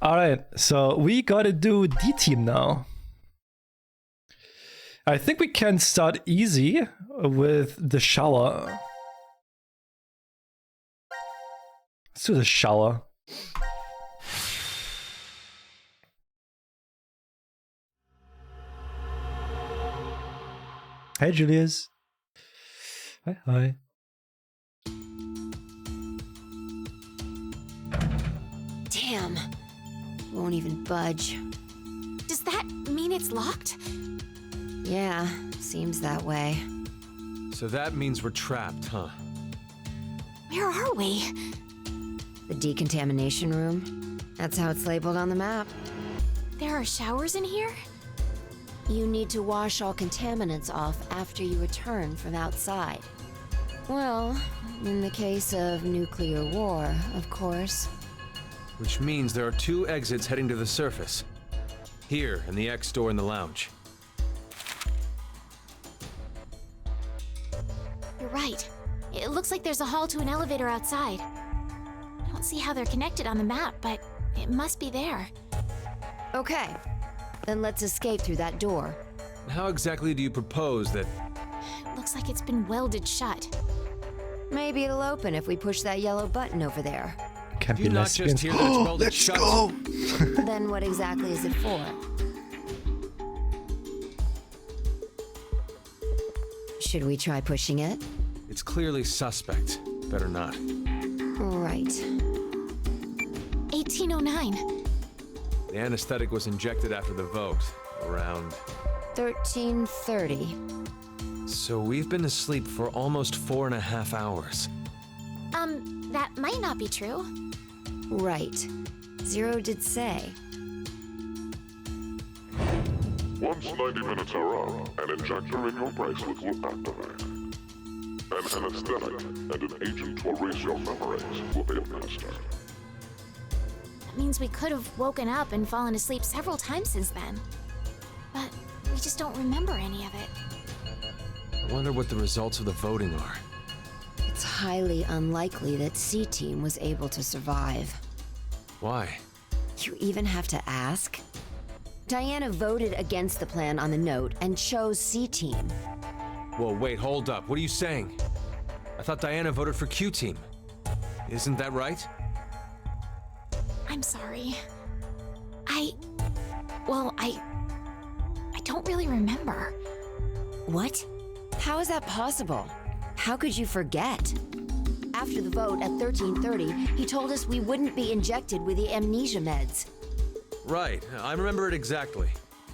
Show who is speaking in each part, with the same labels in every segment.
Speaker 1: Alright, so we gotta do D team now. I think we can start easy with the shower. Let's do the shower. Hey, Julius. Hi, hi.
Speaker 2: Damn. Won't even budge.
Speaker 3: Does that mean it's locked?
Speaker 2: Yeah, seems that way.
Speaker 4: So that means we're trapped, huh?
Speaker 3: Where are we?
Speaker 2: The decontamination room. That's how it's labeled on the map.
Speaker 3: There are showers in here?
Speaker 2: You need to wash all contaminants off after you return from outside. Well, in the case of nuclear war, of course.
Speaker 4: Which means there are 2 exits heading to the surface. Here, and the X door in the lounge.
Speaker 3: You're right. It looks like there's a hall to an elevator outside. I don't see how they're connected on the map, but it must be there.
Speaker 2: Okay, then let's escape through that door.
Speaker 4: How exactly do you propose that...
Speaker 3: Looks like it's been welded shut.
Speaker 2: Maybe it'll open if we push that yellow button over there.
Speaker 1: Can't
Speaker 4: Do
Speaker 1: be
Speaker 4: you not
Speaker 1: lesbians.
Speaker 4: just hear that it's welded
Speaker 1: Let's
Speaker 4: shut?
Speaker 1: go!
Speaker 2: Then what exactly is it for? Should we try pushing it?
Speaker 4: It's clearly suspect. Better not.
Speaker 2: Right.
Speaker 3: 1809.
Speaker 4: The anesthetic was injected after the vote, around...
Speaker 2: 1330.
Speaker 4: So we've been asleep for almost 4.5 hours.
Speaker 3: That might not be true.
Speaker 2: Right. Zero did say.
Speaker 5: Once 90 minutes are up, an injector in your bracelet will activate. An anesthetic and an agent to erase your memories will be administered.
Speaker 3: That means we could have woken up and fallen asleep several times since then. But we just don't remember any of it.
Speaker 4: I wonder what the results of the voting are.
Speaker 2: It's highly unlikely that C-Team was able to survive.
Speaker 4: Why?
Speaker 2: You even have to ask? Diana voted against the plan on the note and chose C-Team.
Speaker 4: Whoa, wait, hold up. What are you saying? I thought Diana voted for Q-Team. Isn't that right?
Speaker 3: I'm sorry. I don't really remember.
Speaker 2: What? How is that possible? How could you forget? After the vote at 1330, he told us we wouldn't be injected with the amnesia meds.
Speaker 4: Right, I remember it exactly.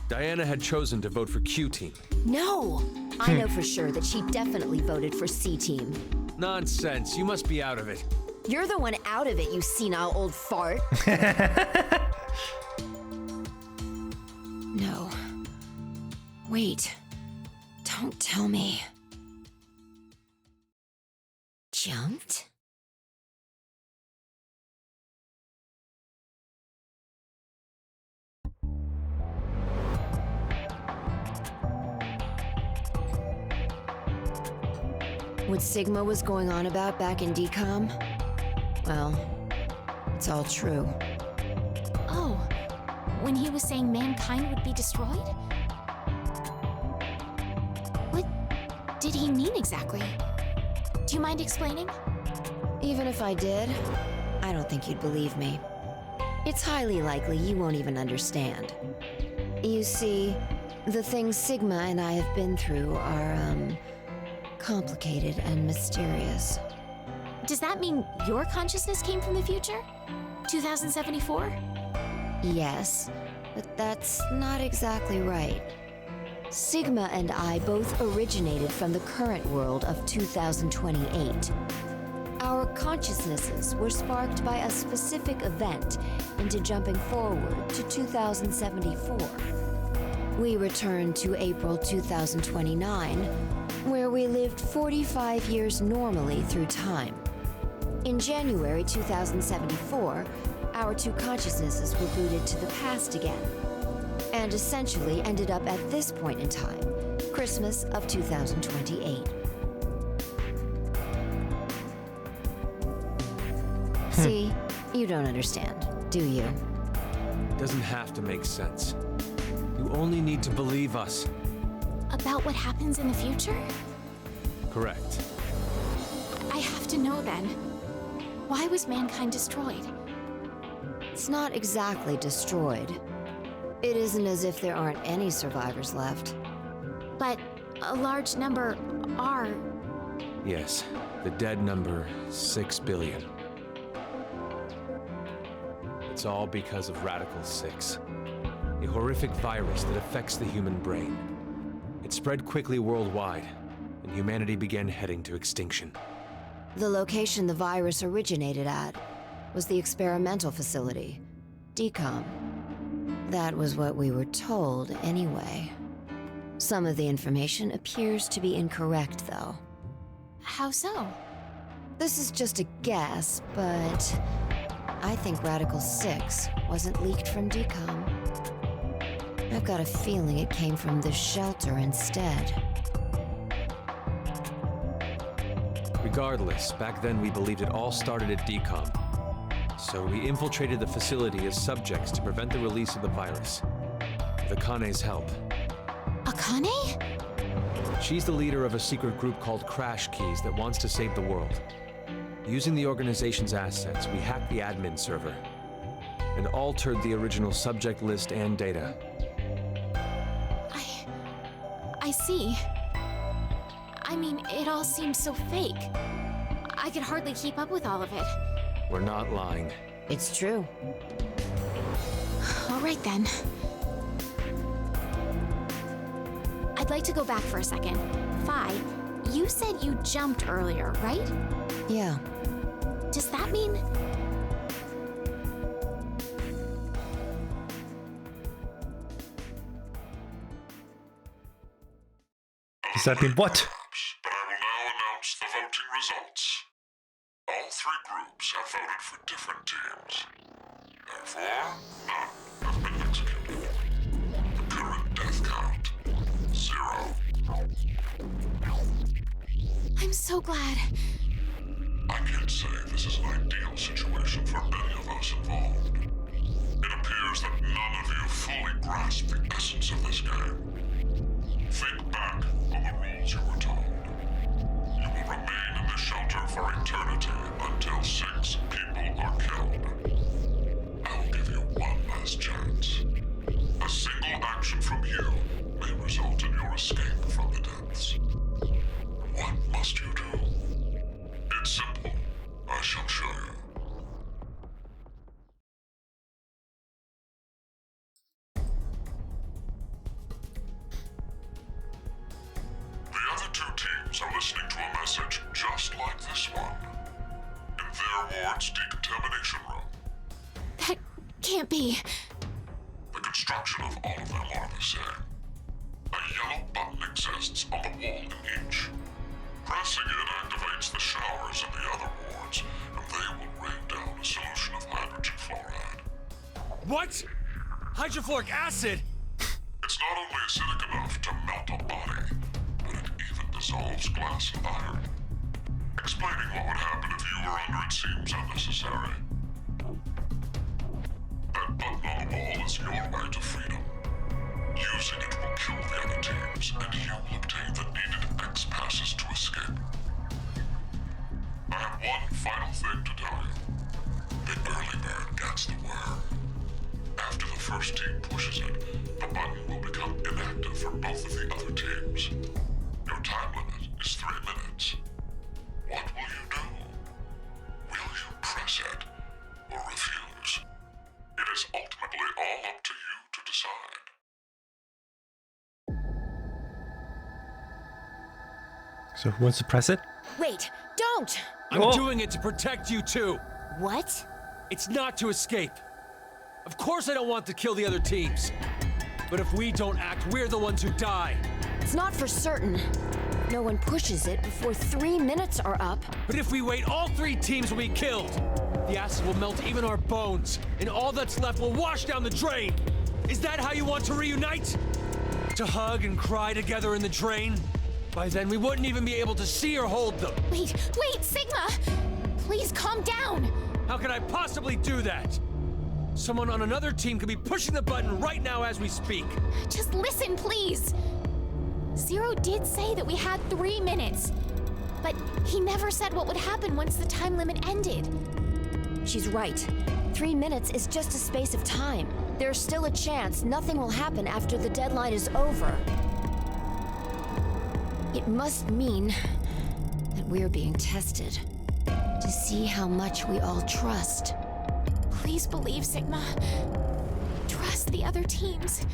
Speaker 4: Diana had chosen to vote for Q-Team.
Speaker 2: No! I know for sure that she definitely voted for C-Team.
Speaker 4: Nonsense, you must be out of it.
Speaker 2: You're the one out of it, you senile old fart. No. Wait. Don't tell me. Jumped? What Sigma was going on about back in DCOM? Well, it's all true.
Speaker 3: Oh, when he was saying mankind would be destroyed? What did he mean exactly? Do you mind explaining?
Speaker 2: Even if I did, I don't think you'd believe me. It's highly likely you won't even understand. You see, the things Sigma and I have been through are, complicated and mysterious.
Speaker 3: Does that mean your consciousness came from the future? 2074?
Speaker 2: Yes, but that's not exactly right. Sigma and I both originated from the current world of 2028. Our consciousnesses were sparked by a specific event into jumping forward to 2074. We returned to April 2029, where we lived 45 years normally through time. In January 2074, our 2 consciousnesses were booted to the past again, and essentially ended up at this point in time, Christmas of 2028. See, you don't understand, do you?
Speaker 4: It doesn't have to make sense. You only need to believe us.
Speaker 3: About what happens in the future?
Speaker 4: Correct.
Speaker 3: I have to know then. Why was mankind destroyed?
Speaker 2: It's not exactly destroyed. It isn't as if there aren't any survivors left.
Speaker 3: But a large number are.
Speaker 4: Yes, the dead number 6 billion. It's all because of Radical 6, a horrific virus that affects the human brain. It spread quickly worldwide, and humanity began heading to extinction.
Speaker 2: The location the virus originated at was the experimental facility, DCOM. That was what we were told, anyway. Some of the information appears to be incorrect, though.
Speaker 3: How so?
Speaker 2: This is just a guess, but I think Radical 6 wasn't leaked from DCOM. I've got a feeling it came from this shelter instead.
Speaker 4: Regardless, back then we believed it all started at DCOM. So we infiltrated the facility as subjects to prevent the release of the virus. With Akane's help.
Speaker 3: Akane?
Speaker 4: She's the leader of a secret group called Crash Keys that wants to save the world. Using the organization's assets, we hacked the admin server and altered the original subject list and data.
Speaker 3: I see. I mean, it all seems so fake. I could hardly keep up with all of it.
Speaker 4: We're not lying.
Speaker 2: It's true.
Speaker 3: All right then. I'd like to go back for a second. Fi, you said you jumped earlier, right?
Speaker 2: Yeah.
Speaker 3: Does that mean...
Speaker 1: Does that mean what?
Speaker 5: But I will now announce the voting results. All three groups have voted for different teams. Therefore, none have been executed. The current death count, 0.
Speaker 3: I'm so glad.
Speaker 5: I can't say this is an ideal situation for any of us involved. It appears that none of you fully grasp the essence of this game. Think back on the rules you were told. You will remain in the shelter for eternity until 6 people are killed. I will give you one last chance. A single action from you may result in your escape from the depths. What must you do? It's simple. I shall show you. The other 2 teams are listening to a message just like this one. In their ward's decontamination room.
Speaker 3: That can't be.
Speaker 5: The construction of all of them are the same. A yellow button exists on the wall in each. Pressing it activates the showers in the other wards, and they will rain down a solution of hydrogen fluoride.
Speaker 4: What? Hydrofluoric acid?
Speaker 5: It's not only acidic enough to melt a body, but it even dissolves glass and iron. Explaining what would happen if you were under it seems unnecessary. That button on the wall is your way to freedom. Using it will kill the other teams, and you will obtain the needed X passes to escape. I have one final thing to tell you. The early bird gets the worm. After the first team pushes it, the button will become inactive for both of the other teams. Your time limit is 3 minutes. What will you do? Will you press it or refuse? It is ultimately all up to you to decide.
Speaker 1: So who wants to press it?
Speaker 2: Wait, don't!
Speaker 4: I'm doing it to protect you too.
Speaker 2: What?
Speaker 4: It's not to escape. Of course I don't want to kill the other teams. But if we don't act, we're the ones who die.
Speaker 2: It's not for certain. No one pushes it before 3 minutes are up.
Speaker 4: But if we wait, all 3 teams will be killed. The acid will melt even our bones, and all that's left will wash down the drain. Is that how you want to reunite? To hug and cry together in the drain? By then, we wouldn't even be able to see or hold them.
Speaker 3: Wait, Sigma! Please calm down!
Speaker 4: How can I possibly do that? Someone on another team could be pushing the button right now as we speak.
Speaker 3: Just listen, please. Zero did say that we had 3 minutes, but he never said what would happen once the time limit ended.
Speaker 2: She's right. 3 minutes is just a space of time. There's still a chance nothing will happen after the deadline is over. It must mean that we're being tested to see how much we all trust.
Speaker 3: Please believe, Sigma. Trust the other teams.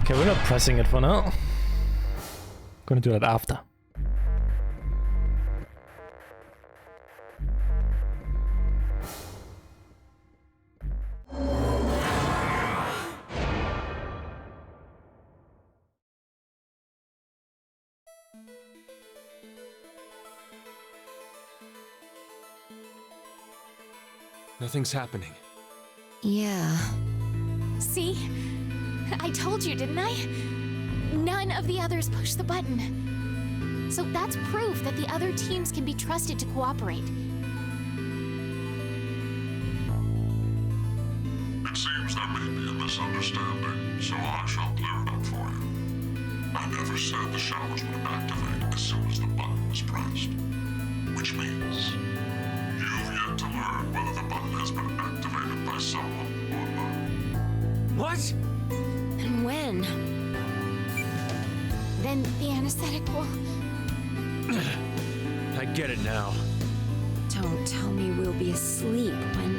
Speaker 1: Okay, we're not pressing it for now. Gonna do that after.
Speaker 4: Nothing's happening.
Speaker 2: Yeah.
Speaker 3: See? I told you, didn't I? None of the others pushed the button. So that's proof that the other teams can be trusted to cooperate.
Speaker 5: It seems there may be a misunderstanding, so I shall clear it up for you. I never said the showers would activate as soon as the button was pressed. Which means you've yet to learn whether the button has been activated by someone or not.
Speaker 4: What?
Speaker 2: And when?
Speaker 3: Then the anesthetic will...
Speaker 4: I get it now.
Speaker 2: Don't tell me we'll be asleep when...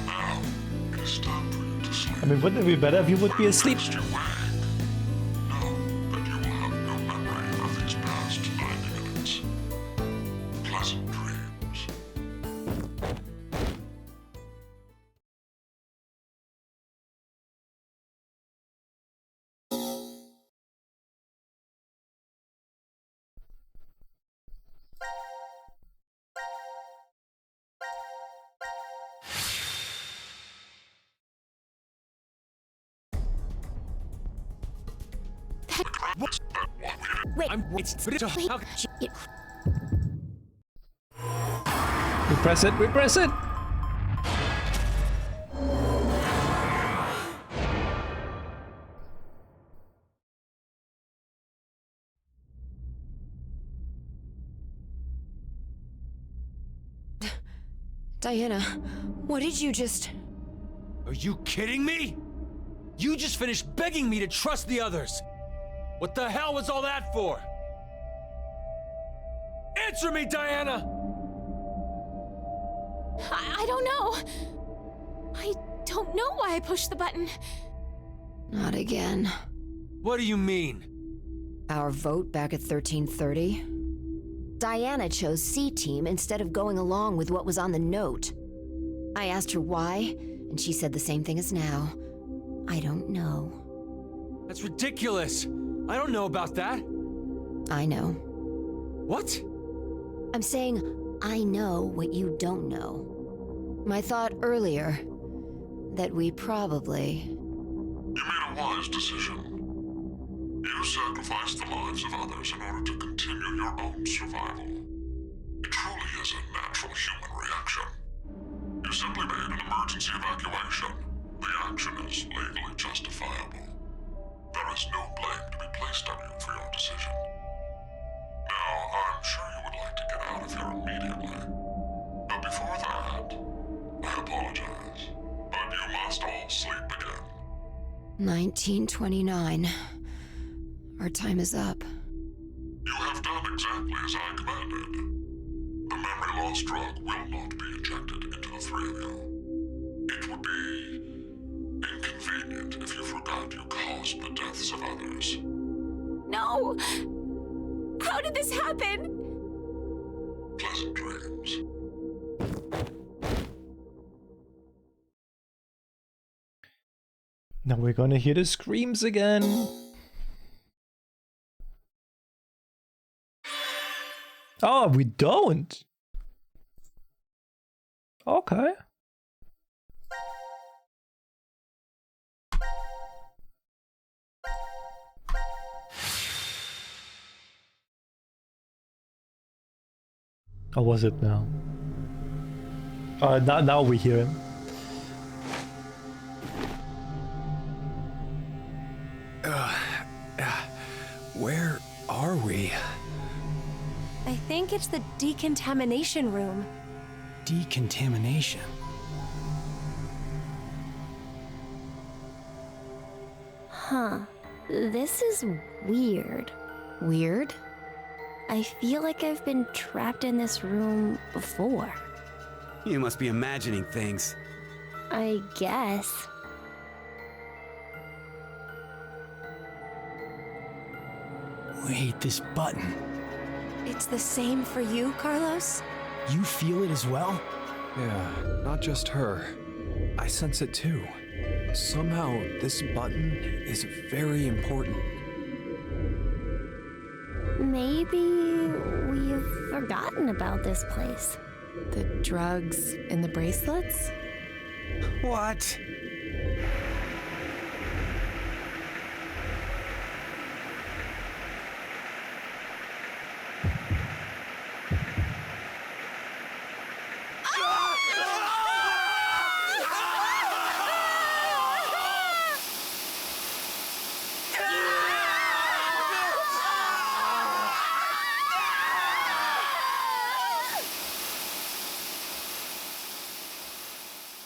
Speaker 5: Now, it is time for you to sleep.
Speaker 1: I mean, wouldn't it be better if you would be asleep?
Speaker 5: Lest you wake, know that you will have no memory of these past 90 minutes. Pleasant dreams.
Speaker 2: Wait,
Speaker 4: It's
Speaker 3: Wait,
Speaker 4: how-
Speaker 2: it,
Speaker 1: We press it, we press it!
Speaker 2: Diana, what did you just...
Speaker 4: Are you kidding me? You just finished begging me to trust the others. What the hell was all that for? Answer me, Diana!
Speaker 3: I don't know. I don't know why I pushed the button.
Speaker 2: Not again.
Speaker 4: What do you mean?
Speaker 2: Our vote back at 1330? Diana chose C Team instead of going along with what was on the note. I asked her why, and she said the same thing as now. I don't know.
Speaker 4: That's ridiculous. I don't know about that.
Speaker 2: I know.
Speaker 4: What?
Speaker 2: I'm saying I know what you don't know. My thought earlier, that we probably...
Speaker 5: You made a wise decision. You sacrificed the lives of others in order to continue your own survival. It truly is a natural human reaction. You simply made an emergency evacuation. The action is legally justifiable. There is no blame to be placed on you for your decision. Now, I'm sure you would like to get out of here immediately. But before that, I apologize. But you must all sleep again.
Speaker 2: 1929. Our time is up.
Speaker 5: You have done exactly as I commanded. The memory loss drug will not be injected into the three of you. It would be inconvenient if you forgot you caused the deaths of others.
Speaker 3: No! How did this happen?
Speaker 5: Pleasant dreams.
Speaker 1: Now we're gonna hear the screams again. Oh, we don't. Okay. Or was it now? Now we hear him.
Speaker 6: Where are we?
Speaker 7: I think it's the decontamination room.
Speaker 6: Decontamination.
Speaker 7: Huh. This is weird.
Speaker 2: Weird?
Speaker 7: I feel like I've been trapped in this room before.
Speaker 6: You must be imagining things.
Speaker 7: I guess.
Speaker 6: Wait, this button.
Speaker 7: It's the same for you, Carlos?
Speaker 6: You feel it as well?
Speaker 8: Yeah, not just her. I sense it too. Somehow, this button is very important.
Speaker 7: Maybe we've forgotten about this place.
Speaker 9: The drugs in the bracelets?
Speaker 6: What?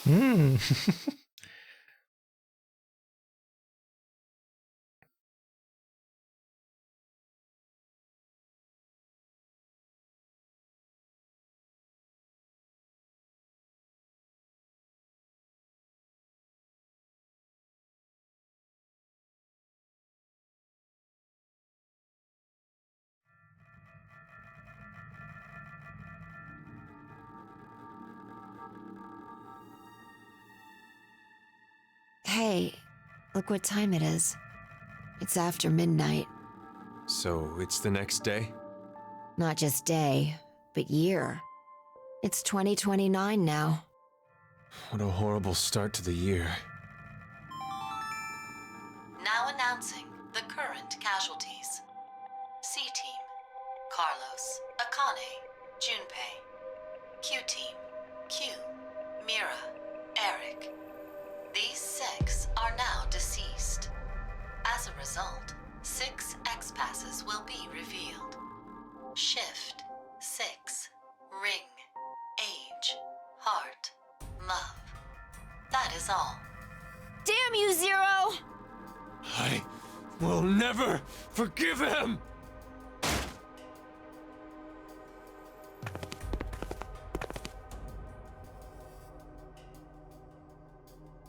Speaker 1: Hmm.
Speaker 2: Hey, look what time it is. It's after midnight.
Speaker 8: So, it's the next day?
Speaker 2: Not just day, but year. It's 2029 now.
Speaker 8: What a horrible start to the year.
Speaker 10: Now announcing the current casualties. C-Team, Carlos, Akane, Junpei. Q-Team, Q, Mira, Eric. These 6 are now deceased. As a result, 6 X-Passes will be revealed. Shift, 6, Ring, Age, Heart, Love. That is all.
Speaker 2: Damn you, Zero!
Speaker 4: I will never forgive him!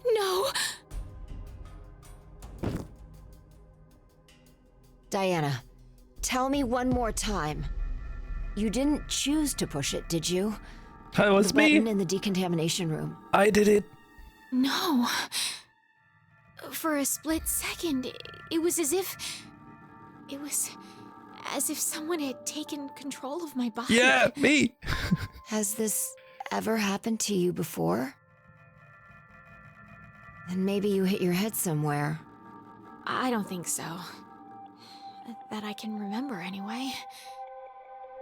Speaker 3: No!
Speaker 2: Diana, tell me one more time. You didn't choose to push it, did you?
Speaker 1: That was
Speaker 2: The button
Speaker 1: me.
Speaker 2: in the decontamination room.
Speaker 1: I did it.
Speaker 3: No. For a split second, it was as if... It was as if someone had taken control of my body.
Speaker 1: Yeah, me.
Speaker 2: Has this ever happened to you before? Then maybe you hit your head somewhere.
Speaker 3: I don't think so. That I can remember, anyway.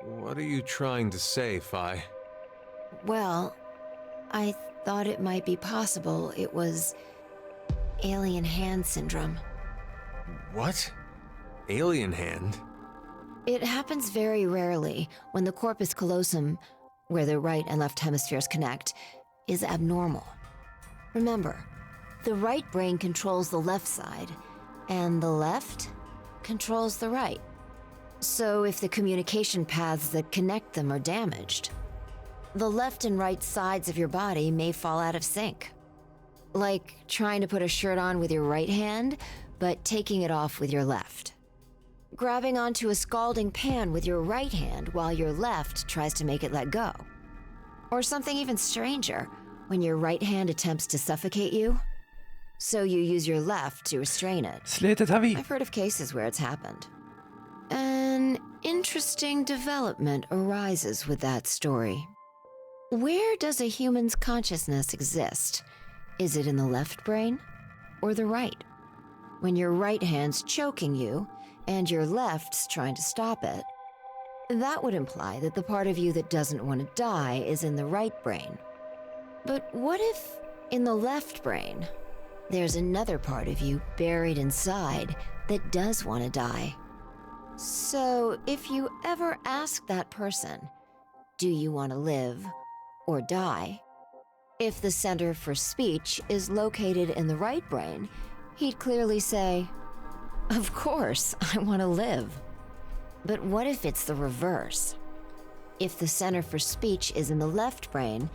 Speaker 8: What are you trying to say, Phi?
Speaker 2: Well, I thought it might be possible it was alien hand syndrome.
Speaker 8: What? Alien hand?
Speaker 2: It happens very rarely when the corpus callosum, where the right and left hemispheres connect, is abnormal. Remember, the right brain controls the left side, and the left controls the right. So if the communication paths that connect them are damaged, the left and right sides of your body may fall out of sync. Like trying to put a shirt on with your right hand, but taking it off with your left. Grabbing onto a scalding pan with your right hand while your left tries to make it let go. Or something even stranger, when your right hand attempts to suffocate you, so you use your left to restrain it.
Speaker 1: Slated heavy.
Speaker 2: I've heard of cases where it's happened. An interesting development arises with that story. Where does a human's consciousness exist? Is it in the left brain or the right? When your right hand's choking you and your left's trying to stop it, That would imply that the part of you that doesn't want to die is in the right brain. But what if, in the left brain, there's another part of you buried inside that does want to die? So, if you ever ask that person, do you want to live or die? If the center for speech is located in the right brain, he'd clearly say, of course, I want to live. But what if it's the reverse? If the center for speech is in the left brain,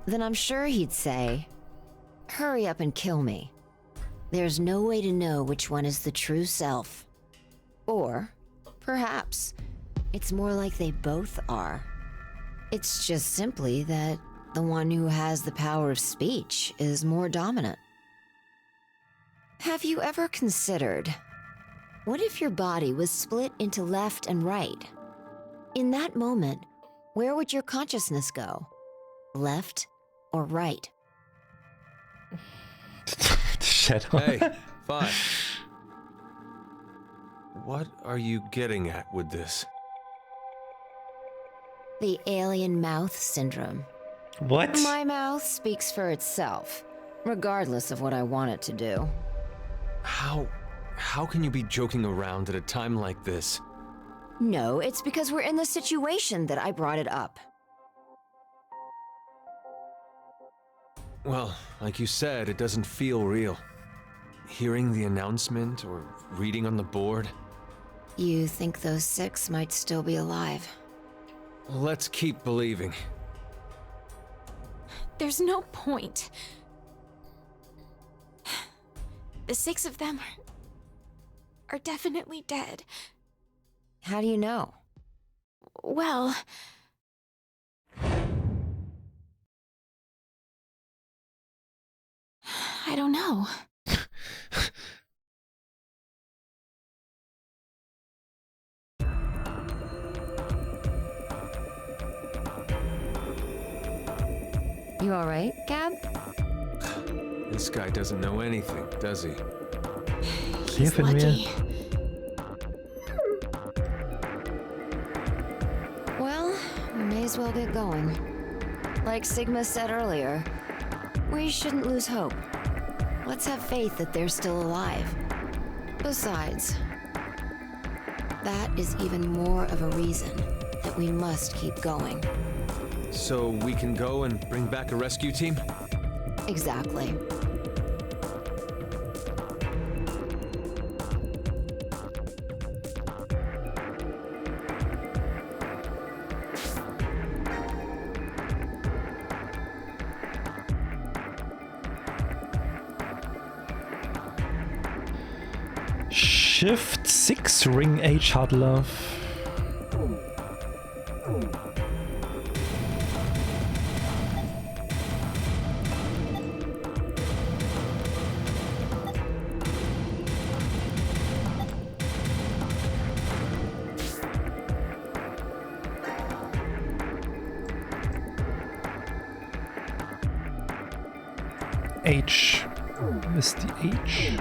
Speaker 2: then I'm sure he'd say, hurry up and kill me. There's no way to know which one is the true self. Or, perhaps, it's more like they both are. It's just simply that the one who has the power of speech is more dominant. Have you ever considered, what if your body was split into left and right? In that moment, where would your consciousness go? Left or right?
Speaker 1: Shadow.
Speaker 8: Hey, fine. What are you getting at with this?
Speaker 2: The alien mouth syndrome.
Speaker 1: What?
Speaker 2: My mouth speaks for itself, regardless of what I want it to do.
Speaker 8: How can you be joking around at a time like this?
Speaker 2: No, it's because we're in the situation that I brought it up.
Speaker 8: Well, like you said, it doesn't feel real. Hearing the announcement or reading on the board.
Speaker 2: You think those 6 might still be alive?
Speaker 8: Let's keep believing.
Speaker 3: There's no point. The 6 of them are definitely dead.
Speaker 2: How do you know?
Speaker 3: Well... I don't know.
Speaker 2: You alright, Gab?
Speaker 8: This guy doesn't know anything, does he?
Speaker 3: He's lucky.
Speaker 2: Well, we may as well get going. Like Sigma said earlier, we shouldn't lose hope. Let's have faith that they're still alive. Besides, that is even more of a reason that we must keep going.
Speaker 8: So we can go and bring back a rescue team?
Speaker 2: Exactly.
Speaker 1: Shift 6 ring H hard love. H. Is the H?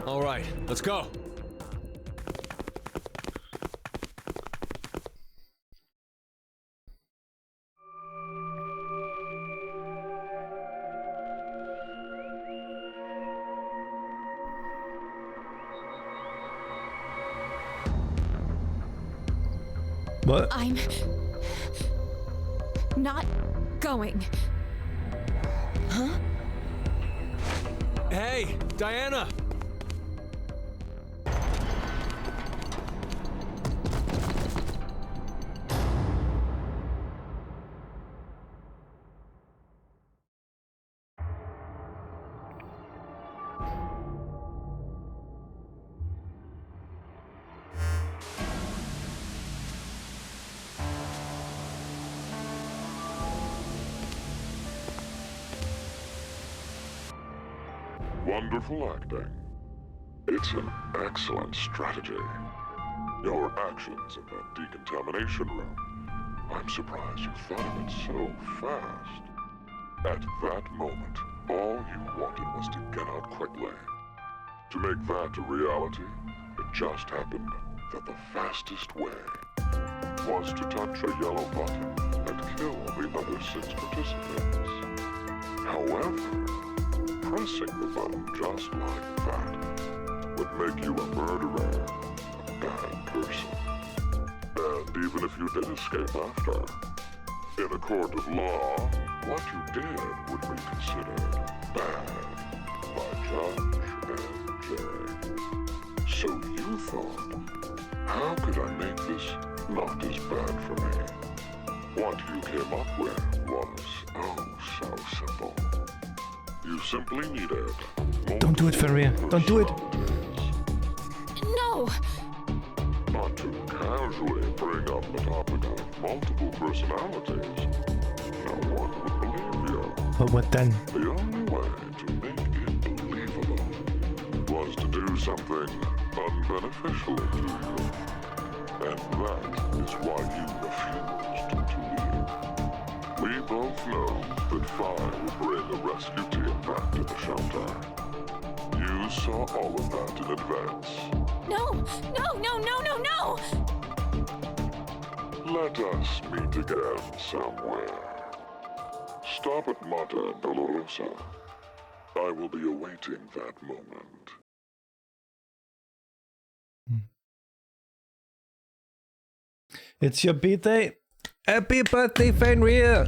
Speaker 8: All right, let's go.
Speaker 1: What?
Speaker 3: I'm not going.
Speaker 2: Huh?
Speaker 8: Hey, Diana!
Speaker 5: Wonderful acting. It's an excellent strategy. Your actions in that decontamination room I'm surprised you thought of it so fast. At that moment, all you wanted was to get out quickly. To make that a reality, it just happened that the fastest way was to touch a yellow button and kill the other 6 participants. However, pressing the button just like that would make you a murderer, a bad person. And even if you did escape after, in a court of law, what you did would be considered bad by judge and jury. So you thought, how could I make this not as bad for me? What you came up with was, oh, so simple. You simply needed...
Speaker 1: Don't do it, Fenrir. Don't do it.
Speaker 3: No!
Speaker 5: Not to casually bring up the topic of multiple personalities. No one would believe you.
Speaker 1: But what then?
Speaker 5: The only way to make it believable was to do something unbeneficial to you. And that is why you refused to leave. We both know that Fi would bring a rescue team back to the shelter. You saw all of that in advance.
Speaker 3: No! No, no, no, no, no!
Speaker 5: Let us meet again somewhere. Stop at Monte Dolorosa. I will be awaiting that moment.
Speaker 1: It's your birthday. Happy birthday, Fenrir.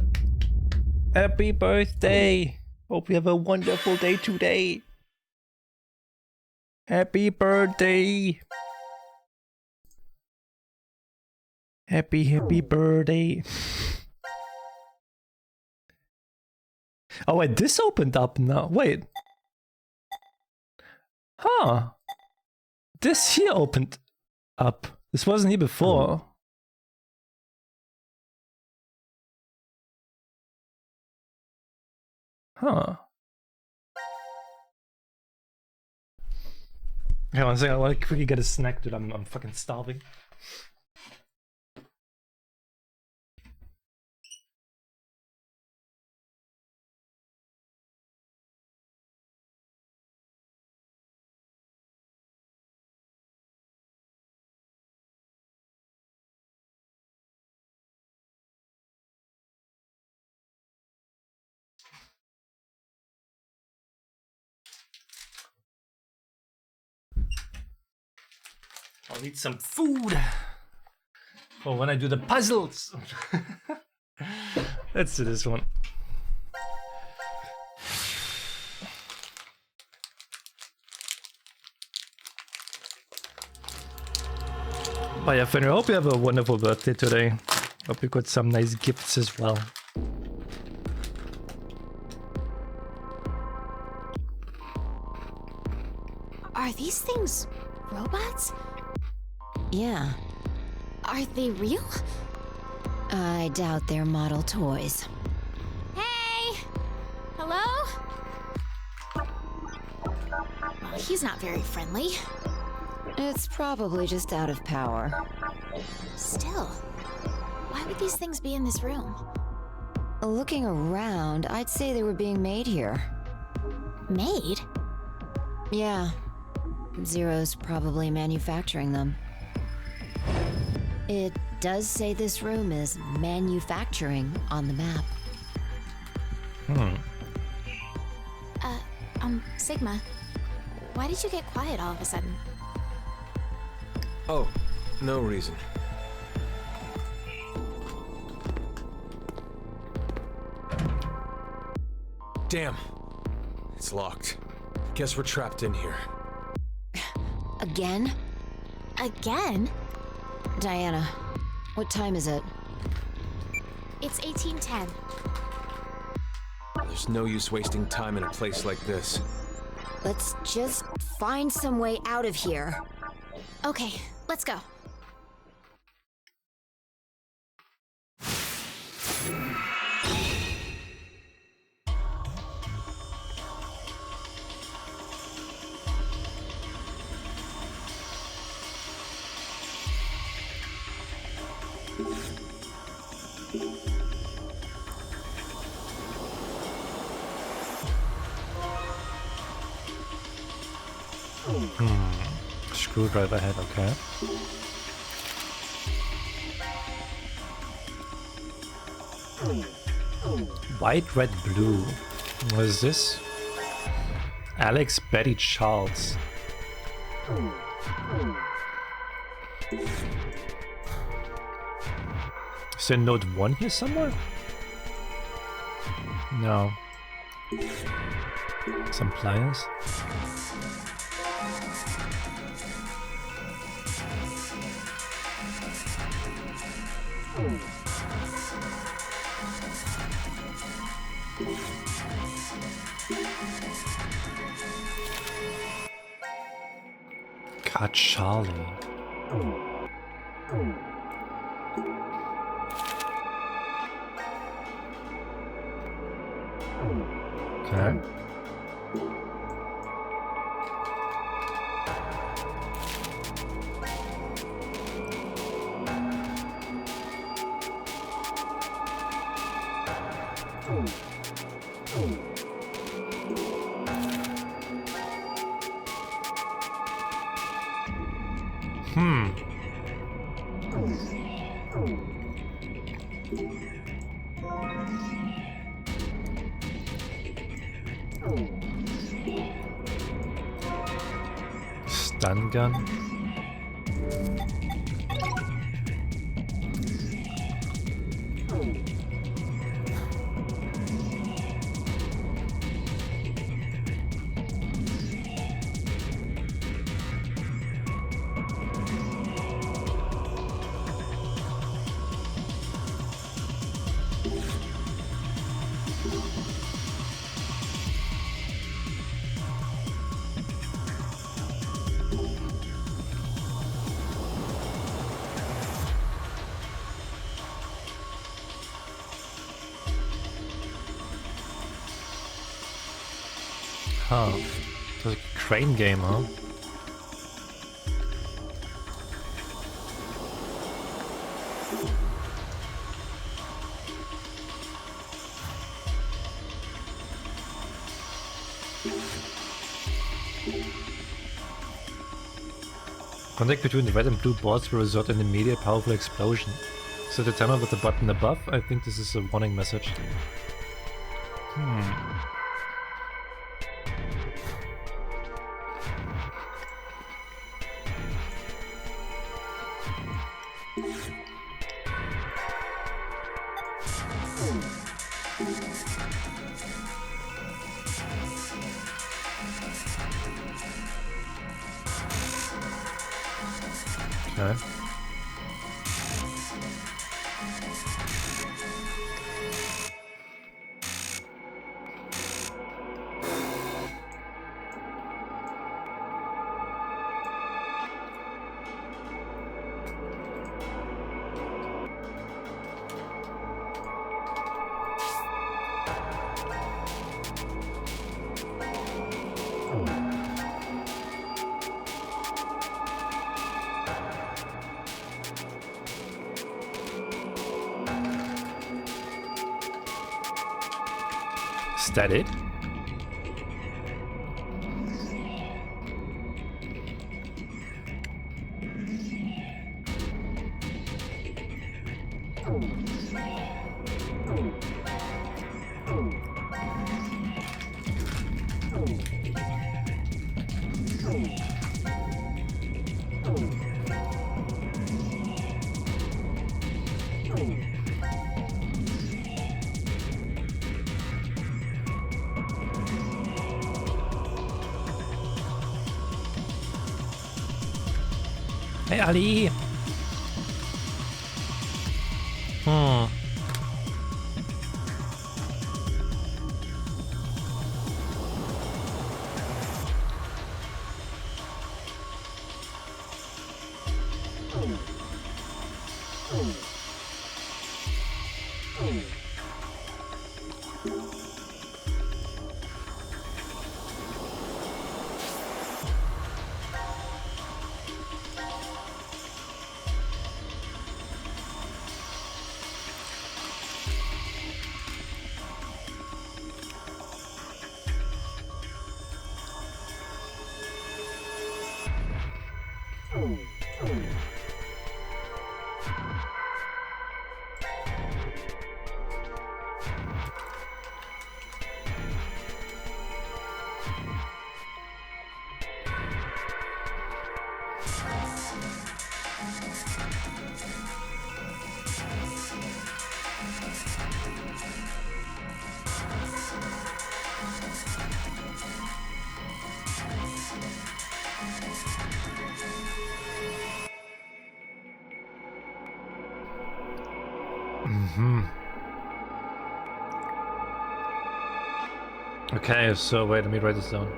Speaker 1: Happy birthday. Hope you have a wonderful day today. Happy birthday. Happy birthday. Oh wait, this opened up now. Wait. Huh. This here opened up. This wasn't here before. Huh. Okay, one second. I want to quickly get a snack, dude. I'm fucking starving. I'll need some food for when I do the puzzles. Let's do this one. But yeah, Fenrir, I hope you have a wonderful birthday today. Hope you got some nice gifts as well.
Speaker 3: Are these things robots?
Speaker 2: Yeah.
Speaker 3: Are they real?
Speaker 2: I doubt they're model toys.
Speaker 3: Hey! Hello? Well, he's not very friendly.
Speaker 2: It's probably just out of power.
Speaker 3: Still, why would these things be in this room?
Speaker 2: Looking around, I'd say they were being made here.
Speaker 3: Made?
Speaker 2: Yeah. Zero's probably manufacturing them. It does say this room is manufacturing on the map.
Speaker 3: Sigma, why did you get quiet all of a sudden?
Speaker 8: Oh, no reason. Damn. It's locked. Guess we're trapped in here.
Speaker 2: Again?
Speaker 3: Again?
Speaker 2: Diana, what time is it?
Speaker 3: It's 1810.
Speaker 8: There's no use wasting time in a place like this.
Speaker 2: Let's just find some way out of here.
Speaker 3: Okay, let's go.
Speaker 1: Screwdriver head, okay. White, red, blue. What is this? Alex, Betty, Charles. Is there note 1 here somewhere? No. Some pliers. Got Charlie. Okay. Stun gun. Huh. It's like a crane game, huh? Contact between the red and blue boards will result in an immediate powerful explosion. Set the timer with the button above. I think this is a warning message. Okay. Is that it? Hey, Ali! Okay, so wait, let me write this down.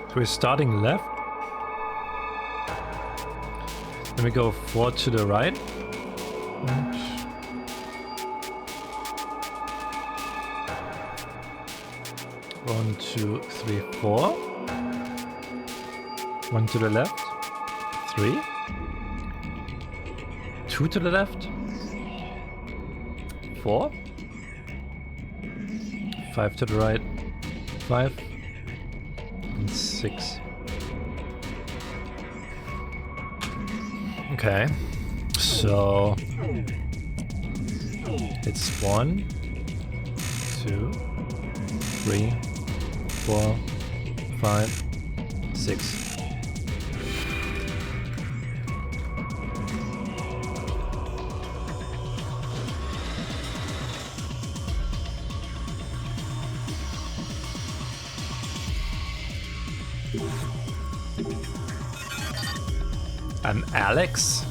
Speaker 1: So we're starting left. Let me go 4 to the right. 1, 2, 3, 4. 1 to the left. 3. 2 to the left. 4. 5 to the right. 5. And 6. Okay. So it's 1, 2, 3, 4, 5, 6. I'm Alex.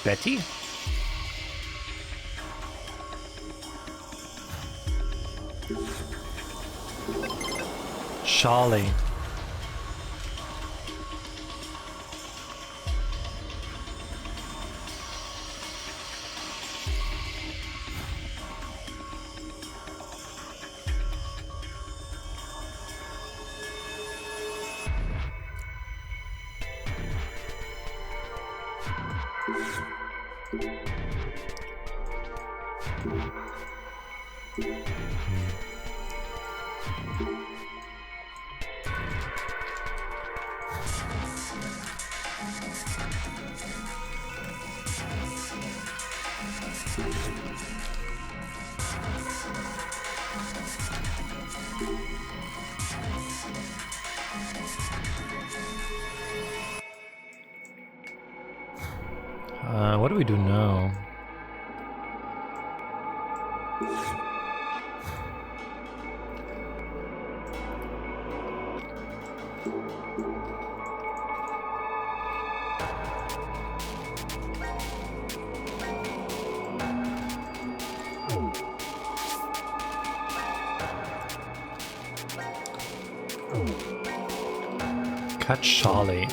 Speaker 1: Betty? Charlie. What do we do now? Cut Charlie.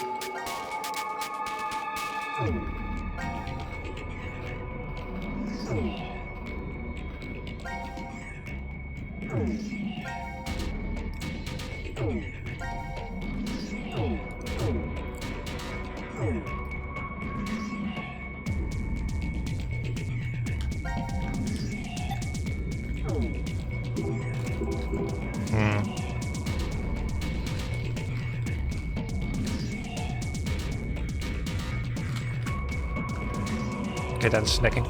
Speaker 1: Okay, that's snacking.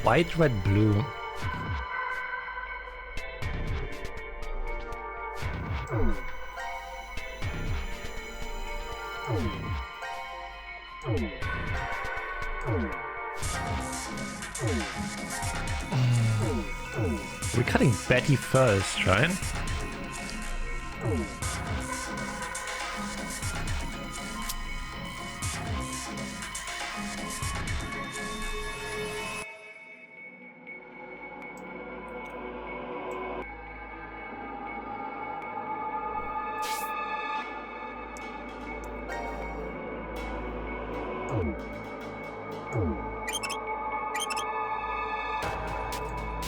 Speaker 1: White, red, blue. We're cutting Betty first, right?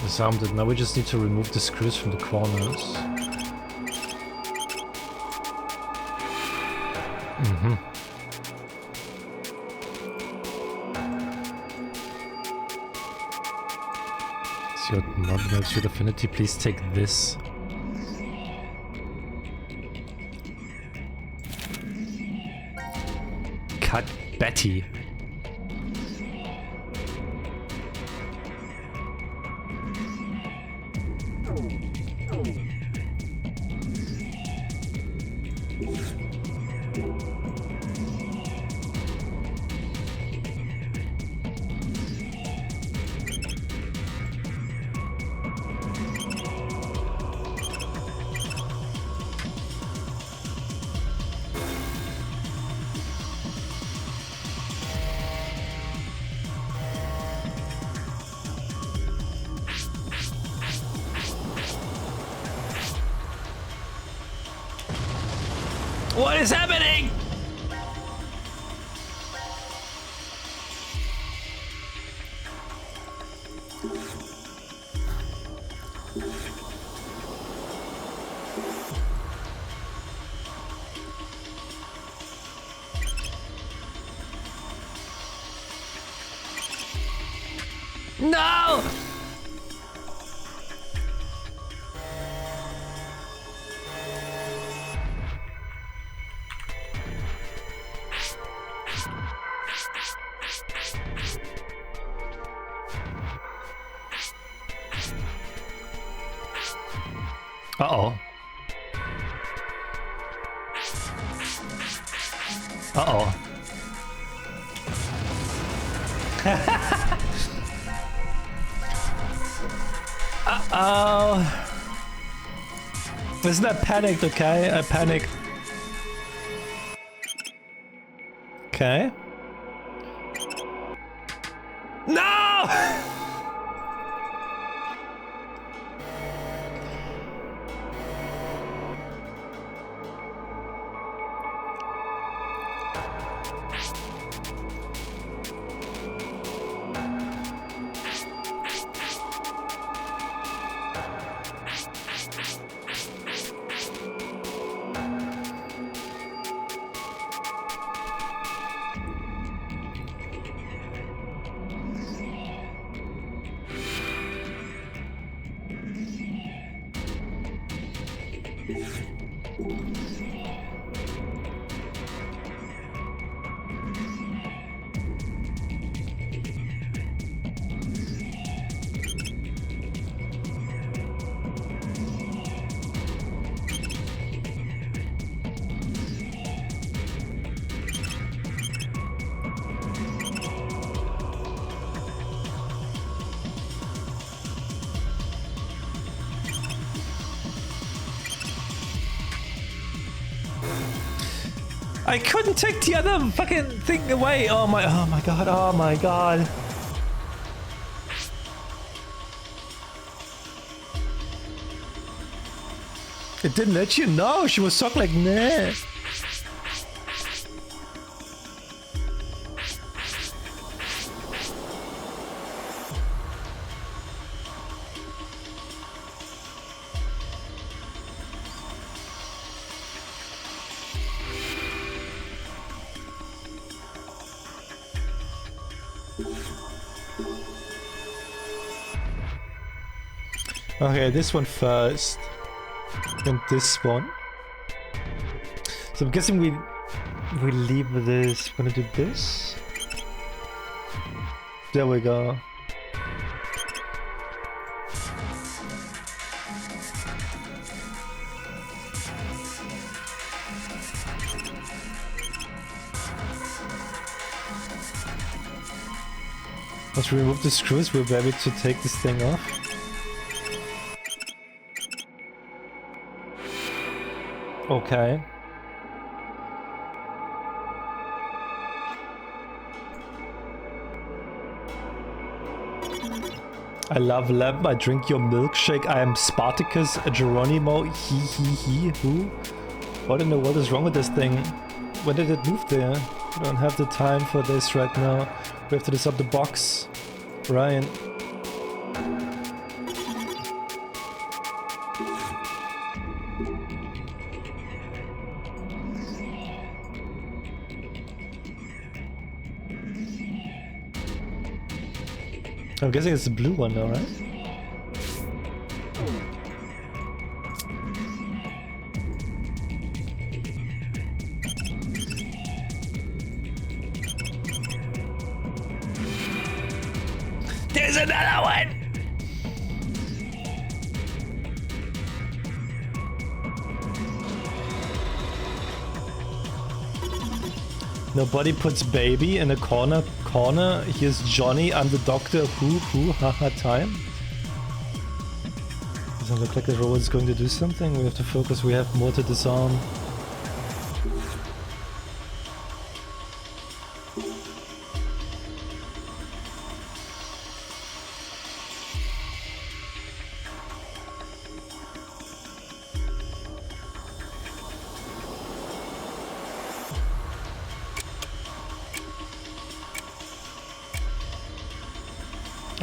Speaker 1: Disarmed it. Now we just need to remove the screws from the corners. So your mod notes with affinity, please take this. Cut Betty. What is happening? No! Uh-oh. Uh-oh. Uh-oh. Isn't that panicked, okay? I panicked. Okay. No! I couldn't take the other fucking thing away. Oh my god, oh my god. It didn't let you know. She was stuck like, nah. Okay, this one first. And this one. So I'm guessing we leave this. We're gonna do this. There we go. Once we remove the screws, we'll be able to take this thing off. Okay. I love lamp, I drink your milkshake, I am Spartacus, Geronimo, he, who? What in the world is wrong with this thing? When did it move there? I don't have the time for this right now. We have to disrupt the box. Ryan. I'm guessing it's the blue one though, right? There's another one! Nobody puts baby in a corner. Here's Johnny, I'm the doctor. Who, haha, time. Doesn't look like the robot's going to do something. We have to focus, we have more to disarm.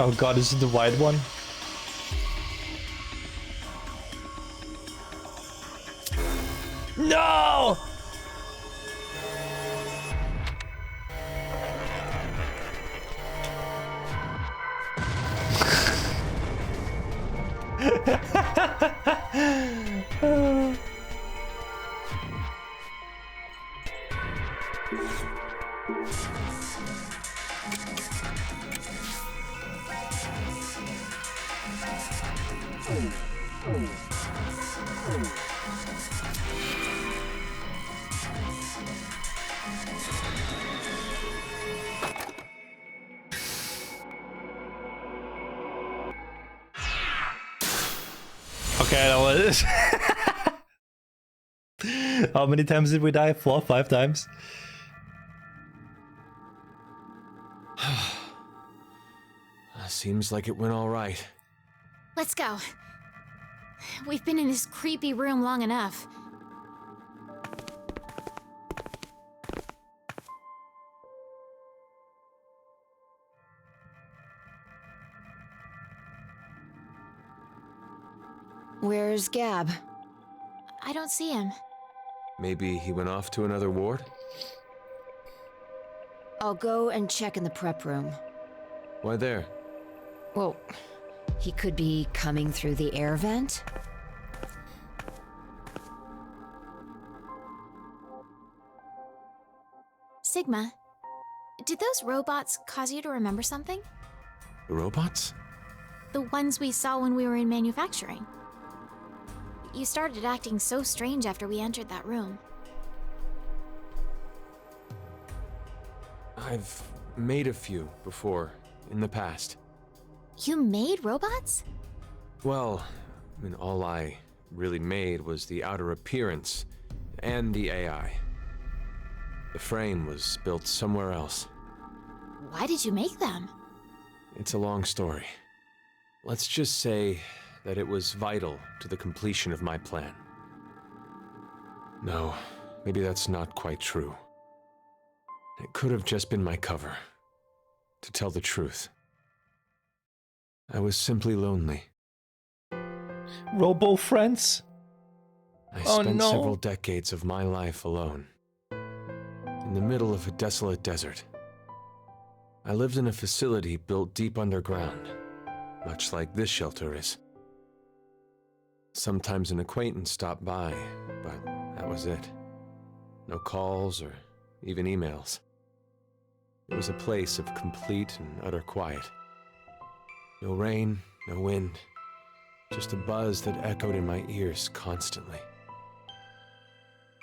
Speaker 1: Oh god, is it the white one? No! Okay, that was... How many times did we die? 4, 5 times?
Speaker 4: Seems like it went all right.
Speaker 3: Let's go. We've been in this creepy room long enough.
Speaker 2: Where's Gab?
Speaker 3: I don't see him.
Speaker 4: Maybe he went off to another ward?
Speaker 2: I'll go and check in the prep room.
Speaker 4: Why there?
Speaker 2: Well, he could be coming through the air vent.
Speaker 3: Sigma, did those robots cause you to remember something?
Speaker 4: The robots?
Speaker 3: The ones we saw when we were in manufacturing. You started acting so strange after we entered that room.
Speaker 4: I've made a few before, in the past.
Speaker 3: You made robots?
Speaker 4: Well, I mean, all I really made was the outer appearance and the AI. The frame was built somewhere else.
Speaker 3: Why did you make them?
Speaker 4: It's a long story. Let's just say that it was vital to the completion of my plan. No, maybe that's not quite true. It could have just been my cover. To tell the truth, I was simply lonely.
Speaker 1: Robo friends?
Speaker 4: I spent several decades of my life alone, in the middle of a desolate desert. I lived in a facility built deep underground, much like this shelter is. Sometimes an acquaintance stopped by, but that was it. No calls or even emails. It was a place of complete and utter quiet. No rain, no wind, just a buzz that echoed in my ears constantly.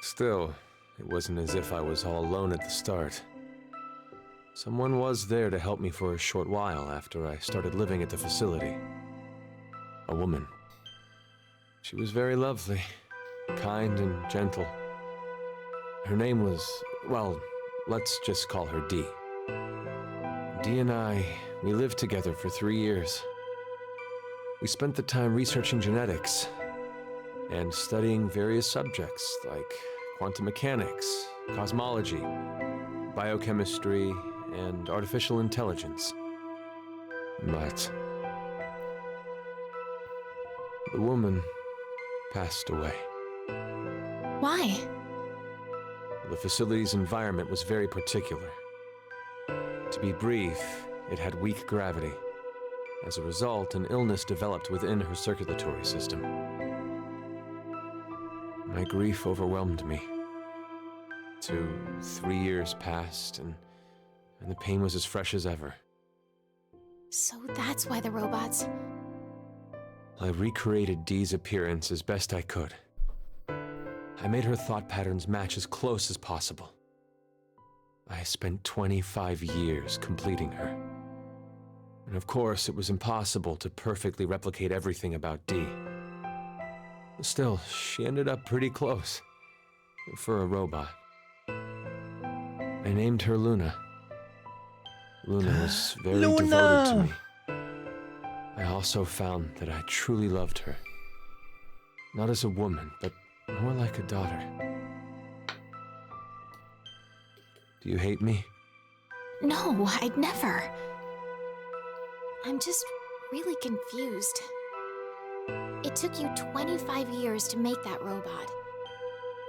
Speaker 4: Still, it wasn't as if I was all alone at the start. Someone was there to help me for a short while after I started living at the facility. A woman. She was very lovely, kind and gentle. Her name was, well, let's just call her Dee. Dee and I, we lived together for 3 years. We spent the time researching genetics and studying various subjects like quantum mechanics, cosmology, biochemistry, and artificial intelligence. But the woman passed away.
Speaker 3: Why?
Speaker 4: The facility's environment was very particular. To be brief, it had weak gravity,
Speaker 8: As a result, an illness developed within her circulatory system. My grief overwhelmed me. 3 years passed, and the pain was as fresh as ever.
Speaker 3: So that's why the robots...
Speaker 8: I recreated Dee's appearance as best I could. I made her thought patterns match as close as possible. I spent 25 years completing her. And of course, it was impossible to perfectly replicate everything about Dee. Still, she ended up pretty close. For a robot. I named her Luna. Luna was very devoted to me. I also found that I truly loved her. Not as a woman, but more like a daughter. Do you hate me?
Speaker 3: No, I'd never. I'm just really confused. It took you 25 years to make that robot.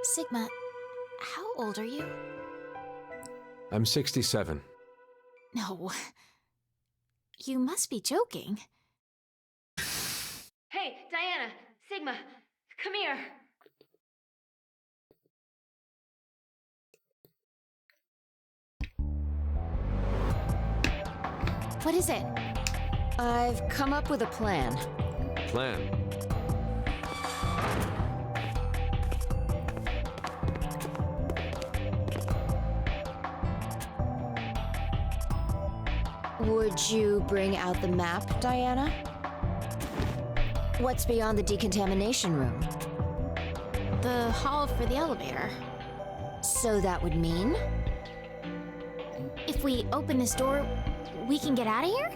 Speaker 3: Sigma, how old are you?
Speaker 8: I'm 67.
Speaker 3: No. You must be joking.
Speaker 2: Hey, Diana, Sigma, come here.
Speaker 3: What is it?
Speaker 2: I've come up with a plan.
Speaker 8: Plan?
Speaker 2: Would you bring out the map, Diana? What's beyond the decontamination room?
Speaker 3: The hall for the elevator.
Speaker 2: So that would mean?
Speaker 3: If we open this door, we can get out of here?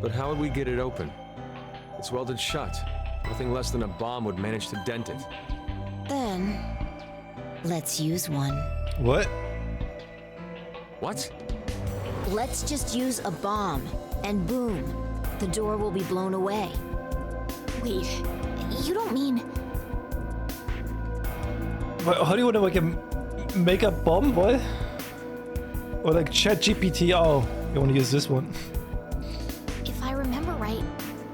Speaker 8: But how would we get it open? It's welded shut. Nothing less than a bomb would manage to dent it.
Speaker 2: Then, let's use one.
Speaker 1: What?
Speaker 8: What?
Speaker 2: Let's just use a bomb, and boom, the door will be blown away.
Speaker 3: Wait, you don't mean...
Speaker 1: What, how do you want to make a bomb? What? Or like ChatGPT? Oh, you want to use this one?
Speaker 3: If I remember right,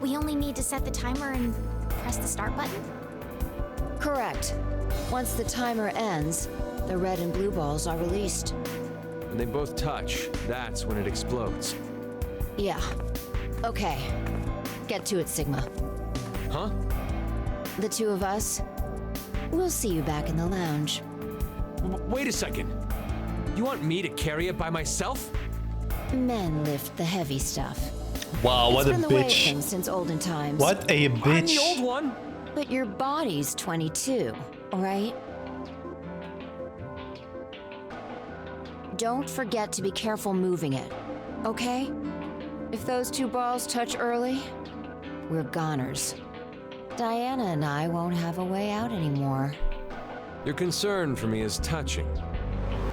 Speaker 3: we only need to set the timer and press the start button?
Speaker 2: Correct. Once the timer ends, the red and blue balls are released.
Speaker 8: When they both touch, that's when it explodes.
Speaker 2: Yeah. Okay. Get to it, Sigma.
Speaker 8: Huh?
Speaker 2: The two of us, we'll see you back in the lounge.
Speaker 8: Wait a second. You want me to carry it by myself?
Speaker 2: Men lift the heavy stuff.
Speaker 1: Wow, what a
Speaker 2: It's been the way of
Speaker 1: bitch.
Speaker 2: things since olden times.
Speaker 1: What a
Speaker 8: I'm the
Speaker 1: bitch.
Speaker 8: old one.
Speaker 2: But your body's 22, right? Don't forget to be careful moving it, okay? If those two balls touch early, we're goners. Diana and I won't have a way out anymore.
Speaker 8: Your concern for me is touching.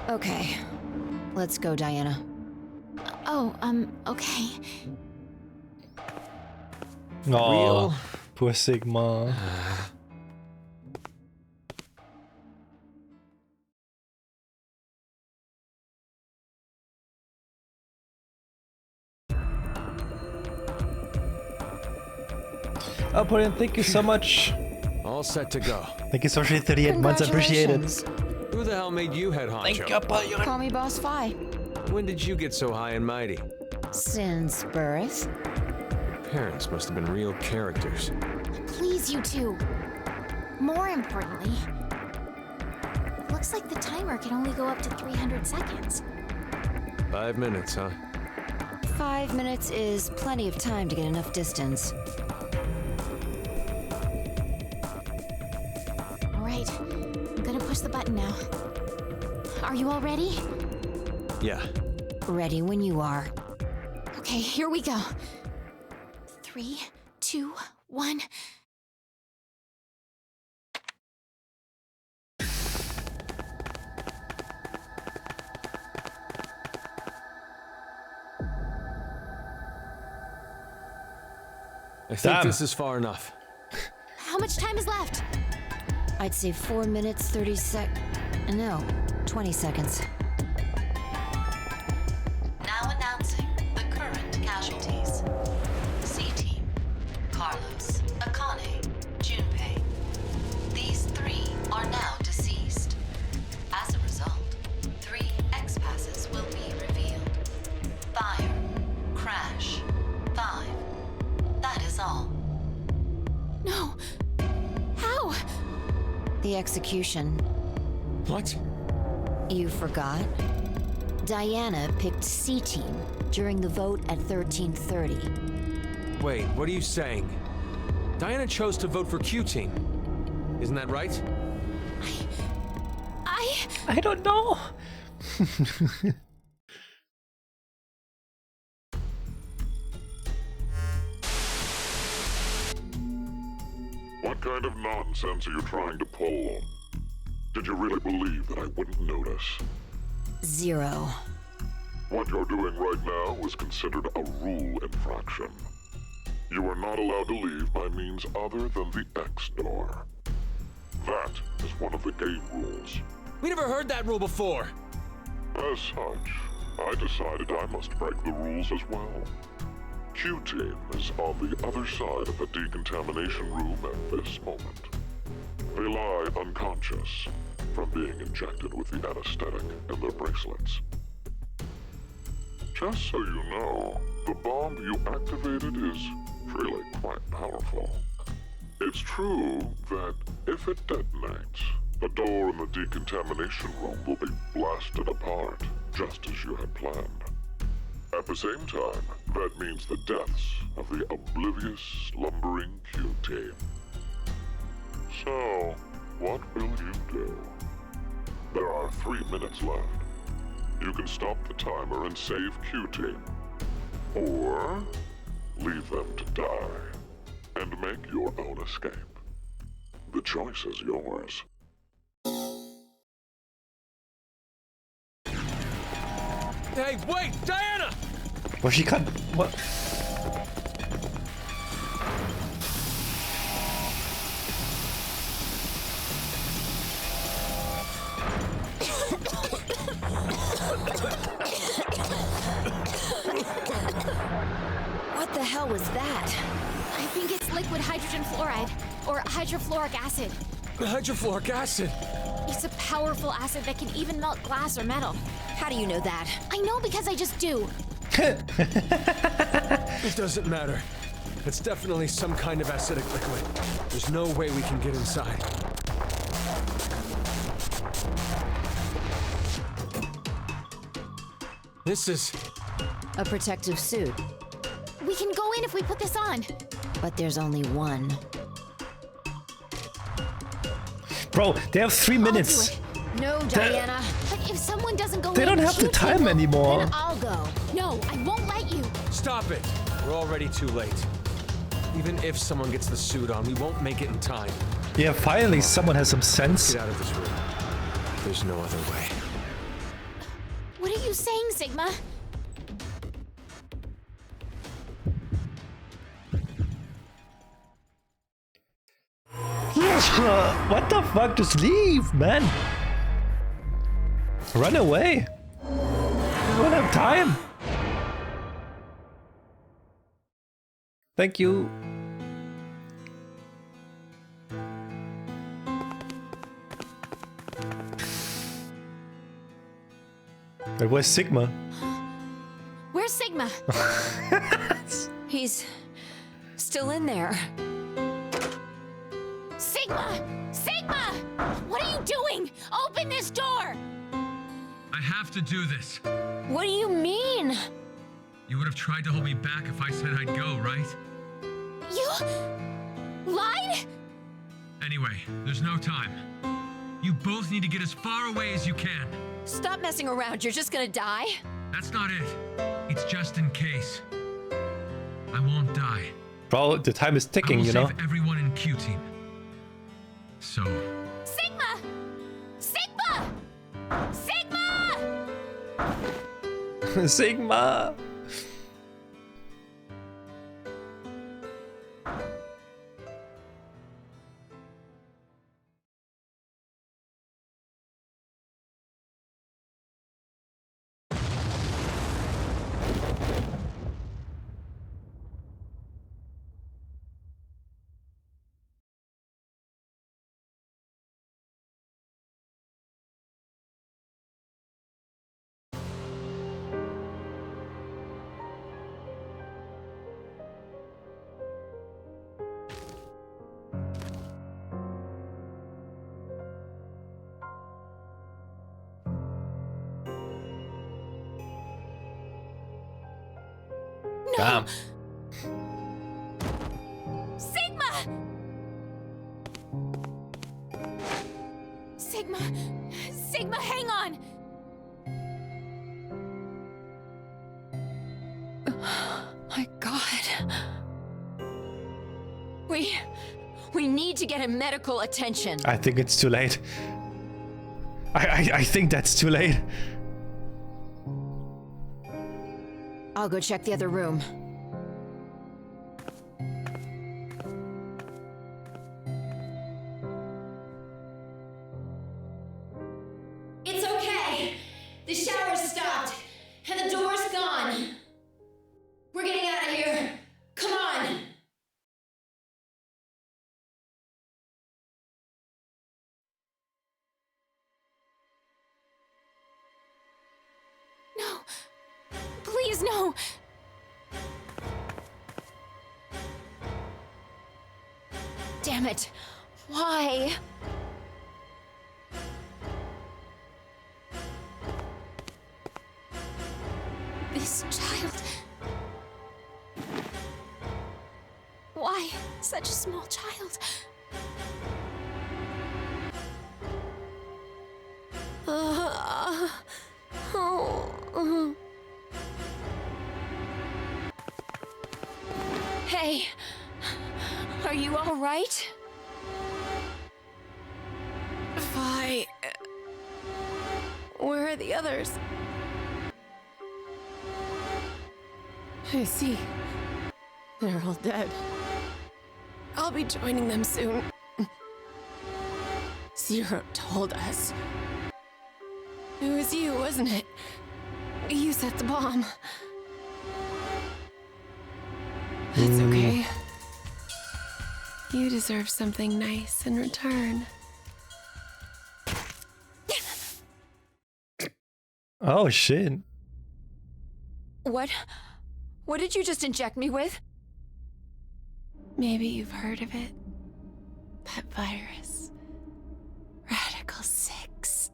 Speaker 2: Okay, let's go, Diana.
Speaker 3: Oh, okay.
Speaker 1: Oh,
Speaker 8: Real?
Speaker 1: poor Sigma. Oh, Pauline, thank you so much.
Speaker 8: All set to go.
Speaker 1: Thank you so much for 38 months. I appreciate it.
Speaker 2: Congratulations.
Speaker 8: Who the hell made you head honcho?
Speaker 1: Thank you, Pauline.
Speaker 2: Call me Boss Fi.
Speaker 8: When did you get so high and mighty?
Speaker 2: Since birth.
Speaker 8: Parents must have been real characters.
Speaker 3: Please, you two. More importantly, looks like the timer can only go up to 300 seconds.
Speaker 8: 5 minutes, huh?
Speaker 2: 5 minutes is plenty of time to get enough distance.
Speaker 3: All right, I'm gonna push the button now. Are you all ready?
Speaker 8: Yeah.
Speaker 2: Ready when you are.
Speaker 3: Okay, here we go. 3, 2, 1.
Speaker 8: I think
Speaker 1: Damn.
Speaker 8: this is far enough.
Speaker 3: How much time is left?
Speaker 2: I'd say 4 minutes, 20 seconds.
Speaker 10: Now announcing
Speaker 2: the execution.
Speaker 8: What?
Speaker 2: You forgot? Diana picked C Team during the vote at 1330.
Speaker 8: Wait, what are you saying? Diana chose to vote for Q Team. Isn't that right?
Speaker 1: I don't know.
Speaker 5: What kind of nonsense are you trying to pull? Did you really believe that I wouldn't notice?
Speaker 2: 0.
Speaker 5: What you're doing right now is considered a rule infraction. You are not allowed to leave by means other than the X door. That is one of the game rules.
Speaker 4: We never heard that rule before.
Speaker 5: As such, I decided I must break the rules as well. Q-Team is on the other side of the decontamination room at this moment. They lie unconscious from being injected with the anesthetic in their bracelets. Just so you know, the bomb you activated is really quite powerful. It's true that if it detonates, the door in the decontamination room will be blasted apart, just as you had planned. At the same time, that means the deaths of the oblivious, slumbering Q-Team. So, what will you do? There are 3 minutes left. You can stop the timer and save Q-Team. Or leave them to die and make your own escape. The choice is yours.
Speaker 4: Hey, wait! Diana!
Speaker 1: Well, she can't. What?
Speaker 2: What the hell was that?
Speaker 3: I think it's liquid hydrogen fluoride, or hydrofluoric acid.
Speaker 4: Hydrofluoric acid!
Speaker 3: It's a powerful acid that can even melt glass or metal.
Speaker 2: How do you know that?
Speaker 3: I know because I just do.
Speaker 4: It doesn't matter. It's definitely some kind of acidic liquid. There's no way we can get inside. This is...
Speaker 2: A protective suit.
Speaker 3: We can go in if we put this on.
Speaker 2: But there's only one.
Speaker 1: Bro, they have 3 minutes.
Speaker 3: I'll do it.
Speaker 2: No, Diana.
Speaker 3: But if someone doesn't go in,
Speaker 1: They don't have the
Speaker 3: Q-Team
Speaker 1: time
Speaker 3: will-
Speaker 1: anymore.
Speaker 2: Then I'll go.
Speaker 3: No, I won't let you.
Speaker 4: Stop it! We're already too late. Even if someone gets the suit on, we won't make it in time.
Speaker 1: Yeah, finally someone has some sense.
Speaker 4: Get out of this room. There's no other way.
Speaker 3: What are you saying, Sigma?
Speaker 1: What the fuck? Just leave, man. Run away. We don't have time. Thank you. But where's Sigma?
Speaker 3: Where's Sigma?
Speaker 2: He's still in there.
Speaker 3: Sigma! Sigma! What are you doing? Open this door!
Speaker 11: I have to do this.
Speaker 2: What do you mean?
Speaker 11: You would have tried to hold me back if I said I'd go, right?
Speaker 3: You... lied?
Speaker 11: Anyway, there's no time. You both need to get as far away as you can.
Speaker 2: Stop messing around. You're just gonna die?
Speaker 11: That's not it. It's just in case. I won't die.
Speaker 1: Bro, the time is
Speaker 11: I
Speaker 1: ticking,
Speaker 11: will
Speaker 1: you know?
Speaker 11: save everyone in Q-Team. So,
Speaker 3: Sigma! Sigma! Sigma!
Speaker 1: Sigma! Damn.
Speaker 3: Sigma! Sigma! Sigma, hang on!
Speaker 2: My God. We need to get him medical attention.
Speaker 1: I think it's too late. I think that's too late.
Speaker 2: I'll go check the other room. It's okay. The shower's stopped, and the door's gone. We're getting out of here. Come on.
Speaker 3: No. Please, no.
Speaker 2: Damn it. Why?
Speaker 3: This child. Why such a small child?
Speaker 2: Hey. Are you all right?
Speaker 9: Vi. Where are the others? I see. They're all dead. I'll be joining them soon. Zero told us. It was you, wasn't it? You set the bomb. That's okay. You deserve something nice in return.
Speaker 1: Oh shit.
Speaker 2: What did you just inject me with?
Speaker 9: Maybe you've heard of it. That virus. Radical 6.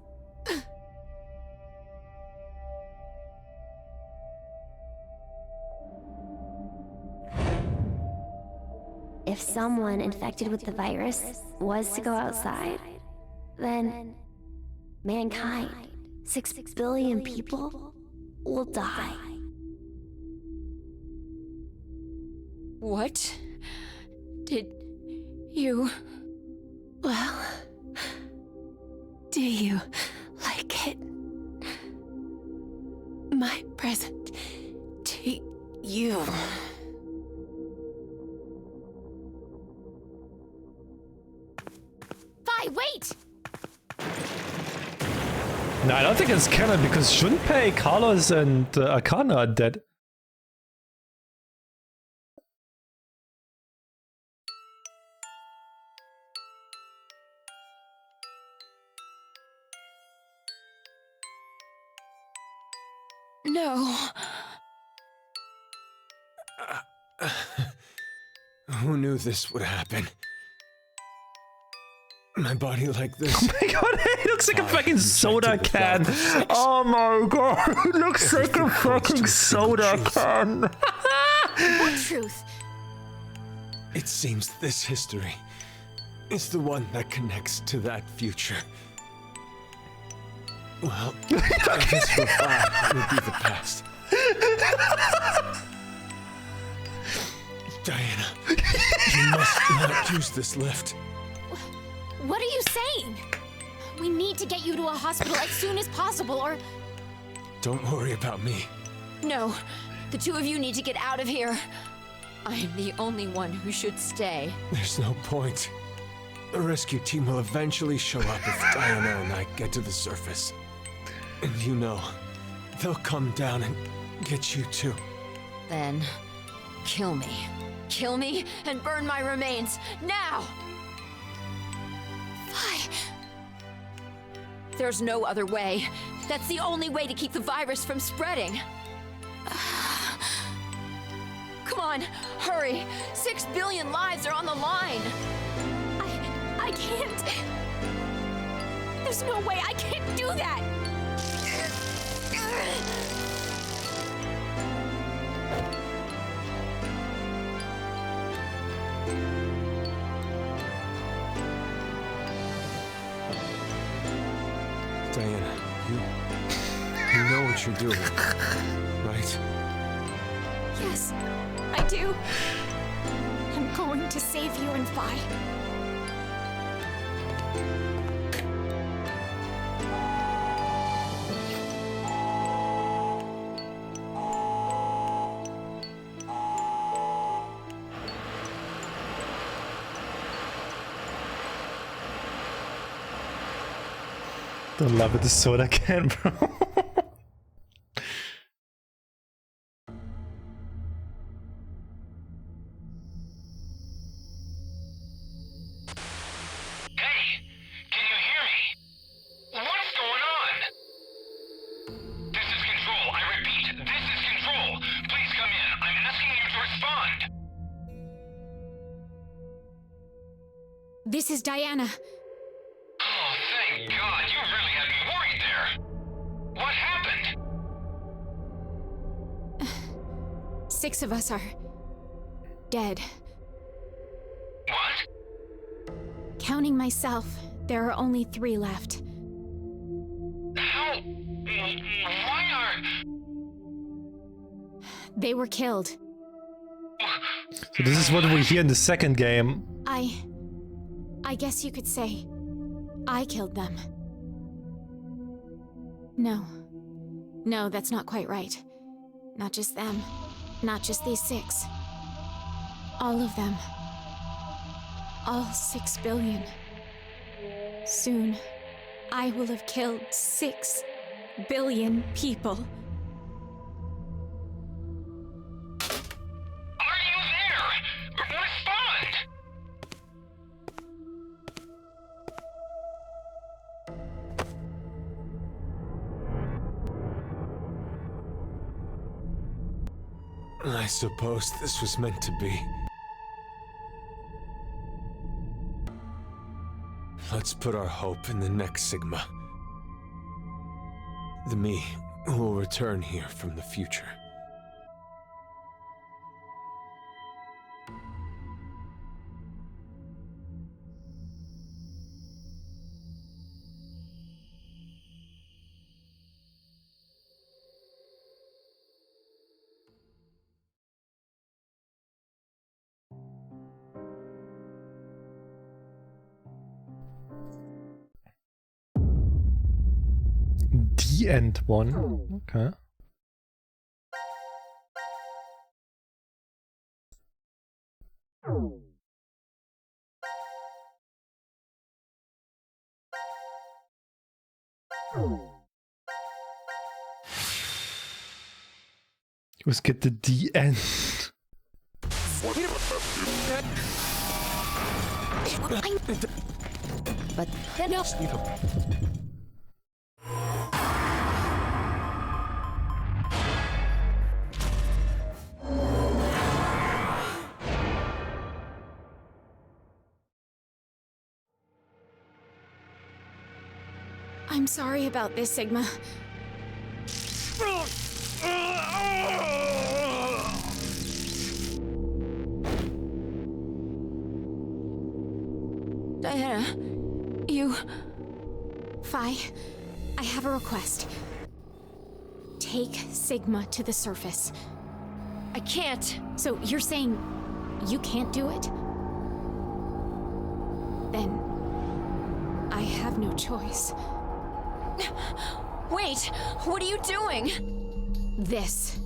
Speaker 7: If someone infected with the virus was to go outside, then mankind, 6 billion people, will die.
Speaker 2: What did you...
Speaker 9: Well, do you like it? My present to you.
Speaker 3: Vi, wait!
Speaker 1: No, I don't think it's canon because Junpei, Carlos, and Akana are dead.
Speaker 2: No.
Speaker 8: Who knew this would happen? My body like this.
Speaker 1: Oh my god, it looks like a fucking soda can. Oh my god, it looks like a fucking soda can.
Speaker 3: What truth?
Speaker 8: It seems this history is the one that connects to that future. Well, I guess for 5 would be the past. Diana, you must not use this lift.
Speaker 3: What are you saying? We need to get you to a hospital as soon as possible, or...
Speaker 8: Don't worry about me.
Speaker 2: No. The two of you need to get out of here. I am the only one who should stay.
Speaker 8: There's no point. The rescue team will eventually show up if Diana and I get to the surface. And you know, they'll come down and get you too.
Speaker 2: Then, kill me. Kill me and burn my remains, now!
Speaker 3: Vi...
Speaker 2: There's no other way. That's the only way to keep the virus from spreading. Come on, hurry! 6 billion lives are on the line!
Speaker 3: I can't... There's no way I can't do that!
Speaker 8: Diana, you know what you're doing, right?
Speaker 3: Yes, I do. I'm going to save you and Vi.
Speaker 1: Don't love it, the soda can, bro.
Speaker 3: This is Diana.
Speaker 11: Oh, thank God. You really had me worried there. What happened?
Speaker 3: 6 of us are dead.
Speaker 11: What?
Speaker 3: Counting myself, there are only 3 left.
Speaker 11: How? Why are...
Speaker 3: They were killed.
Speaker 1: So this is what we hear in the second game.
Speaker 3: I guess you could say I killed them. No, that's not quite right. Not just them. Not just these 6. All of them. All 6 billion. Soon, I will have killed 6 billion people.
Speaker 11: Are you there? Respond!
Speaker 8: I suppose this was meant to be. Let's put our hope in the next Sigma. The me who will return here from the future.
Speaker 1: The end one. Okay. Let's get the D end.
Speaker 2: But no.
Speaker 3: I'm sorry about this, Sigma.
Speaker 2: Diana, you...
Speaker 3: Fi, I have a request. Take Sigma to the surface.
Speaker 2: I can't.
Speaker 3: So you're saying you can't do it? Then I have no choice.
Speaker 2: Wait, what are you doing?
Speaker 3: This.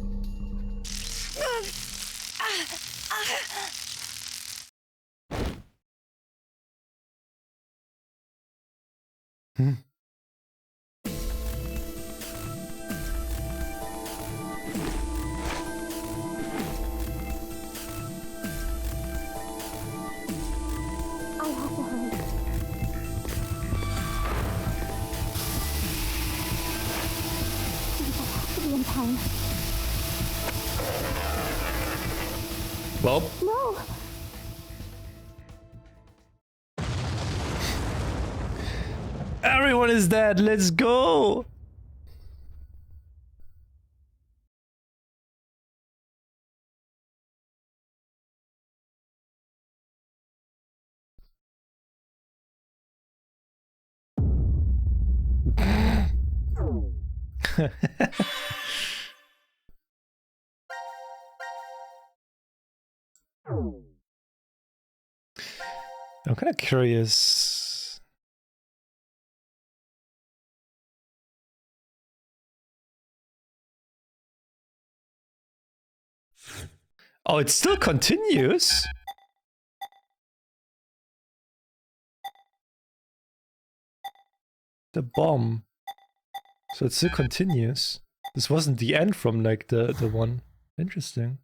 Speaker 1: Well.
Speaker 7: No.
Speaker 1: Everyone is dead. Let's go. I'm kind of curious. Oh, it still continues? The bomb. So it still continues. This wasn't the end from like the one. Interesting.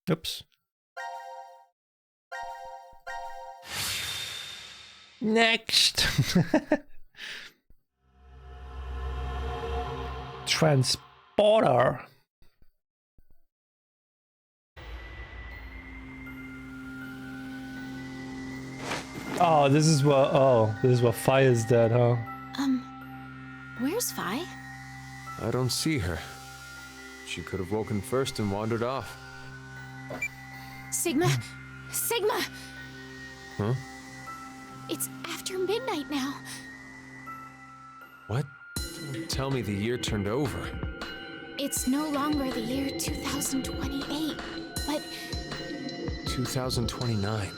Speaker 1: Oops. Next. Transporter. Oh, this is what Fi is dead, huh?
Speaker 3: Where's Fi?
Speaker 8: I don't see her. She could have woken first and wandered off.
Speaker 3: Sigma! Sigma!
Speaker 8: Huh?
Speaker 3: It's after midnight now.
Speaker 8: What? Don't tell me the year turned over.
Speaker 3: It's no longer the year 2028, but
Speaker 8: 2029.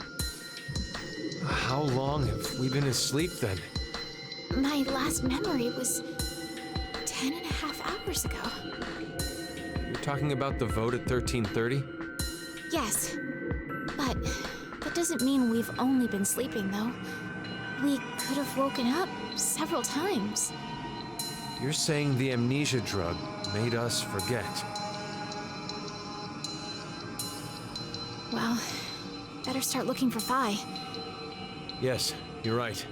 Speaker 8: How long have we been asleep then?
Speaker 3: my last memory was 10.5 hours ago.
Speaker 8: You're talking about the vote at 1330?
Speaker 3: Yes, but that doesn't mean we've only been sleeping, though. We could have woken up several times.
Speaker 8: You're saying the amnesia drug made us forget?
Speaker 3: Well, better start looking for Fi.
Speaker 8: Yes, you're right.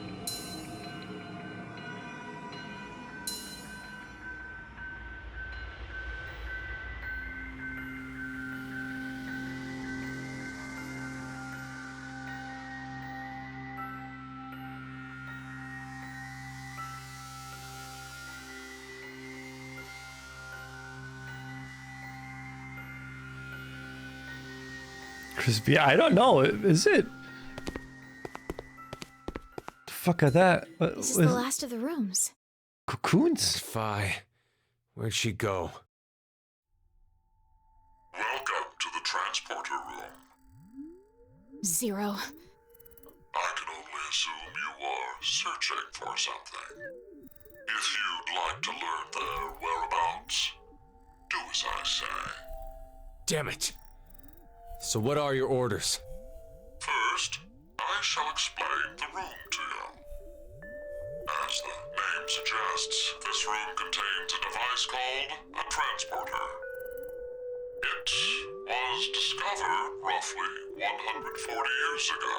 Speaker 1: Crispy, I don't know. Is it? The fuck are that?
Speaker 3: This is the last of the rooms.
Speaker 1: Cocoons?
Speaker 8: Fi, where'd she go?
Speaker 5: Welcome to the transporter room.
Speaker 3: Zero.
Speaker 5: I can only assume you are searching for something. If you'd like to learn their whereabouts, do as I say.
Speaker 8: Damn it! So what are your orders?
Speaker 5: First, I shall explain the room to you. As the name suggests, this room contains a device called a transporter. It was discovered roughly 140 years ago,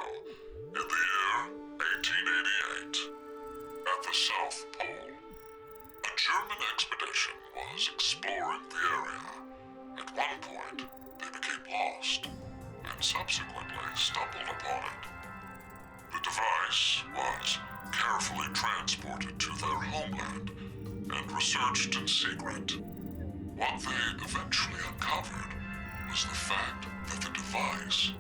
Speaker 5: in the year 1888, at the South Pole. A German expedition was exploring the area. At one point, they became lost, and subsequently stumbled upon it. The device was carefully transported to their homeland and researched in secret. What they eventually uncovered was the fact that the device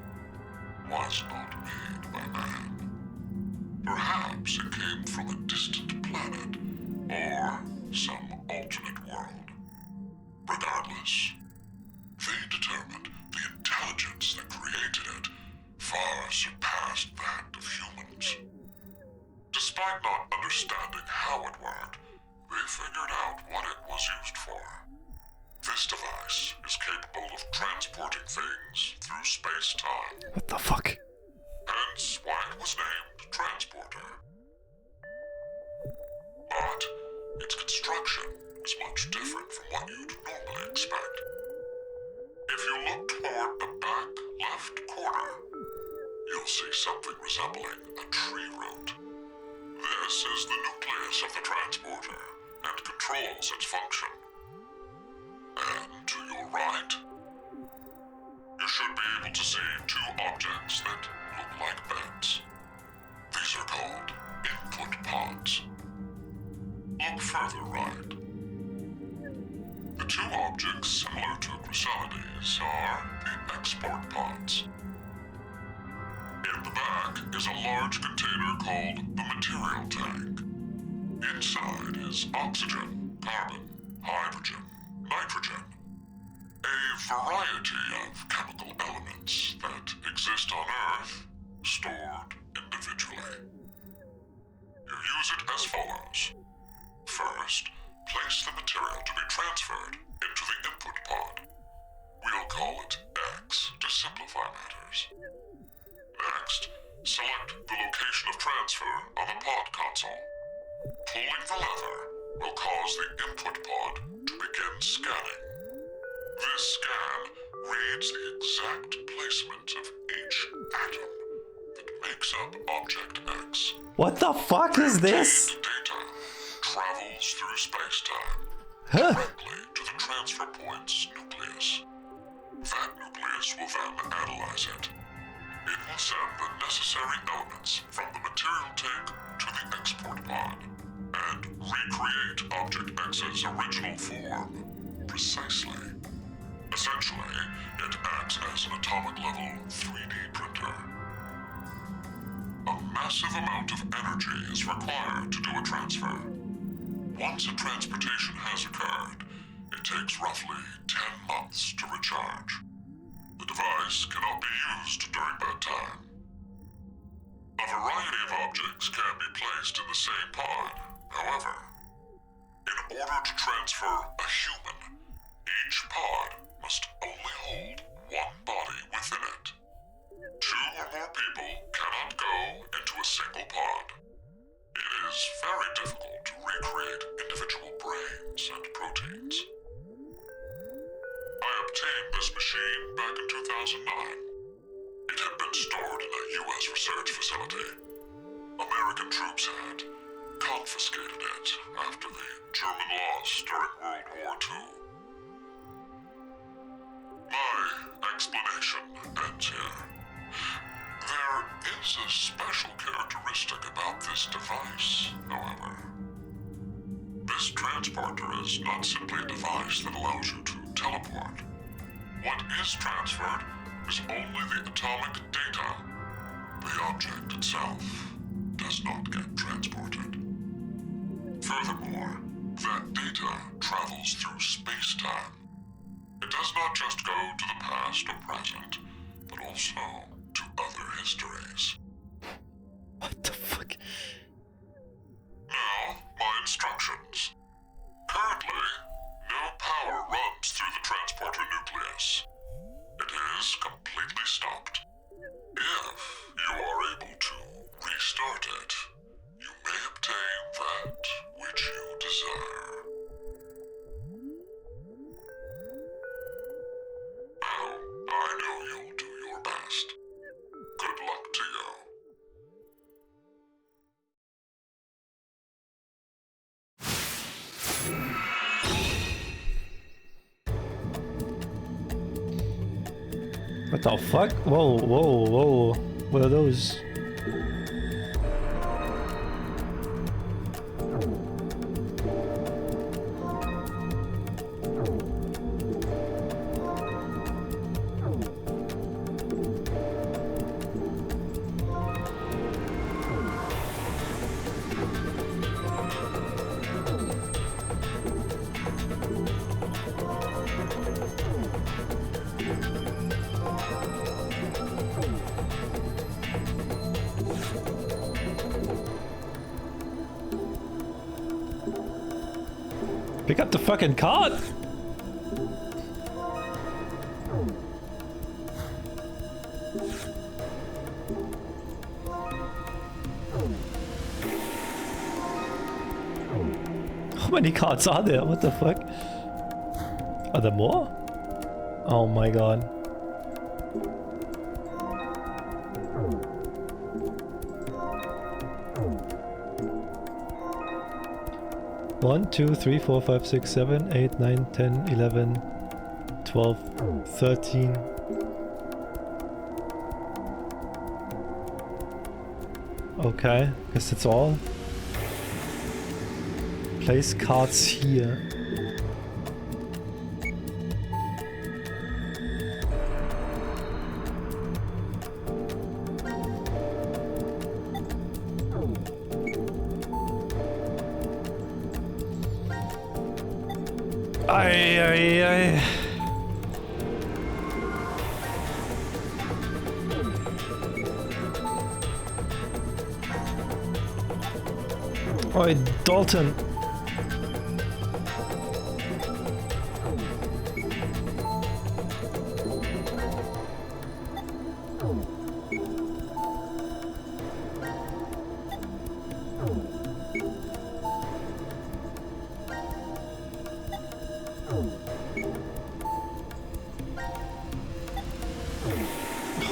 Speaker 5: was not made by man. Perhaps it came from a distant planet or some alternate world. Regardless, they determined the intelligence that created it far surpassed that of humans. Despite not understanding how it worked, they figured out what it was used for. This device is capable of transporting things through space-time.
Speaker 1: What the fuck?
Speaker 5: Hence why it was named Transporter. But its construction is much different from what you'd normally expect. If you look toward the back left corner, you'll see something resembling a tree root. This is the nucleus of the transporter and controls its function. And to your right, you should be able to see two objects that look like beds. These are called inputs. further ride. The two objects similar to Chrysalides are the export pods. In the back is a large container called the material tank. Inside is oxygen, carbon, hydrogen, nitrogen, a variety of chemical elements that exist on Earth, stored individually. You use it as follows. First, place the material to be transferred into the input pod. We'll call it X to simplify matters. Next, select the location of transfer on the pod console. Pulling the lever will cause the input pod to begin scanning. This scan reads the exact placement of each atom that makes up Object X.
Speaker 1: What the fuck is this?
Speaker 5: Data travels through space-time directly to the transfer point's nucleus. That nucleus will then analyze it. It will send the necessary elements from the material tank to the export pod and recreate Object X's original form precisely. Essentially, it acts as an atomic-level 3D printer. A massive amount of energy is required to do a transfer. Once a transportation has occurred, it takes roughly 10 months to recharge. The device cannot be used during that time. A variety of objects can be placed in the same pod. However, in order to transfer a human, each pod must only hold one body within it. Two or more people cannot go into a single pod. It is very difficult to recreate individual brains and proteins. I obtained this machine back in 2009. It had been stored in a U.S. research facility. American troops had confiscated it after the German loss during World War II. My explanation ends here. There is a special characteristic about this device, however. This transporter is not simply a device that allows you to teleport. What is transferred is only the atomic data. The object itself does not get transported. Furthermore, that data travels through space-time. It does not just go to the past or present, but also to other histories.
Speaker 1: What the fuck?
Speaker 5: Now, my instructions. Currently, no power runs through the transporter nucleus. It is completely stopped. If you are able to restart it, you may obtain that which you desire. Now, I know you'll do your best. Good luck to you.
Speaker 1: What the fuck? Whoa, whoa, whoa. What are those? Pick up the fucking card! How many cards are there? What the fuck? Are there more? Oh my god. One, 2, 3, 4, 5, 6, 7, 8, 9, 10, 11, 12, 13. Okay, guess that's all. place cards here. Ay. Oi, Dalton.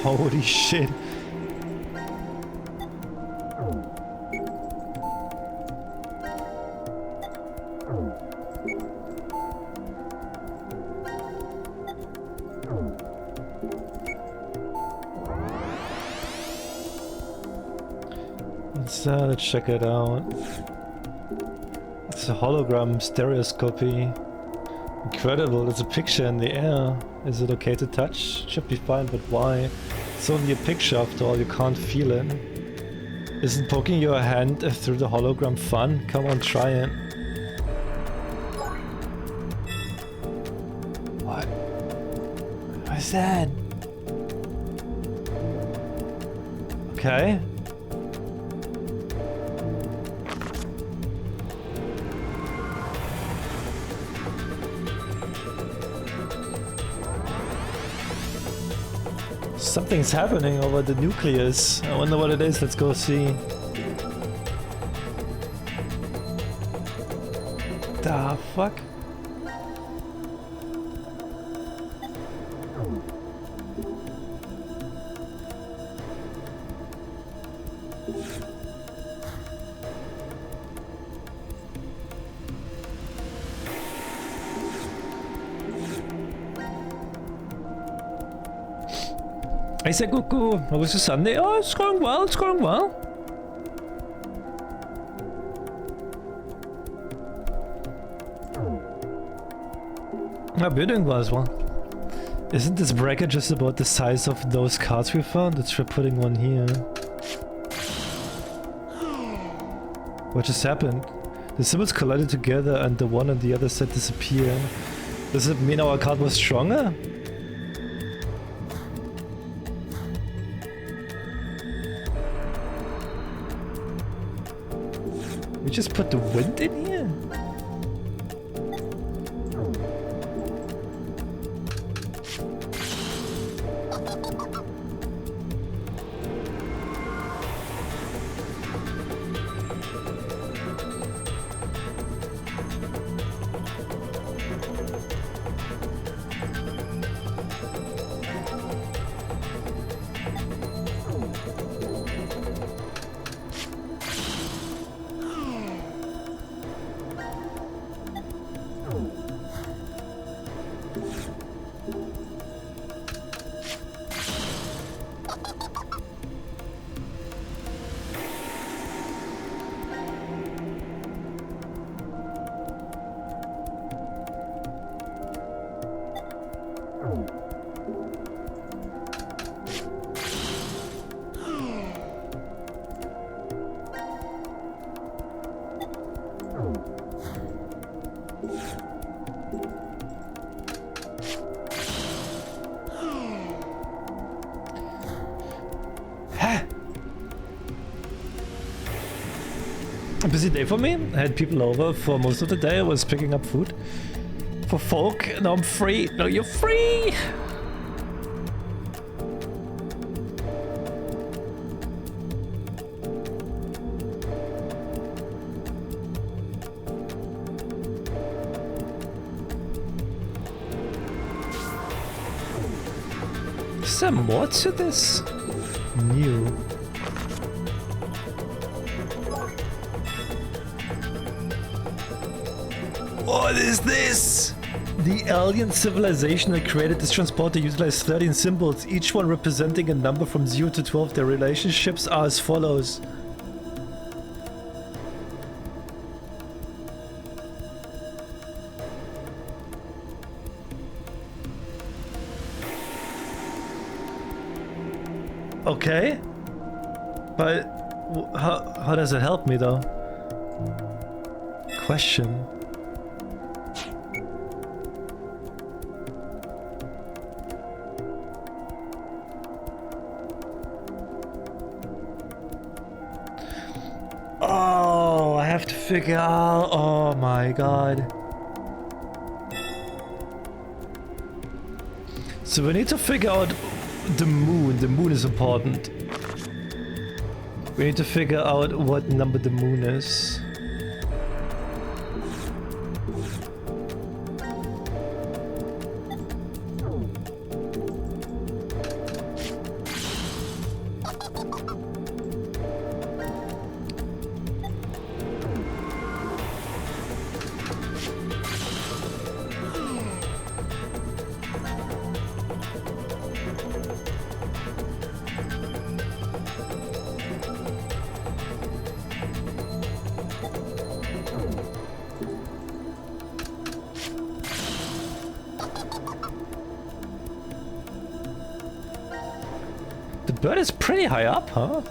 Speaker 1: Holy shit. Let's check it out. It's a hologram stereoscopy. Incredible, there's a picture in the air. Is it okay to touch? Should be fine, but why? It's only a picture after all, you can't feel it. Isn't poking your hand through the hologram fun? Come on, try it. What? What's that? Okay. Something's happening over the nucleus. I wonder what it is. Let's go see. The fuck? I said, Cuckoo, how was your Sunday? Oh, it's going well, it's going well. How are you doing well as well? Isn't this bracket just about the size of those cards we found? Let's try putting one here. What just happened? The symbols collided together and the one on the other side disappeared. Does it mean our card was stronger? We just put the wind in here? A busy day for me. I had people over for most of the day. I was picking up food for folk. Now I'm free. Now you're free! Is there more to this? New. What is this? The alien civilization that created this transporter utilized 13 symbols, each one representing a number from 0 to 12. Their relationships are as follows. Okay. But how does it help me though? Question. Oh, I have to figure out. Oh my god. So we need to figure out the moon. The moon is important. We need to figure out what number the moon is. The bird is pretty high up, huh?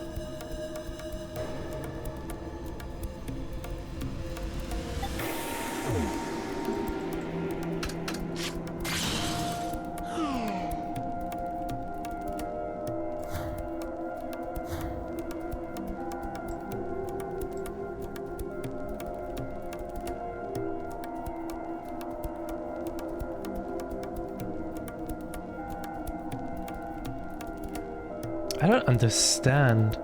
Speaker 1: I don't understand.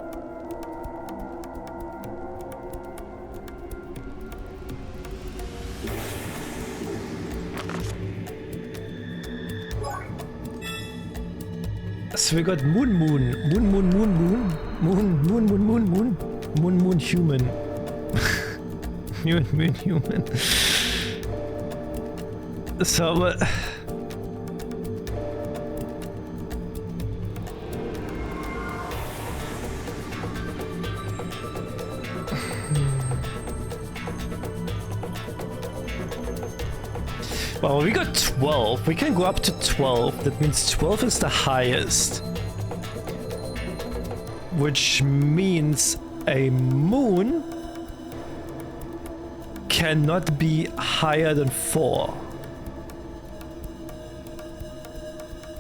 Speaker 1: So we got moon human. moon human. So well, we got 12. We can go up to 12. That means 12 is the highest. Which means a moon cannot be higher than 4.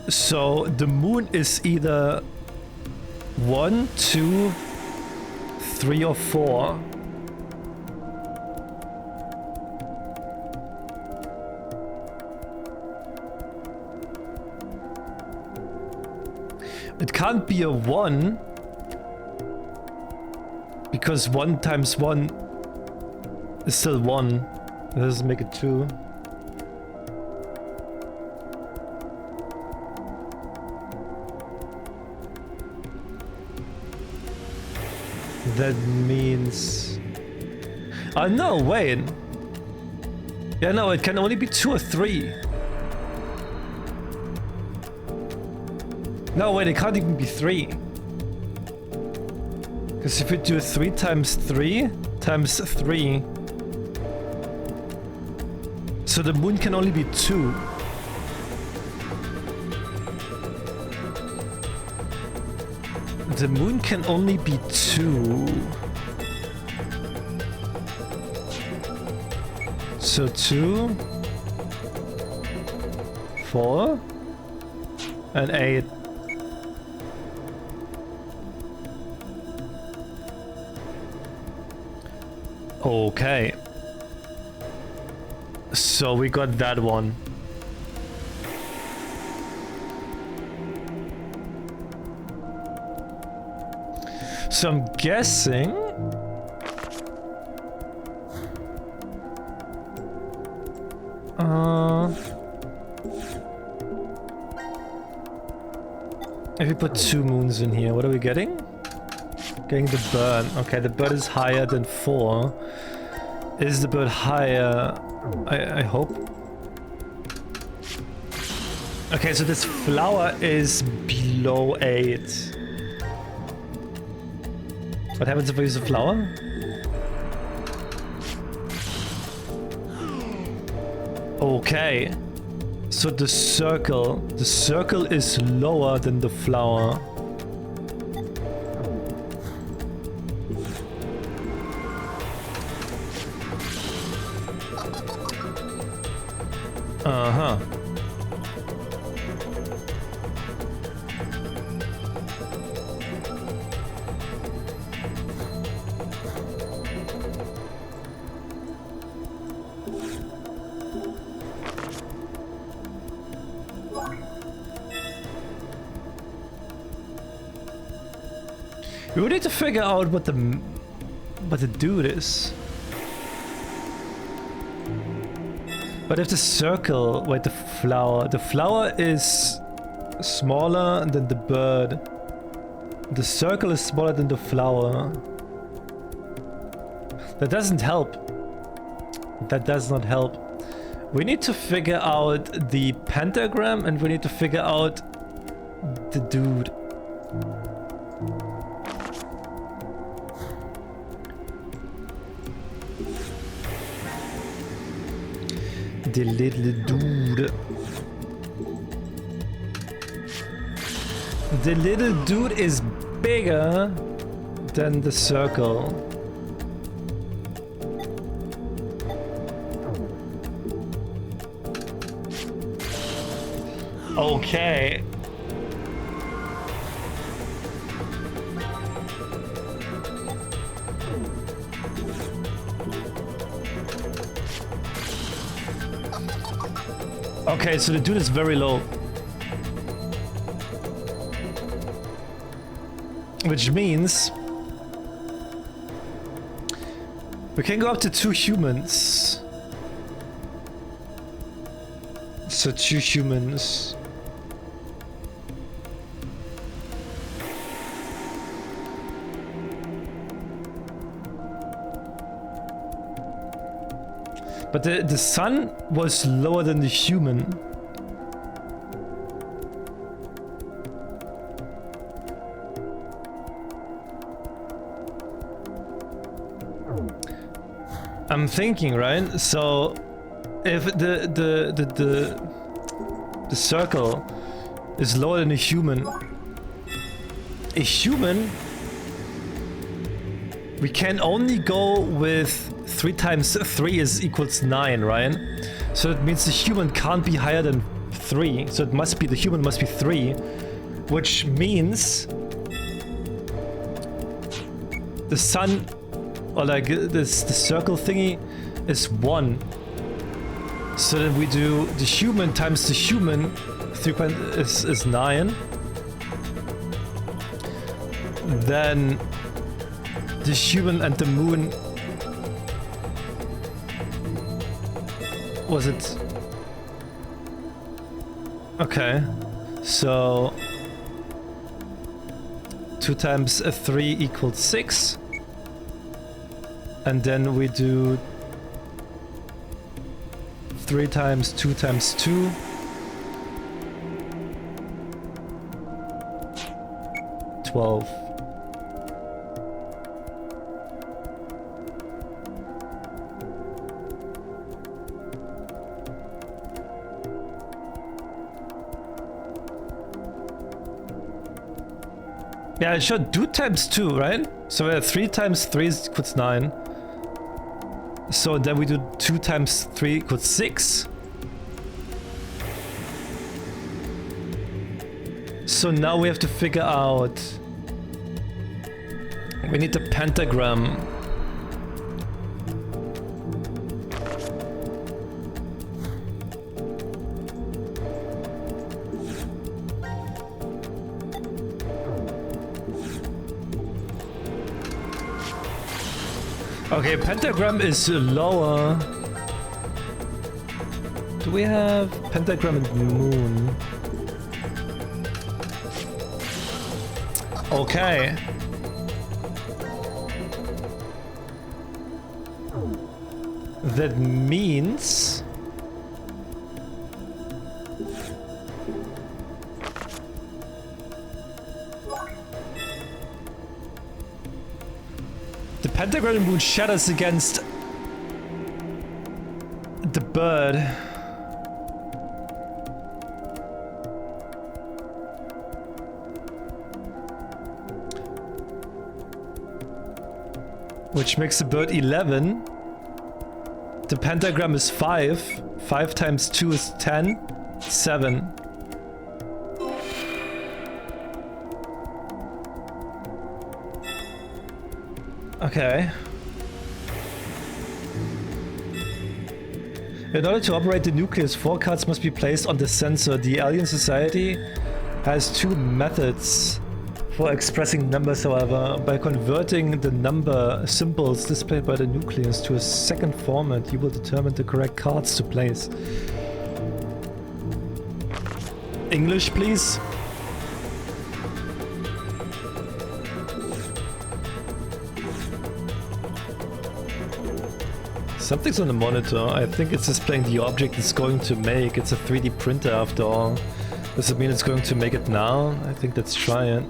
Speaker 1: So the moon is either 1, 2, 3 or 4. It can't be a 1 because 1 times 1 is still 1. That doesn't make it 2. That means... Oh no, wait. Yeah, no, it can only be 2 or 3. No, wait, it can't even be 3. Because if we do 3 times 3 times 3... So the moon can only be 2. The moon can only be 2. So 2... 4... and 8. Okay. So we got that one. So I'm guessing... if we put 2 moons in here, what are we getting? Getting the bird. Okay, the bird is higher than 4. Is the bird higher? I hope. Okay, so this flower is below 8. What happens if I use a flower? Okay. So the circle is lower than the flower. Uh-huh. We need to figure out what the dude is. But if the circle, wait, the flower is smaller than the bird. The circle is smaller than the flower. That doesn't help. That does not help. We need to figure out the pentagram and we need to figure out the dude. The little dude. The little dude is bigger than the circle. Okay. Okay, so the dude is very low. Which means we can go up to 2 humans. So 2 humans. But the sun was lower than the human. I'm thinking, right? So if the circle is lower than a human, we can only go with 3 times 3 is equals 9, right? So that means the human can't be higher than 3. So it must be, the human must be 3, which means the sun, or like this, the circle thingy is 1. So then we do the human times the human, 3 is 9. Then the human and the moon, was it? Okay, so 2 times 3 equals 6, and then we do 3 times 2 times 2. 12. Yeah, it should do times 2, right? So we have 3 times 3 equals 9. So then we do 2 times 3 equals 6. So now we have to figure out... We need the pentagram. Okay, pentagram is lower. Do we have pentagram and moon? Okay. That means... the pentagram and moon shatters against the bird. Which makes the bird 11. The pentagram is 5 5 times 2 is 10. 7. Okay. In order to operate the nucleus, 4 cards must be placed on the sensor. The Alien Society has 2 methods for expressing numbers, however. By converting the number symbols displayed by the nucleus to a second format, you will determine the correct cards to place. English, please. Something's on the monitor. I think it's displaying the object it's going to make. It's a 3D printer after all. Does it mean it's going to make it now? I think let's try it.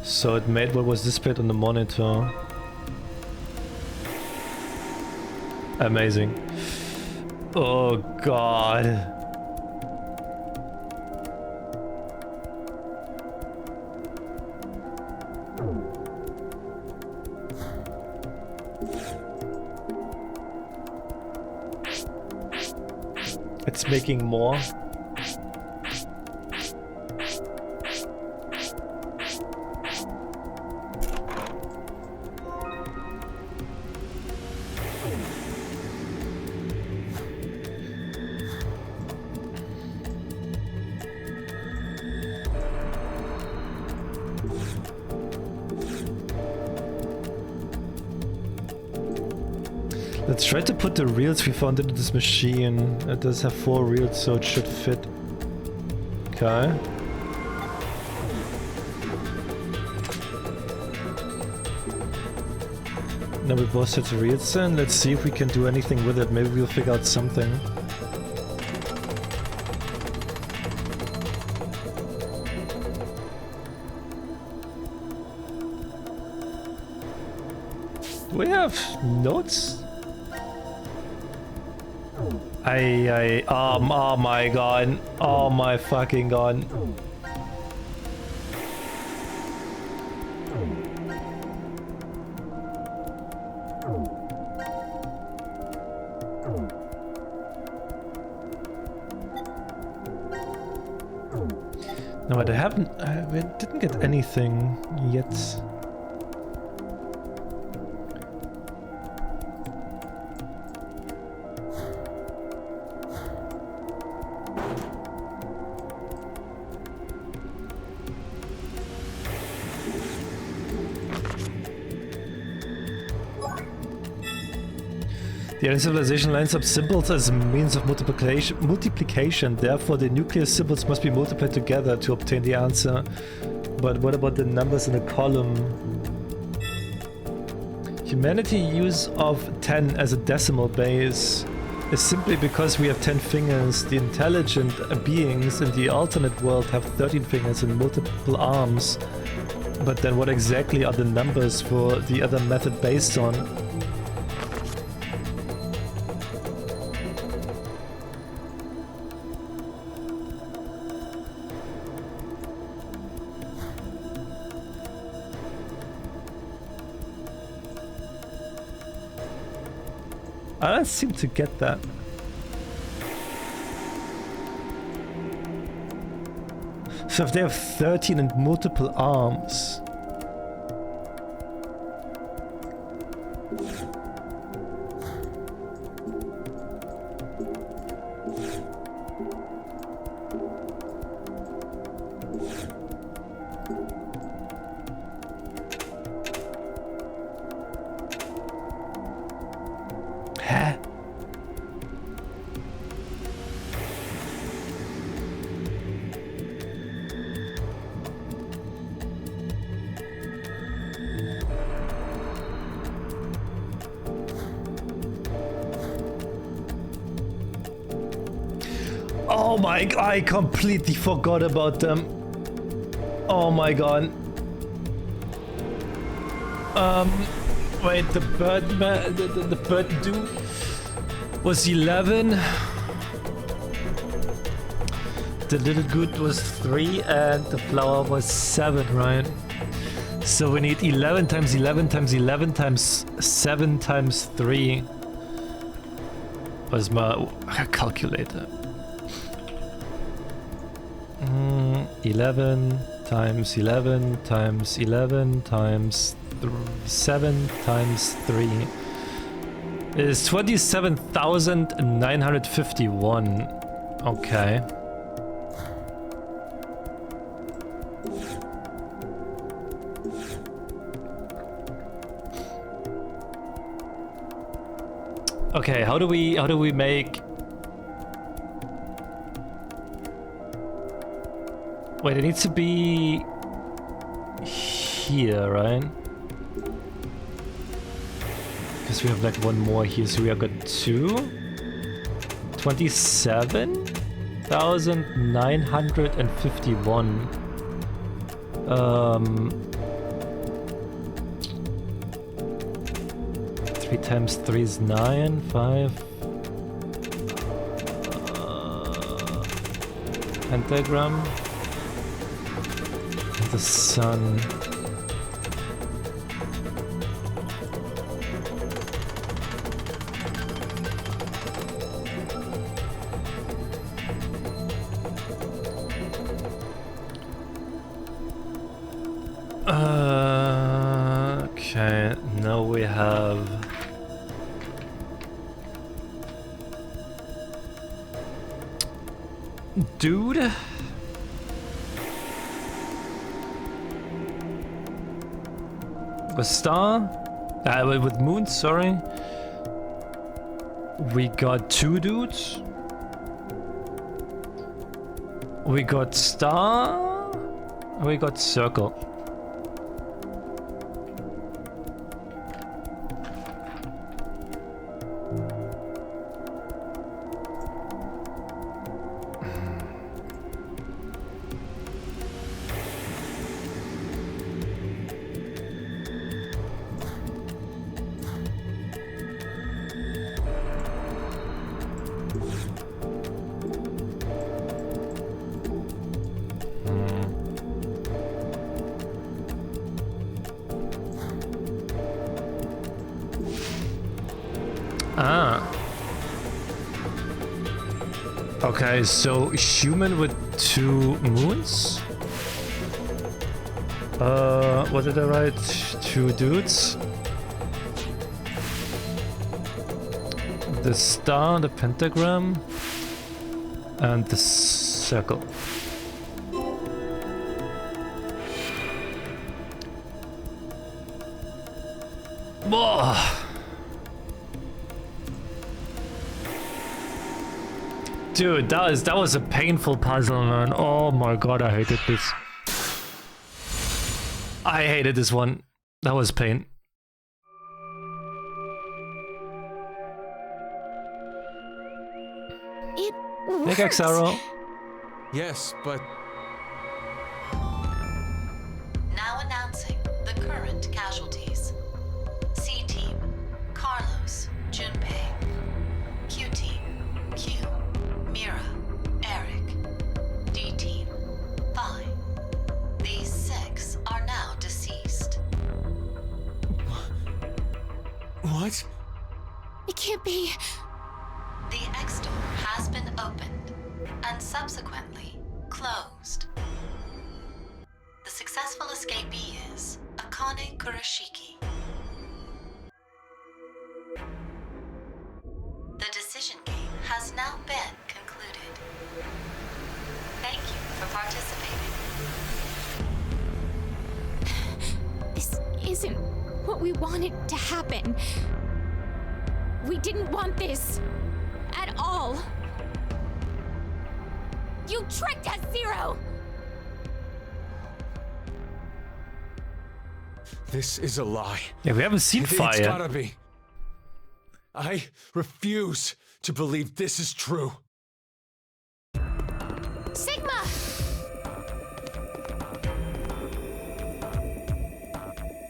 Speaker 1: So it made what was displayed on the monitor. Amazing. Oh god. It's making more. Let's try to put the reels we found into this machine. It does have 4 reels, so it should fit. Okay. Now we both set the reels in. Let's see if we can do anything with it. Maybe we'll figure out something. Do we have notes? Oh my god. Oh my fucking god. No, I haven't. We didn't get anything yet. The alien civilization lines up symbols as a means of multiplication. Therefore, the nucleus symbols must be multiplied together to obtain the answer. But what about the numbers in the column? Humanity's use of 10 as a decimal base is simply because we have 10 fingers. The intelligent beings in the alternate world have 13 fingers and multiple arms. But then what exactly are the numbers for the other method based on? I don't seem to get that. So if they have 13 and multiple arms... Oh my, I completely forgot about them. Oh my god. Wait, the bird dude was 11. the little good was 3 and the flower was 7, right? So we need 11 times 11 times 11 times 7 times 3. Where's my calculator? 11 times 11 times 11 times 7 times 3 is 27,951. Okay. Okay, how do we make... Wait, it needs to be here, right? Because we have like one more here, so we have got 2. 27,951. 3 times 3 is 9, 5. Pentagram. And the sun. Okay, now we have... Dude? With star? With moon, sorry. We got 2 dudes. We got star. We got circle. Okay, so human with 2 moons? What did I write? 2 dudes? The star, the pentagram, and the circle. Whoa. Dude, that was a painful puzzle, man. Oh my god, I hated this. I hated this one. That was pain.
Speaker 3: It worked.
Speaker 1: Hey, Xaro.
Speaker 8: Yes, but...
Speaker 10: Now announcing the current casualties. C Team, Carlos, Junpei. Q Team, Q, Mira, Eric. D Team, Vi. These 6 are now deceased.
Speaker 8: What?
Speaker 3: It can't be.
Speaker 10: The X door has been opened and subsequently closed. The successful escapee is Akane Kurashiki. The decision game has now been concluded. Thank you for participating.
Speaker 3: This isn't what we wanted to happen. We didn't want this at all. You tricked us, Zero!
Speaker 8: This is a lie.
Speaker 1: Yeah, we haven't seen fire.
Speaker 8: It's gotta be. I refuse to believe this is true.
Speaker 3: Sigma!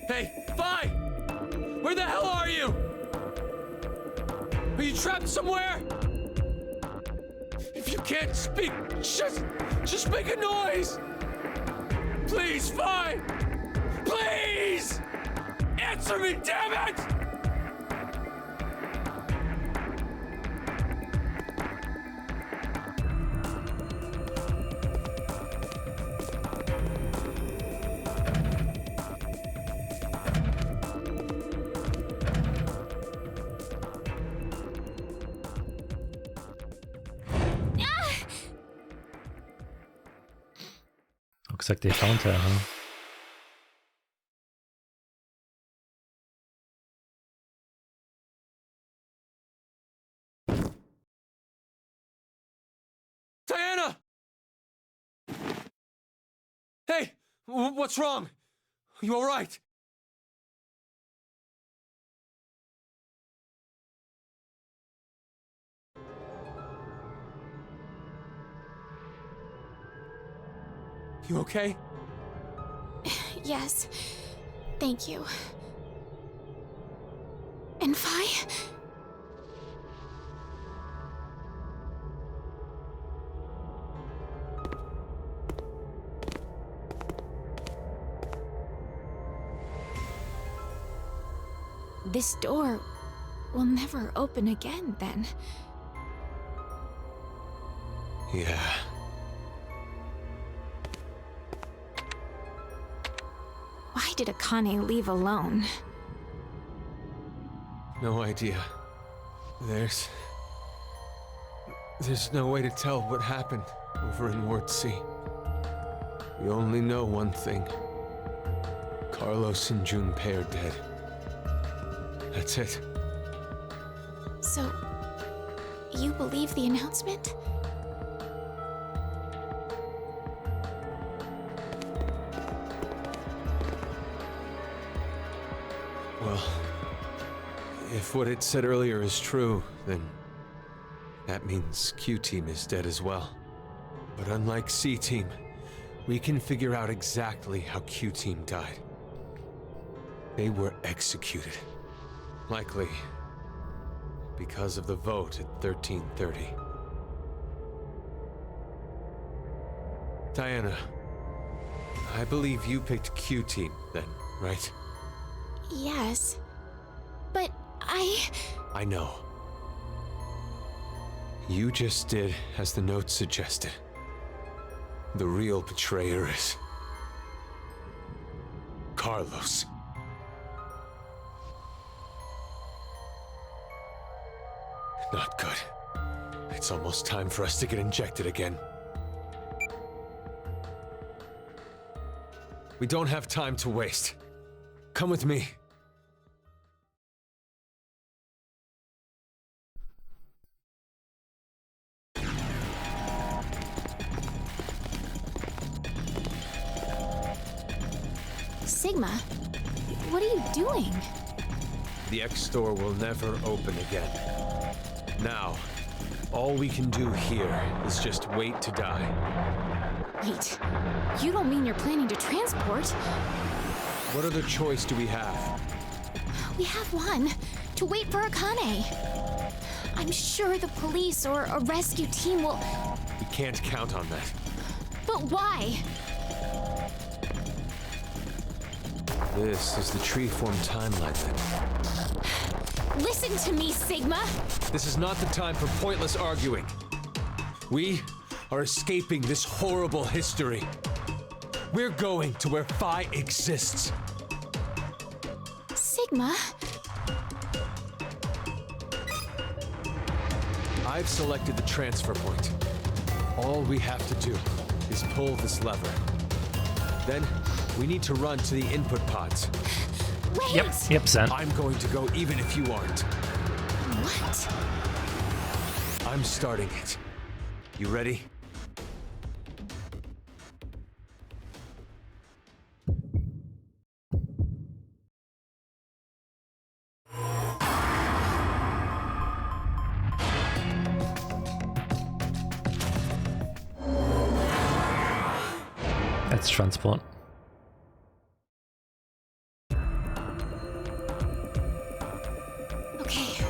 Speaker 4: Hey, Vi! Where the hell are you? Are you trapped somewhere?
Speaker 3: If
Speaker 4: You can't speak. Just make a noise. Please, fine. Please! Answer me, damn it!
Speaker 1: Looks like they found her, huh?
Speaker 4: Diana! Hey, what's wrong? You all right? You okay?
Speaker 3: Yes. Thank you. And Vi? This door will never open again, then.
Speaker 8: Yeah.
Speaker 3: Why did Akane leave alone?
Speaker 8: No idea. There's no way to tell what happened over in Ward C. We only know one thing. Carlos and Junpei are dead. That's it.
Speaker 3: So, you believe the announcement?
Speaker 8: Well, if what it said earlier is true, then that means Q-Team is dead as well. But unlike C-Team, we can figure out exactly how Q-Team died. They were executed. Likely because of the vote at 1330. Diana, I believe you picked Q-Team then, right?
Speaker 3: Yes. But
Speaker 8: I know. You just did as the note suggested. The real betrayer is Carlos. Not good. It's almost time for us to get injected again. We don't have time to waste. Come with me.
Speaker 3: Sigma, what are you doing?
Speaker 8: The X-Store will never open again. Now, all we can do here is just wait to die.
Speaker 3: Wait, you don't mean you're planning to transport?
Speaker 8: What other choice do we have?
Speaker 3: We have one. To wait for Akane. I'm sure the police or a rescue team will...
Speaker 8: We can't count on that.
Speaker 3: But why?
Speaker 8: This is the tree-form timeline, then.
Speaker 3: Listen to me, Sigma!
Speaker 8: This is not the time for pointless arguing. We are escaping this horrible history. We're going to where Phi exists.
Speaker 3: Sigma?
Speaker 8: I've selected the transfer point. All we have to do is pull this lever. Then, we need to run to the input pods.
Speaker 3: Wait!
Speaker 1: Yep, Zen.
Speaker 8: I'm going to go even if you aren't.
Speaker 3: What?
Speaker 8: I'm starting it. You ready?
Speaker 1: That's transport.
Speaker 3: Okay,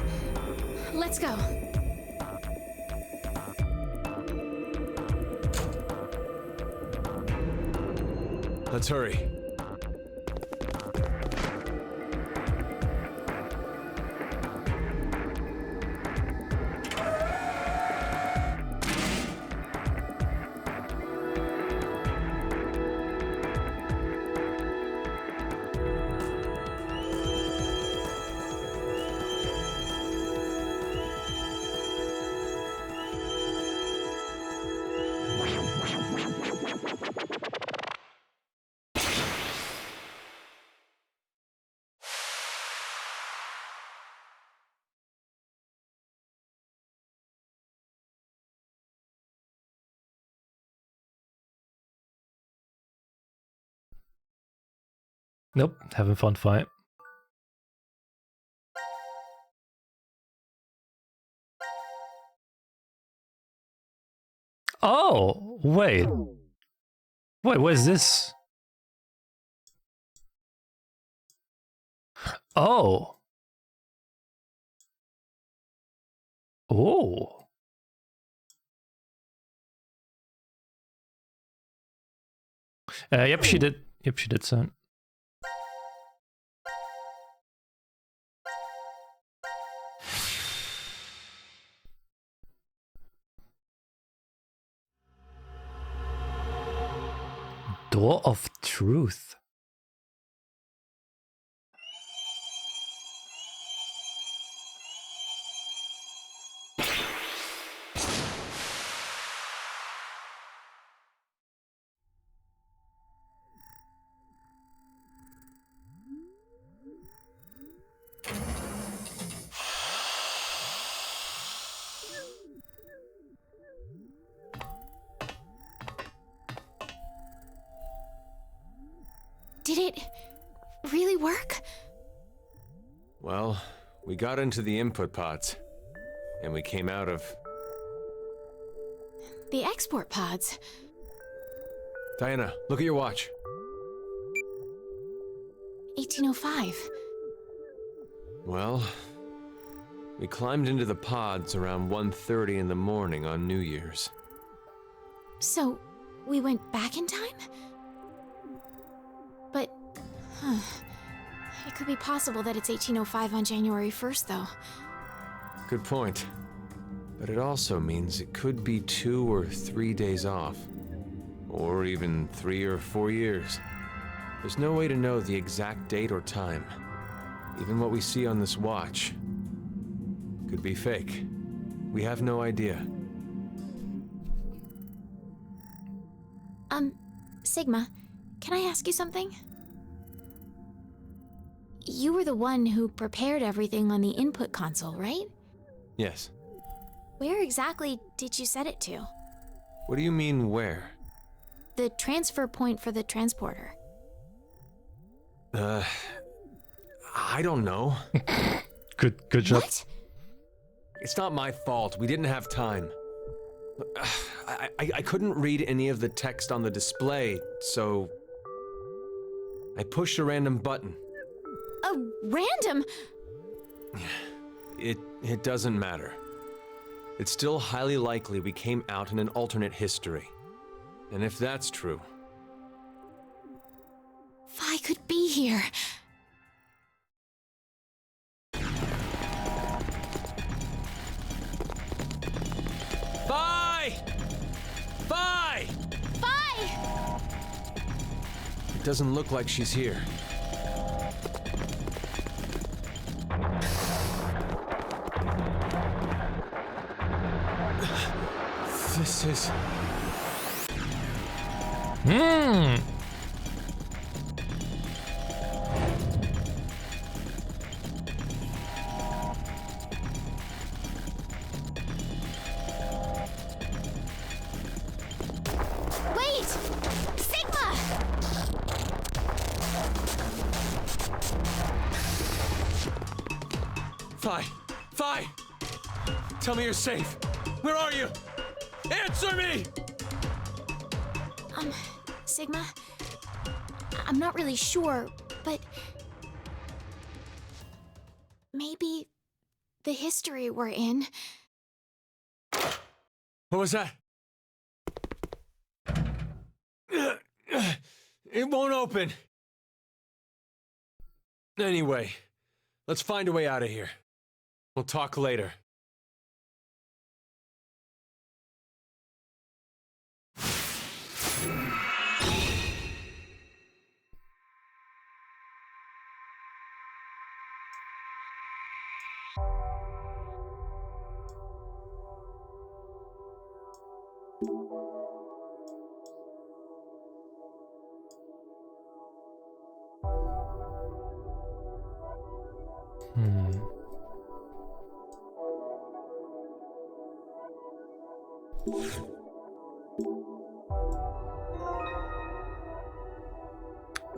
Speaker 3: let's go.
Speaker 8: Let's hurry.
Speaker 1: Nope, having fun fight. Oh, wait. Wait, what is this? Oh. Oh. Yep, she did. Yep, she did so. Door of Truth.
Speaker 3: Did it really work?
Speaker 8: Well, we got into the input pods, and we came out of...
Speaker 3: The export pods.
Speaker 8: Diana, look at your watch.
Speaker 3: 1805.
Speaker 8: Well, we climbed into the pods around 1:30 in the morning on New Year's.
Speaker 3: So, we went back in time? But, it could be possible that it's 1805 on January 1st, though.
Speaker 8: Good point. But it also means it could be 2 or 3 days off. Or even 3 or 4 years. There's no way to know the exact date or time. Even what we see on this watch could be fake. We have no idea.
Speaker 3: Sigma, can I ask you something? You were the one who prepared everything on the input console, right?
Speaker 8: Yes.
Speaker 3: Where exactly did you set it to?
Speaker 8: What do you mean, where?
Speaker 3: The transfer point for the transporter.
Speaker 8: I don't know.
Speaker 1: Good job.
Speaker 3: What?
Speaker 8: It's not my fault. We didn't have time. I couldn't read any of the text on the display, so... I pushed a random button.
Speaker 3: A random?
Speaker 8: It doesn't matter. It's still highly likely we came out in an alternate history. And if that's true...
Speaker 3: Phi could be here.
Speaker 8: Phi! Phi!
Speaker 3: Phi!
Speaker 8: It doesn't look like she's here. This is...
Speaker 3: Wait! Sigma!
Speaker 4: Phi! Phi! Tell me you're safe. Where are you? Answer me!
Speaker 3: Sigma, I'm not really sure, but maybe the history we're in.
Speaker 4: What was that? It won't open. Anyway, let's find a way out of here. We'll talk later.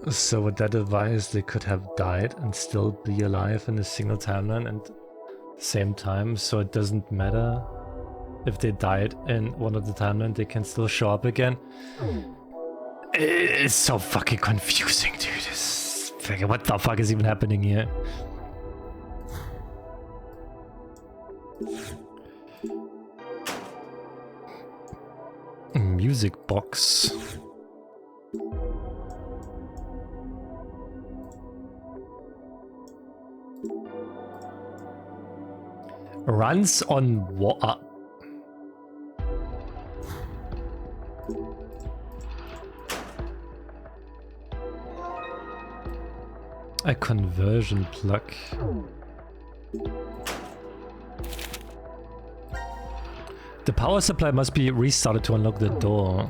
Speaker 1: So with that advice, they could have died and still be alive in a single timeline and same time, so it doesn't matter if they died in one of the timelines, they can still show up again. It's so fucking confusing, dude. What the fuck is even happening here? Music box. Runs on water. A conversion plug. The power supply must be restarted to unlock the door.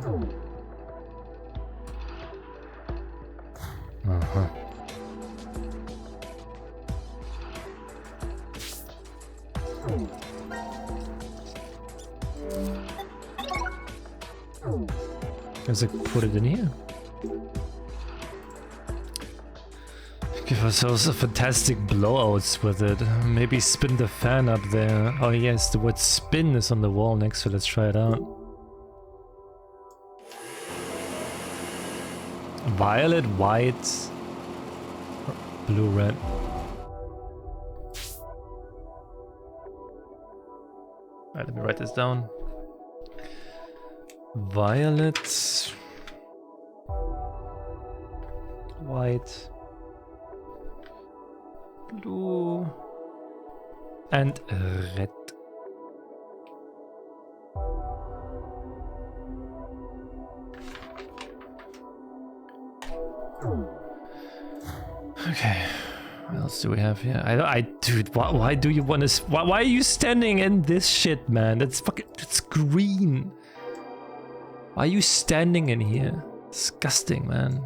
Speaker 1: Uh-huh. Let's like put it in here. Give ourselves a fantastic blowouts with it. Maybe spin the fan up there. Oh yes, the word spin is on the wall next to it. Let's try it out. Violet, white, blue, red. Alright, let me write this down. Violet, white, blue, and red. Okay, what else do we have here? Dude, why do you want to? Why are you standing in this shit, man? That's fucking. It's green. Why are you standing in here? Disgusting, man.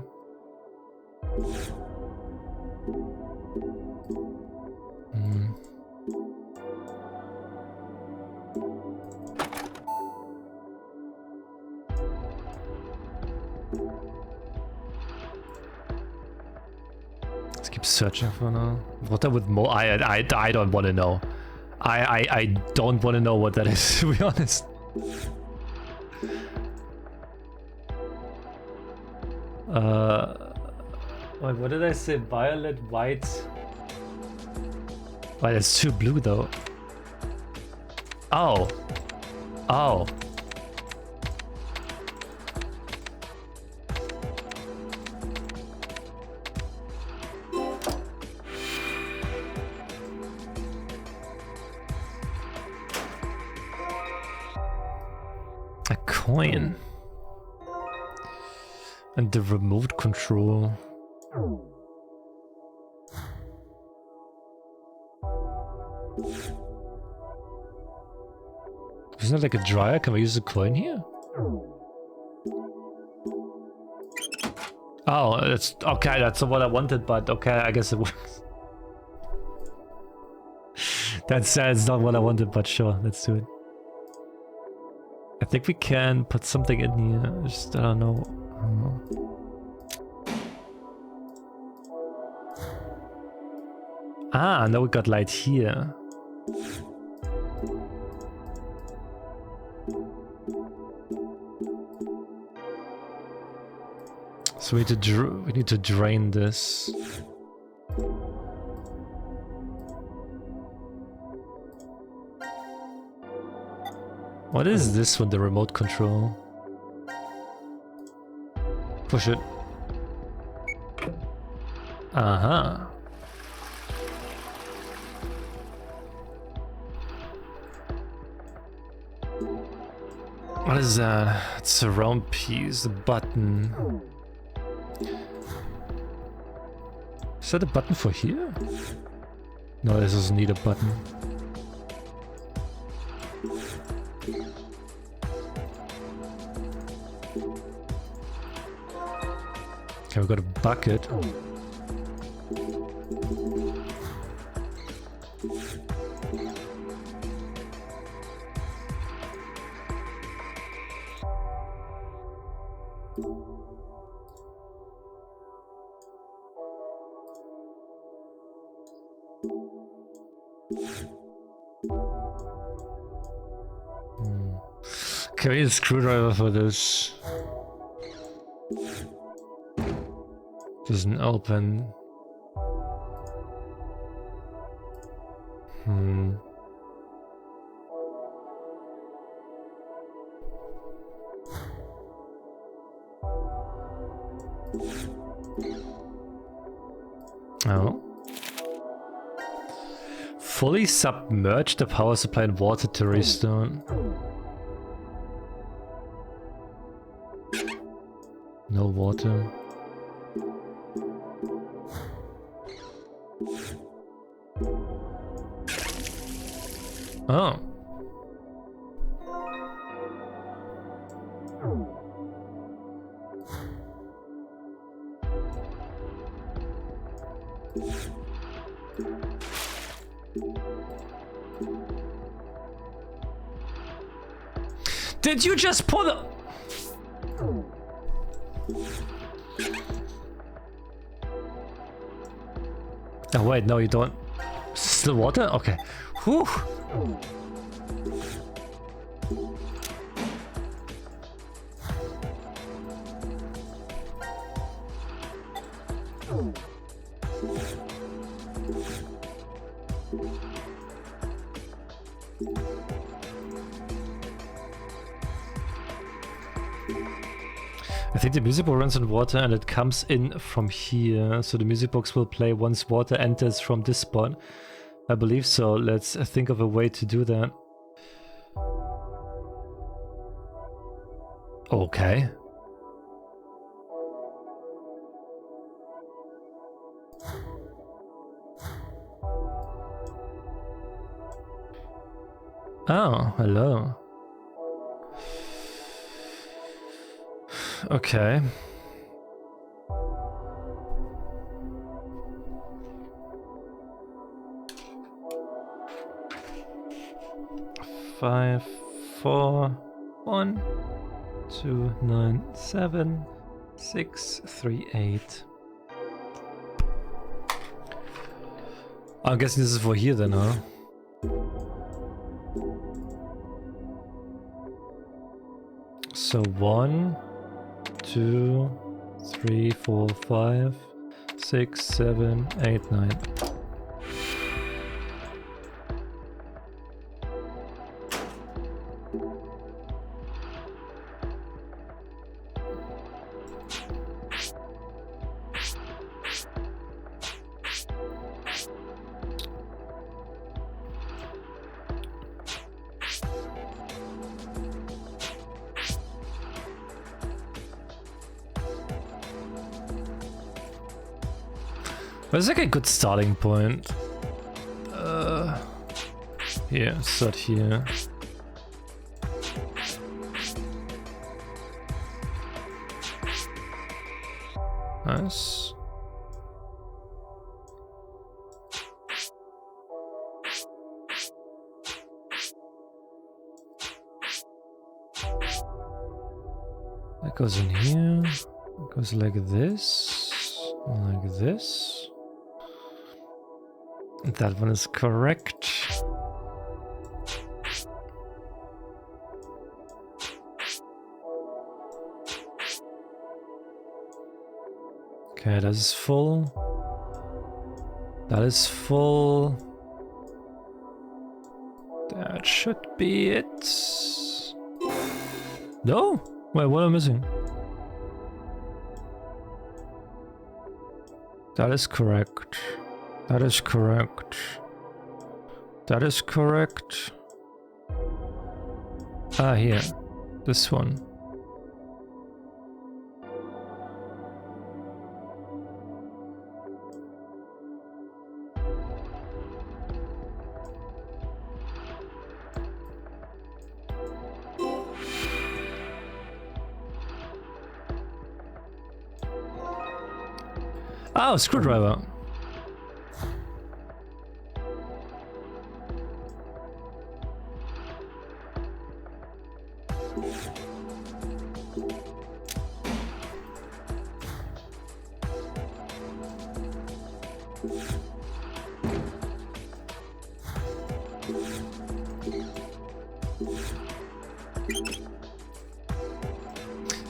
Speaker 1: Let's keep searching for now. What with more? I don't want to know. I don't want to know what that is, to be honest. Wait, what did I say? Violet, white. Why, it's too blue though. Oh. Oh. A coin. And the remote control. Isn't it like a dryer? Can we use a coin here? Oh, that's okay. That's what I wanted, but okay, I guess it works. That's not what I wanted, but sure, let's do it. I think we can put something in here. Just I don't know. Ah, now we got light here. So we need to drain this. What is this with the remote control? Push it. Uh-huh. What is that? It's a round piece, a button. Is that a button for here? No, this doesn't need a button. Okay, we got a bucket. Okay, we need a screwdriver for this. Doesn't open. Oh. Fully submerge the power supply in water to restore. No water. Oh. Did you just pull the... Oh wait, no you don't. Still water? Okay. Whew. I think the music box runs on water and it comes in from here. So the music box will play once water enters from this spot. I believe so. Let's think of a way to do that. Okay. Oh, hello. Okay. Five, 4, 1, 2, 9, 7, 6, 3, 8. I'm guessing this is for here then, huh? So 1, 2, 3, 4, 5, 6, 7, 8, 9. That's like a good starting point. Yeah, start here. Nice. That goes in here. It goes like this. Like this. That one is correct. Okay, that is full. That is full. That should be it. No? Wait, what am I missing? That is correct. That is correct. That is correct. Ah, here. This one. Oh, screwdriver.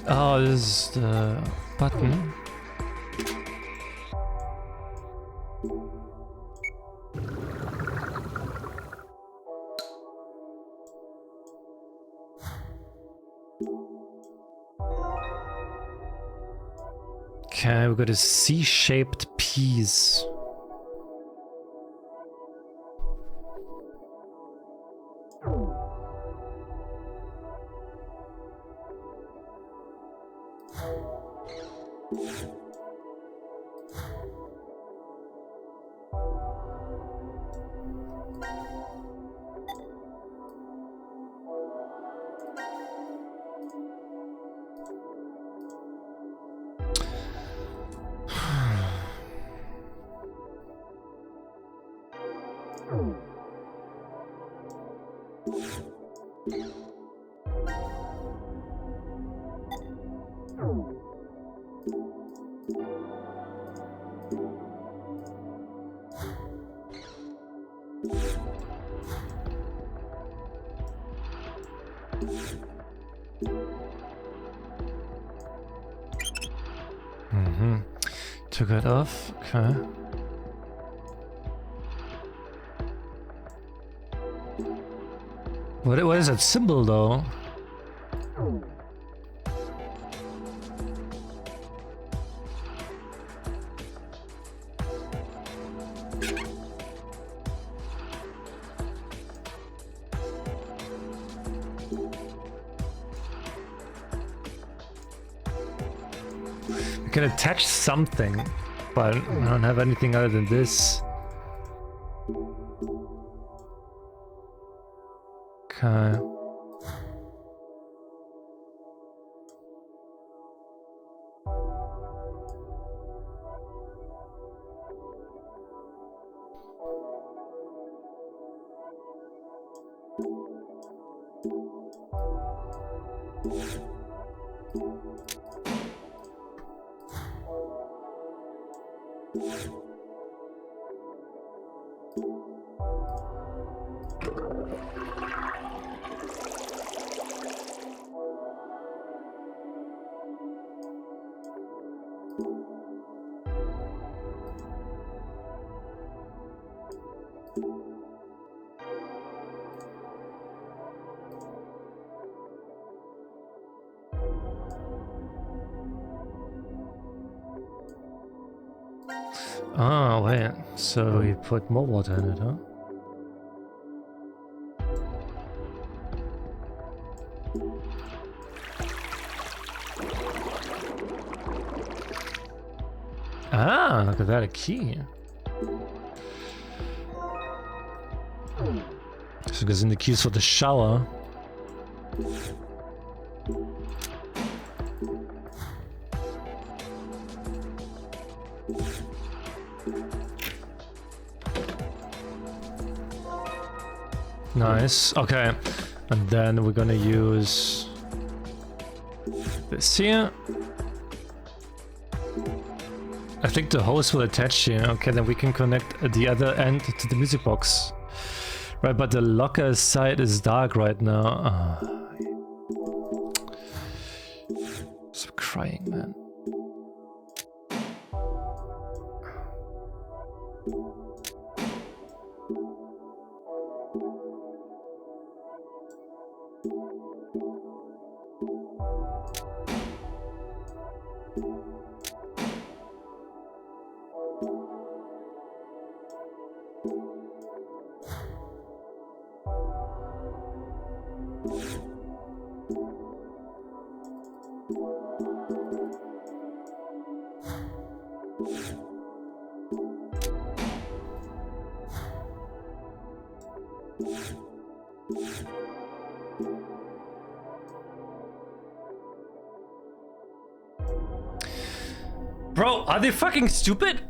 Speaker 1: Oh, this is the button. Okay, we've got a C-shaped piece. Took it off. Okay. What is that symbol though? I can attach something, but I don't have anything other than this. Okay. Oh, wait. So we put more water in it, huh? Ah, look at that, a key. So it goes in the keys for the shower. Nice. Okay. And then we're gonna use this here. I think the hose will attach here. Okay, then we can connect the other end to the music box. Right, but the locker side is dark right now. Stop crying, man. Bro, are they fucking stupid?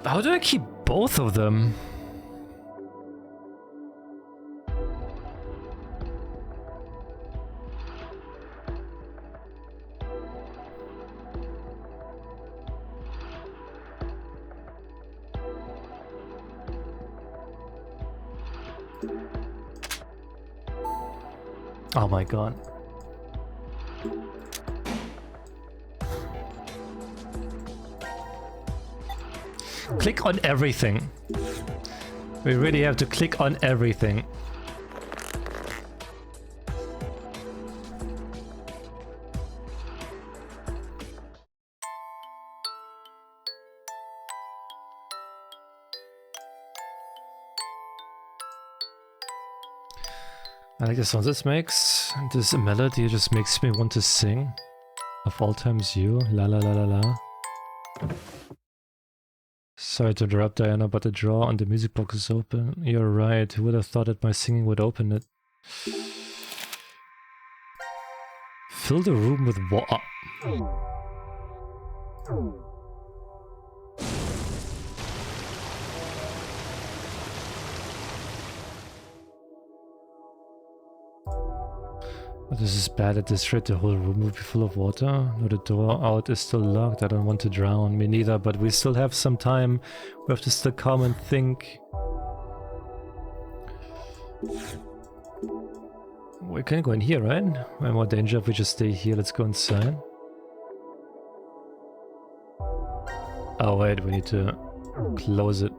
Speaker 1: How do I keep both of them? Oh my god. Click on everything. We really have to click on everything. I like the sound this makes. This melody just makes me want to sing. Of all times you, la la la la la. Sorry to interrupt, Diana, but the drawer on the music box is open. You're right, who would have thought that my singing would open it? Fill the room with water. This is bad. At this rate, the whole room will be full of water. No, the door out is still locked. I don't want to drown. Me neither, but we still have some time. We have to still calm and think. We can go in here, right? We're in more danger if we just stay here. Let's go inside. Oh wait, we need to close it.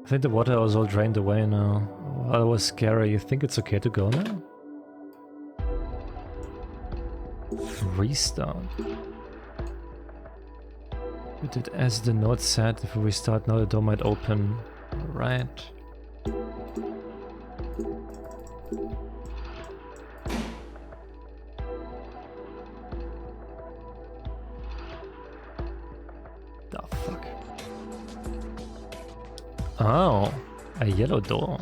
Speaker 1: I think the water was all drained away now. Well, that was scary. You think it's okay to go now? Restart. We did as the note said. If we restart now, the door might open. Right. The fuck? Oh, a yellow door.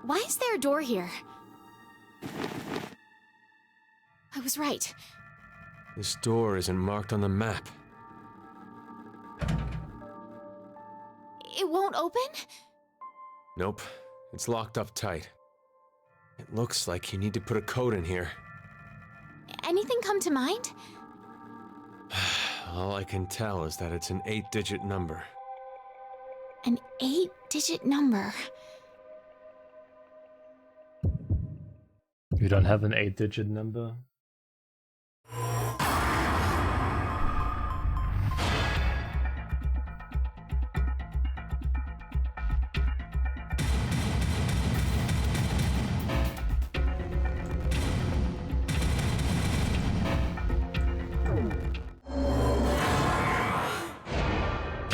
Speaker 3: Why is there a door here? I was right.
Speaker 8: This door isn't marked on the map.
Speaker 3: It won't open?
Speaker 8: Nope, it's locked up tight. It looks like you need to put a code in here.
Speaker 3: Anything come to mind?
Speaker 8: All I can tell is that it's an 8-digit number.
Speaker 3: An 8-digit number.
Speaker 1: You don't have an 8-digit number?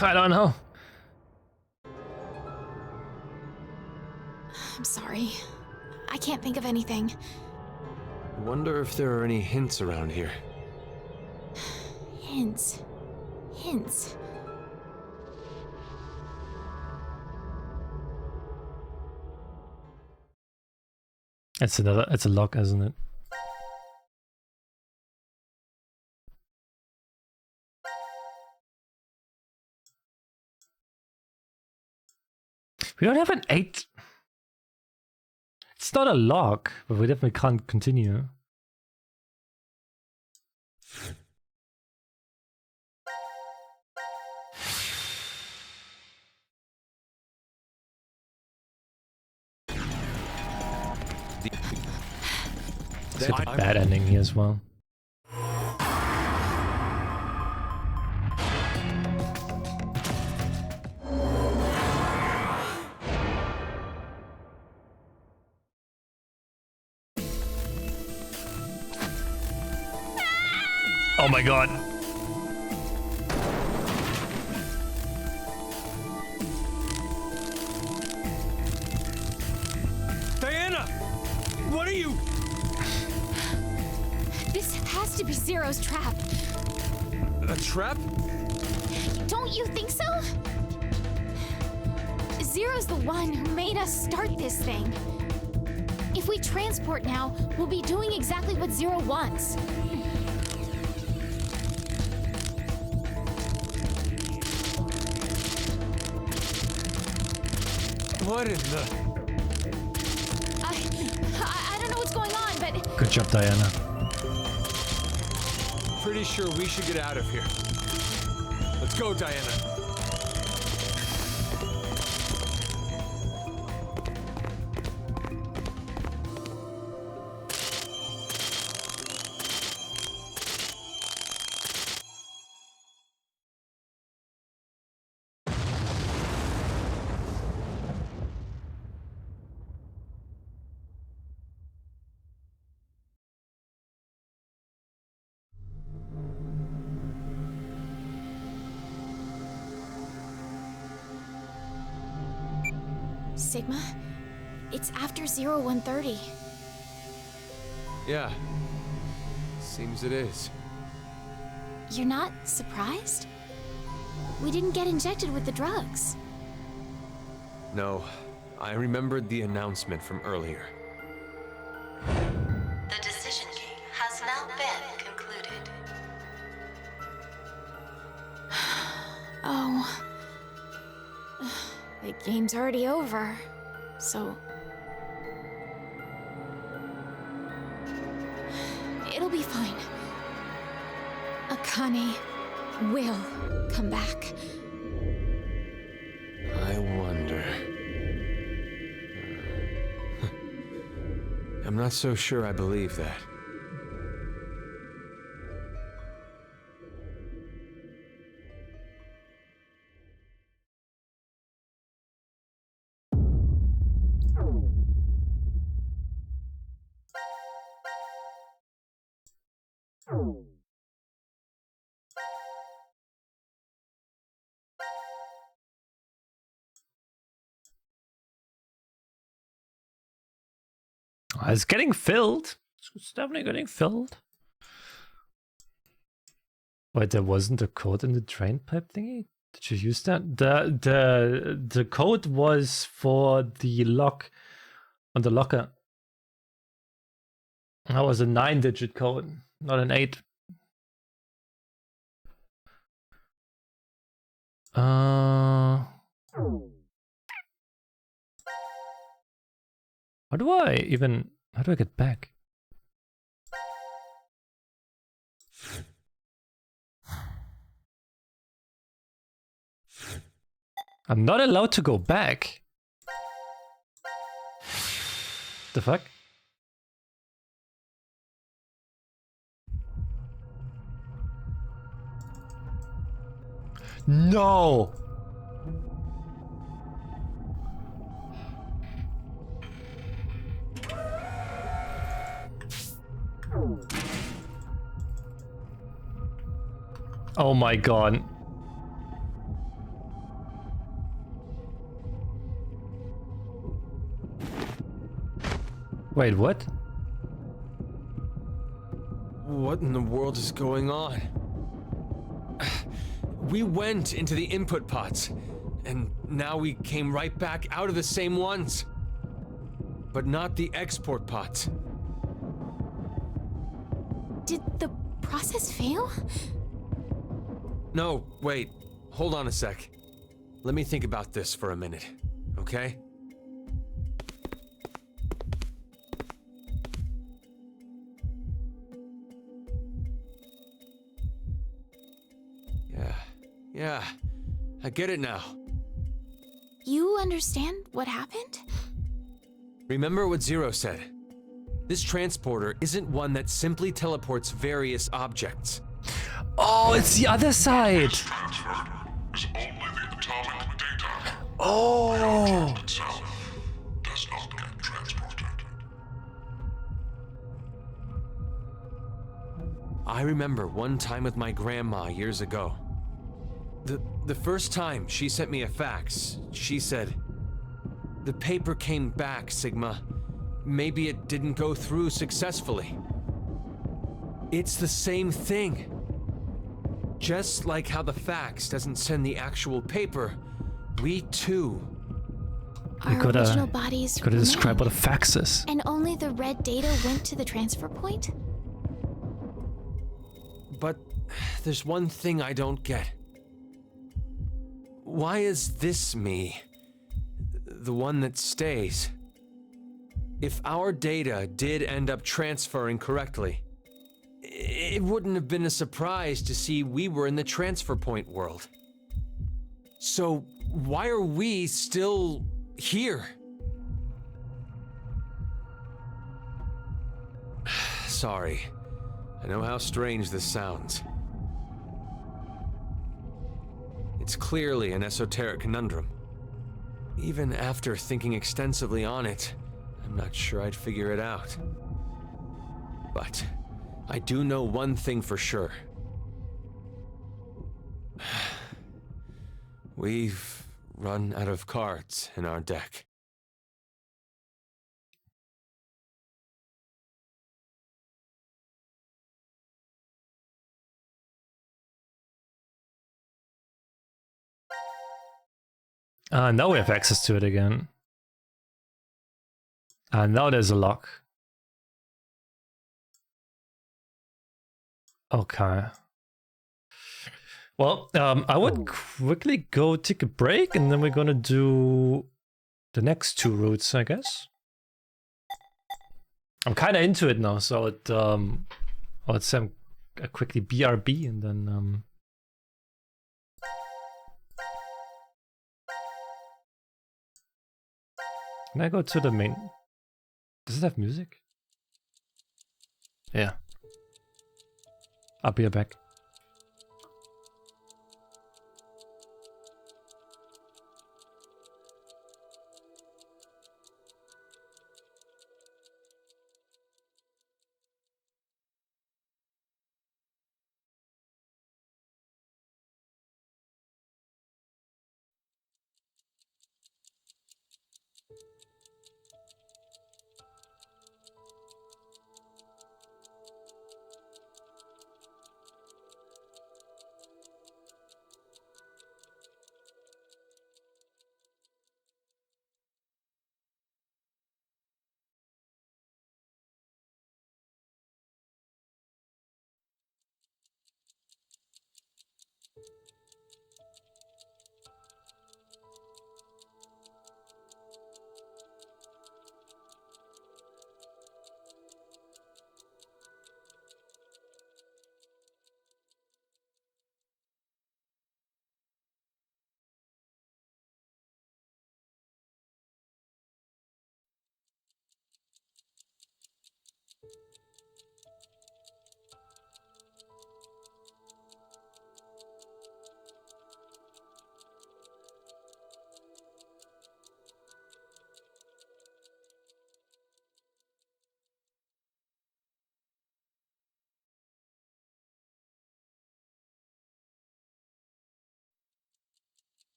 Speaker 1: I don't know.
Speaker 3: I'm sorry. I can't think of anything.
Speaker 8: I wonder if there are any hints around here.
Speaker 3: Hints. Hints.
Speaker 1: It's a lock, isn't it? We don't have an 8. It's not a lock, but we definitely can't continue. It's got a bad ending here as well. Oh my god.
Speaker 4: Diana! What are you?
Speaker 3: This has to be Zero's trap.
Speaker 4: A trap?
Speaker 3: Don't you think so? Zero's the one who made us start this thing. If we transport now, we'll be doing exactly what Zero wants.
Speaker 8: What in the...
Speaker 3: I don't know what's going on, but...
Speaker 1: Good job, Diana.
Speaker 4: Pretty sure we should get out of here. Let's go, Diana.
Speaker 3: Sigma? It's after 0130.
Speaker 8: Yeah. Seems it is.
Speaker 3: You're not surprised? We didn't get injected with the drugs.
Speaker 8: No, I remembered the announcement from earlier.
Speaker 10: The decision game has now been concluded.
Speaker 3: Oh. The game's already over, so... It'll be fine. Akane will come back.
Speaker 8: I wonder... I'm not so sure I believe that.
Speaker 1: It's getting filled. It's definitely getting filled. Wait, there wasn't a code in the drain pipe thingy? Did you use that? The code was for the lock on the locker. That was a 9-digit code, not an 8. How do I get back? I'm not allowed to go back. The fuck? No! Oh my god. Wait, what?
Speaker 8: What in the world is going on? We went into the input pods, and now we came right back out of the same ones. But not the export pods.
Speaker 3: Did the process fail?
Speaker 8: No, wait. Hold on a sec. Let me think about this for a minute, okay? Yeah, I get it now.
Speaker 3: You understand what happened?
Speaker 8: Remember what Zero said. This transporter isn't one that simply teleports various objects.
Speaker 1: Oh, it's the other side.
Speaker 5: Transferred is only the atomic data.
Speaker 1: Oh.
Speaker 5: The itself does not get transported.
Speaker 8: I remember one time with my grandma years ago. The first time she sent me a fax, she said, "The paper came back, Sigma. Maybe it didn't go through successfully." It's the same thing. Just like how the fax doesn't send the actual paper, we too.
Speaker 3: Our original bodies
Speaker 1: Could describe
Speaker 3: remain,
Speaker 1: what a fax is.
Speaker 3: and only the red data went to the transfer point?
Speaker 8: But there's one thing I don't get. Why is this me the one that stays? If our data did end up transferring correctly, it wouldn't have been a surprise to see we were in the transfer point world. So why are we still here? Sorry. I know how strange this sounds. It's clearly an esoteric conundrum. Even after thinking extensively on it, I'm not sure I'd figure it out. But I do know one thing for sure. We've run out of cards in our deck.
Speaker 1: Now we have access to it again. Now there's a lock. Okay. Well, I would quickly go take a break, and then we're gonna do the next 2 routes, I guess. I'm kind of into it now, so let's say a quickly BRB, and then can I go to the main? Does it have music? Yeah. I'll be back.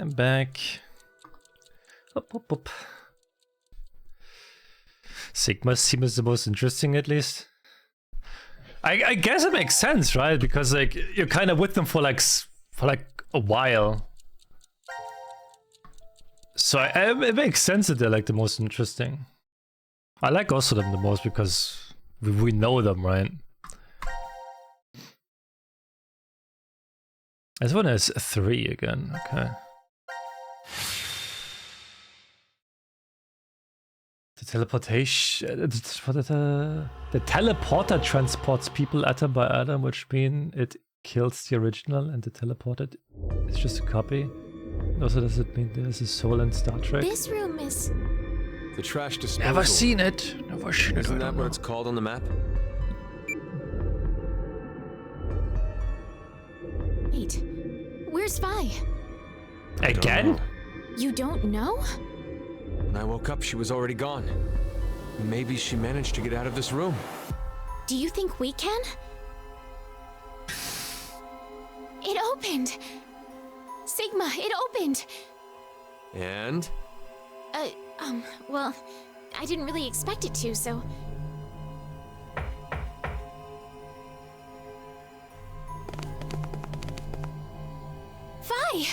Speaker 1: I'm back. Up, up, up. Sigma's team is the most interesting, at least. I guess it makes sense, right? Because like you're kind of with them for like a while. So it makes sense that they're like the most interesting. I like also them the most because we know them, right? This one is 3 again. Okay. The teleportation, the teleporter transports people atom by atom, which means it kills the original, and the teleported is just a copy. Also, does it mean there's a soul in Star Trek?
Speaker 3: This room is...
Speaker 8: The trash disposal.
Speaker 1: Never seen it. Never seen it.
Speaker 8: Isn't that what it's called on the map?
Speaker 3: Wait, where's Vi?
Speaker 1: Again?
Speaker 3: You don't know?
Speaker 8: When I woke up, she was already gone. Maybe she managed to get out of this room.
Speaker 3: Do you think we can? It opened! Sigma, it opened!
Speaker 8: And?
Speaker 3: Well, I didn't really expect it to, so... Vi!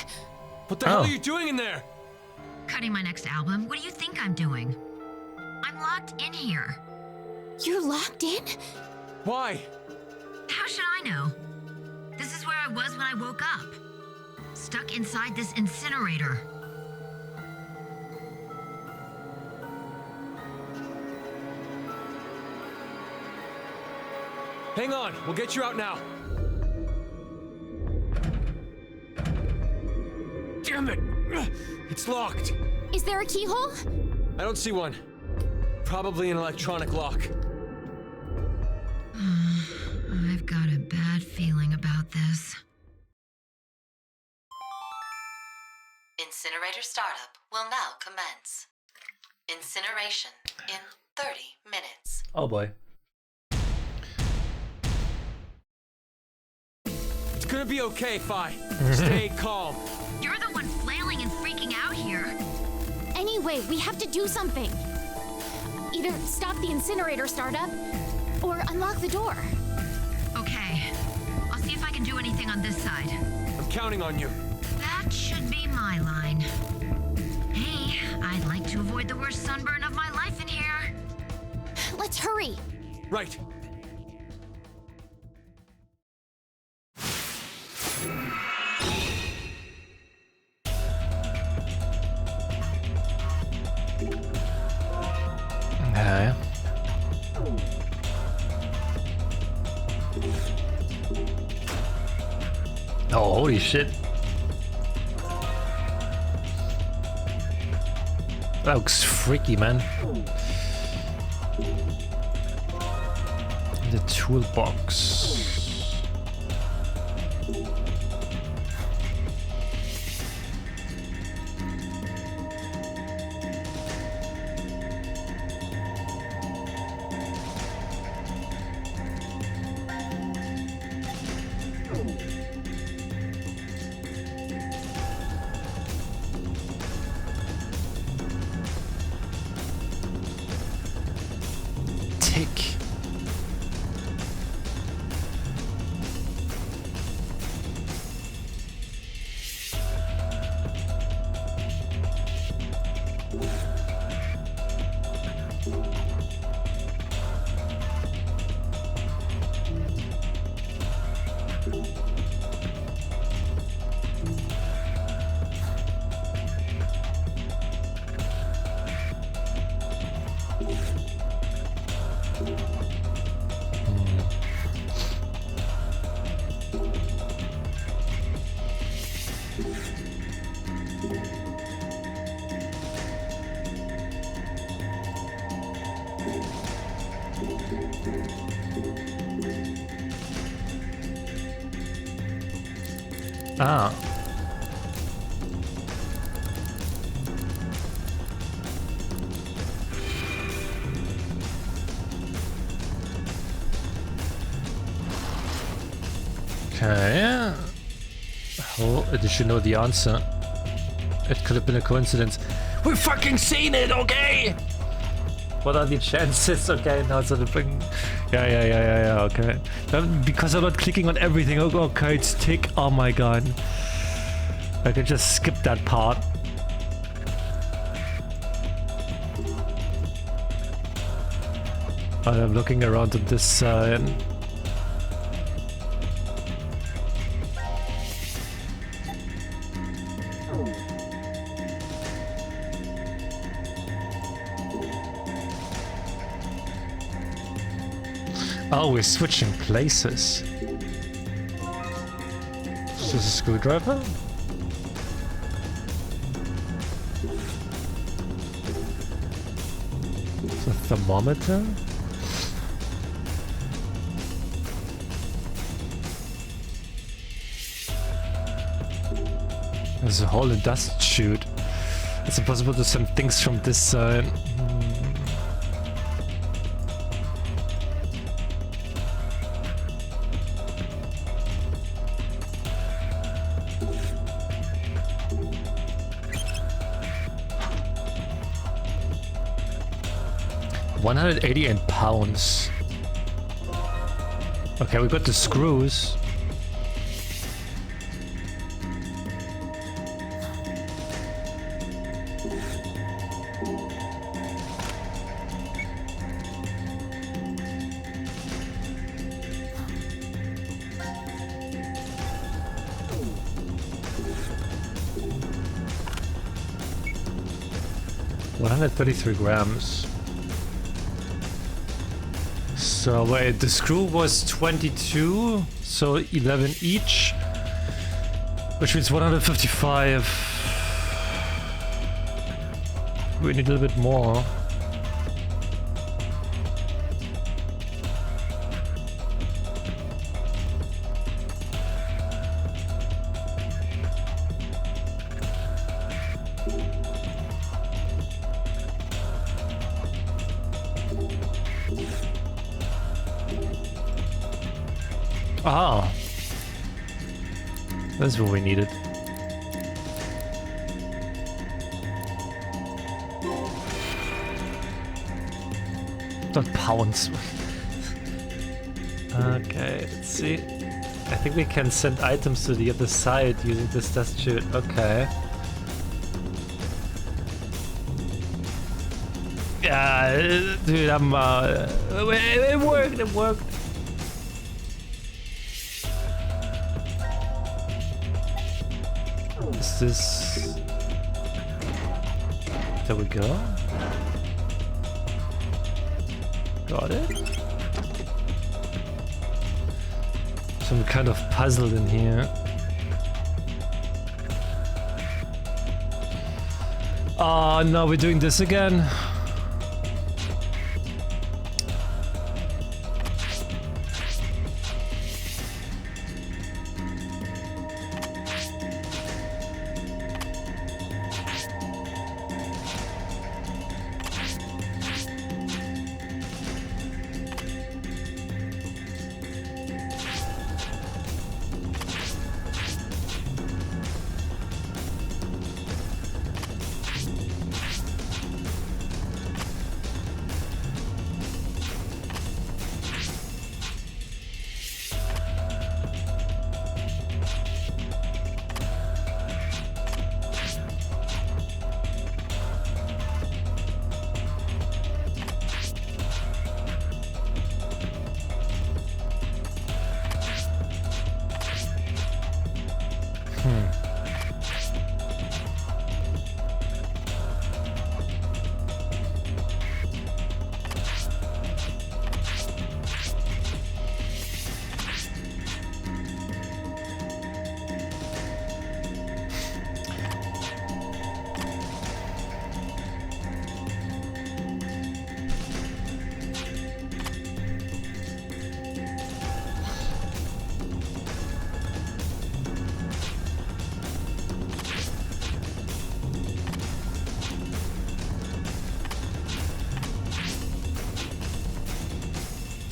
Speaker 8: What the hell are you doing in there?
Speaker 12: Cutting my next album? What do you think I'm doing? I'm locked in here.
Speaker 3: You're locked in?
Speaker 8: Why?
Speaker 12: How should I know? This is where I was when I woke up. Stuck inside this incinerator.
Speaker 8: Hang on, we'll get you out now. Damn it! It's locked.
Speaker 3: Is there a keyhole?
Speaker 8: I don't see one. Probably an electronic lock.
Speaker 12: I've got a bad feeling about this.
Speaker 10: Incinerator startup will now commence. Incineration in 30 minutes.
Speaker 1: Oh boy.
Speaker 8: It's gonna be okay, Fi. Stay calm.
Speaker 12: You're the one flailing and freaking out here.
Speaker 3: Anyway, we have to do something. Either stop the incinerator startup, or unlock the door.
Speaker 12: Okay. I'll see if I can do anything on this side.
Speaker 8: I'm counting on you.
Speaker 12: That should be my line. Hey, I'd like to avoid the worst sunburn of my life in here.
Speaker 3: Let's hurry.
Speaker 8: Right.
Speaker 1: Yeah. Oh, holy shit. That looks freaky, man. The toolbox. Ah. Okay. Oh, did you know the answer? It could have been a coincidence. We've fucking seen it, okay? What are the chances? Okay, now it's gonna bring... Yeah, okay. Because I'm not clicking on everything. Oh, okay, it's tick. Oh my god. I can just skip that part. I'm looking around on this side. Oh, we're switching places. Is this a screwdriver? It's a thermometer? There's a hole in dust chute. It's impossible to send things from this side. £188. Okay, we got the screws. $133 grams. So wait, the screw was 22, so 11 each, which means 155. We need a little bit more. Ah, that's what we needed. Not pounds. Okay, let's see. I think we can send items to the other side using this dust chute. Okay. Yeah, dude, I'm. It worked. It worked. Is this? There we go. Got it. Some kind of puzzle in here. Oh no, we're doing this again.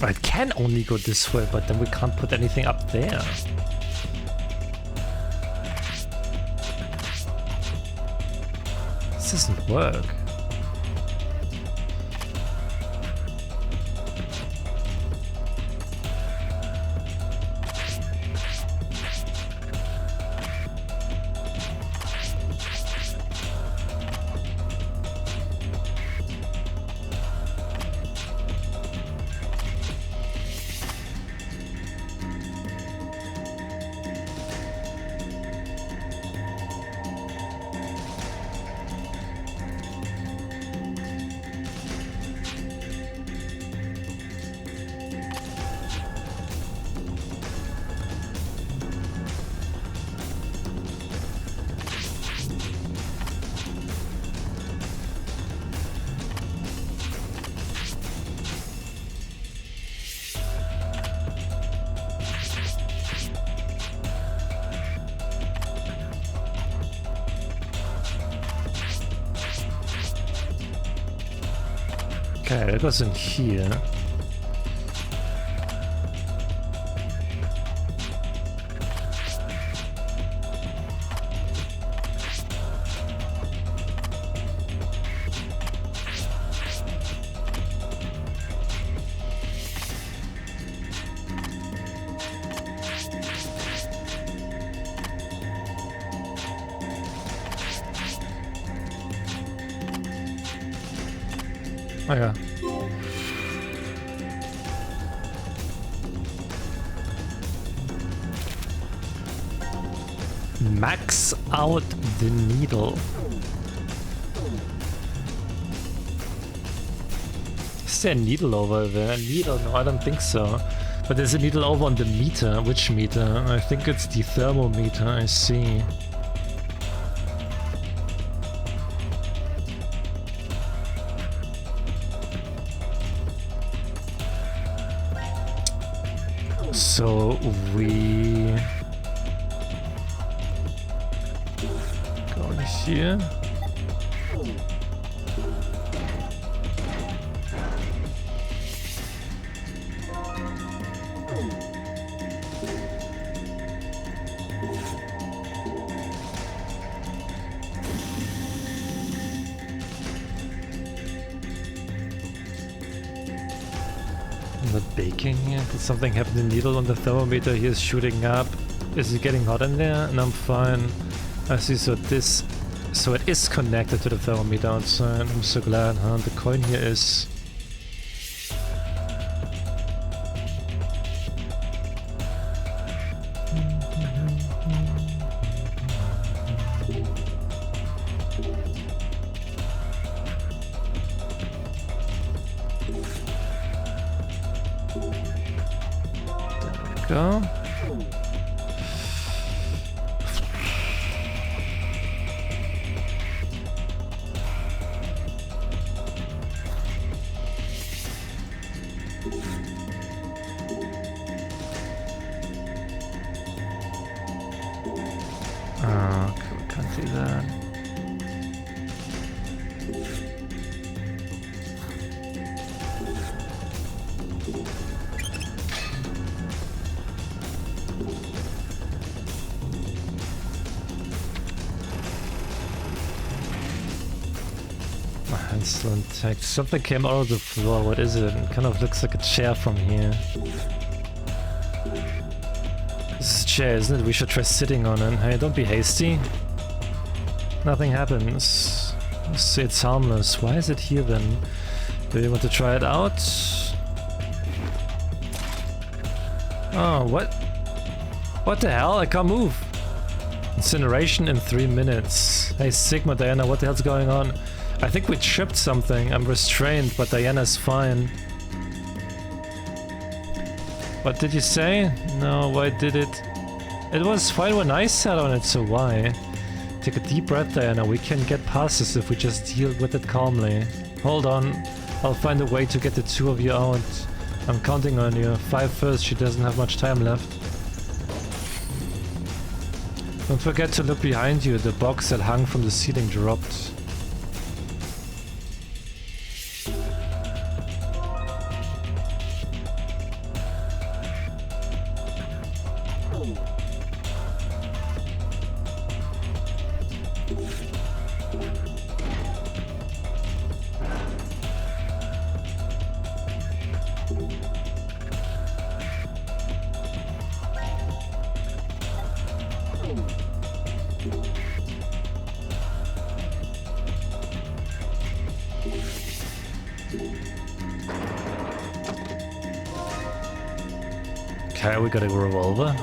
Speaker 1: It can only go this way, but then we can't put anything up there. doesn't work? Okay, that was in here. Oh yeah. Max out the needle. Is there a needle over there? Needle? No, I don't think so. But there's a needle over on the meter. Which meter? I think it's the thermometer. I see. So we go in here. Not baking here. Did something happen to the needle on the thermometer? Here is shooting up. Is it getting hot in there? And I'm fine. I see. So it is connected to the thermometer outside. I'm so glad, huh? The coin here is. Go. Oh, okay, we can't do that. Still intact. Something came out of the floor. What is it? It kind of looks like a chair from here. This is a chair, isn't it? We should try sitting on it. Hey, don't be hasty. Nothing happens. It's harmless. Why is it here then? Do you want to try it out? Oh, what? What the hell? I can't move. Incineration in 3 minutes. Hey, Sigma, Diana, what the hell's going on? I think we tripped something. I'm restrained, but Diana's fine. What did you say? No, why did it? It was fine when I sat on it, so why? Take a deep breath, Diana. We can get past this if we just deal with it calmly. Hold on. I'll find a way to get the two of you out. I'm counting on you. 5 first, she doesn't have much time left. Don't forget to look behind you. The box that hung from the ceiling dropped. Okay, we got a revolver.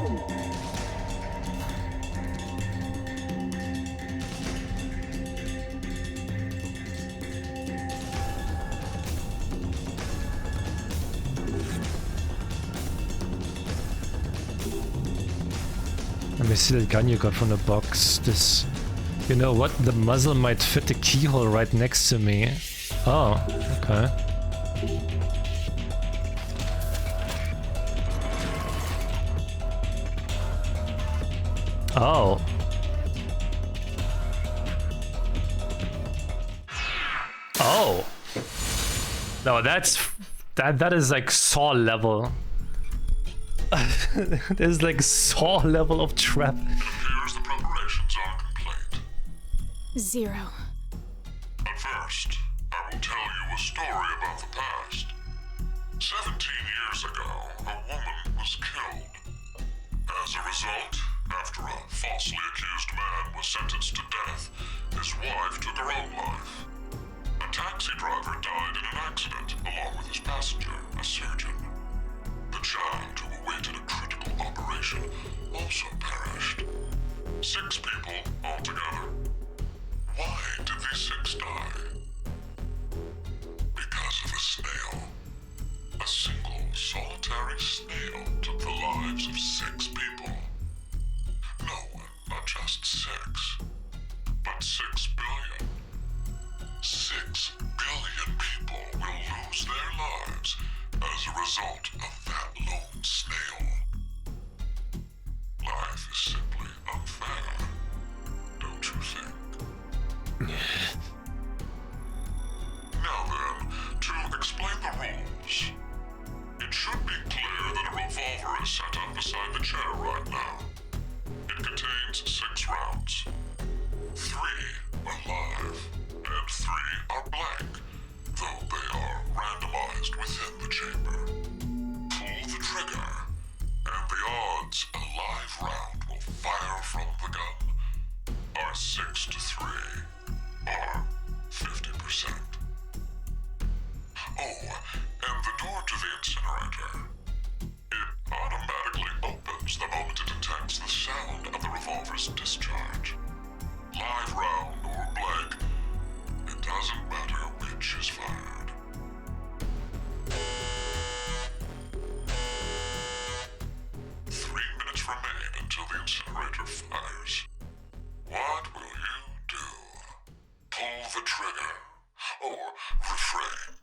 Speaker 1: Let me see the gun you got from the box. This... You know what? The muzzle might fit the keyhole right next to me. Oh, okay. Oh. Oh. No, that is like Saw level. There's like Saw level of trap.
Speaker 5: It appears the preparations are complete.
Speaker 3: 0.
Speaker 5: But first, I will tell you a story about the past. 17 years ago, a woman was killed. As a result, after a falsely accused man was sentenced to death, his wife took her own life. A taxi driver died in an accident, along with his passenger, a surgeon. The child who awaited a critical operation also perished. 6 people altogether. Why did these 6 die? Because of a snail. A single, solitary snail took the lives of 6 people. No, not just 6, but 6 billion. 6 billion people will lose their lives as a result of that lone snail. Life is simply unfair, don't you think? Now then, to explain the rules. It should be clear that a revolver is set up beside the chair right now. It contains 6 rounds. 3 are live, and 3 are blank, though they are randomized within the chamber. Pull the trigger, and the odds a live round will fire from the gun are 6 to 3, or 50%. Oh, and the door to the incinerator. It automatically opens the moment it detects the sound of the revolver's discharge. Live round or blank, it doesn't matter which is fired. Three minutes remain until the incinerator fires. What will you do? Pull the trigger, or refrain.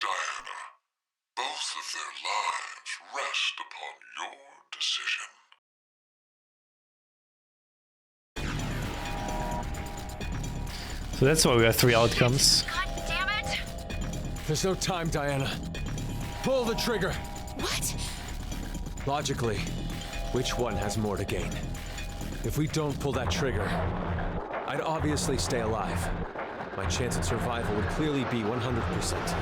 Speaker 5: Diana, both of their lives rest upon your decision.
Speaker 1: So that's why we have 3 outcomes.
Speaker 12: God damn it!
Speaker 8: There's no time, Diana. Pull the trigger.
Speaker 3: What?
Speaker 8: Logically, which one has more to gain? If we don't pull that trigger, I'd obviously stay alive. My chance at survival would clearly be 100%.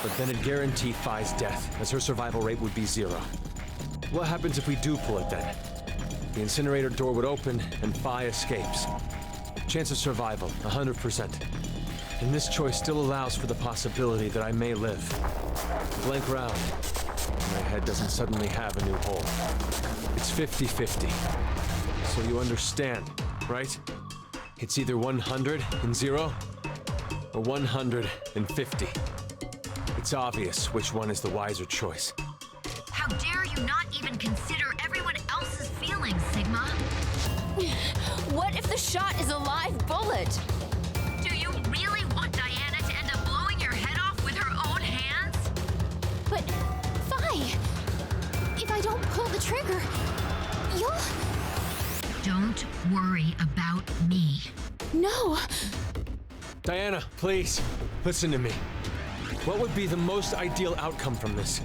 Speaker 8: But then it'd guarantee Phi's death, as her survival rate would be 0. What happens if we do pull it then? The incinerator door would open, and Phi escapes. Chance of survival, 100%. And this choice still allows for the possibility that I may live. Blank round. My head doesn't suddenly have a new hole. It's 50-50. So you understand, right? It's either 100 and 0, or 150. It's obvious which one is the wiser choice.
Speaker 12: How dare you not even consider everyone else's feelings, Sigma?
Speaker 9: What if the shot is a live bullet?
Speaker 12: Do you really want Diana to end up blowing your head off with her own hands?
Speaker 3: But, Phi, if I don't pull the trigger, you'll...
Speaker 12: Don't worry about me.
Speaker 3: No.
Speaker 8: Diana, please, listen to me. What would be the most ideal outcome from this?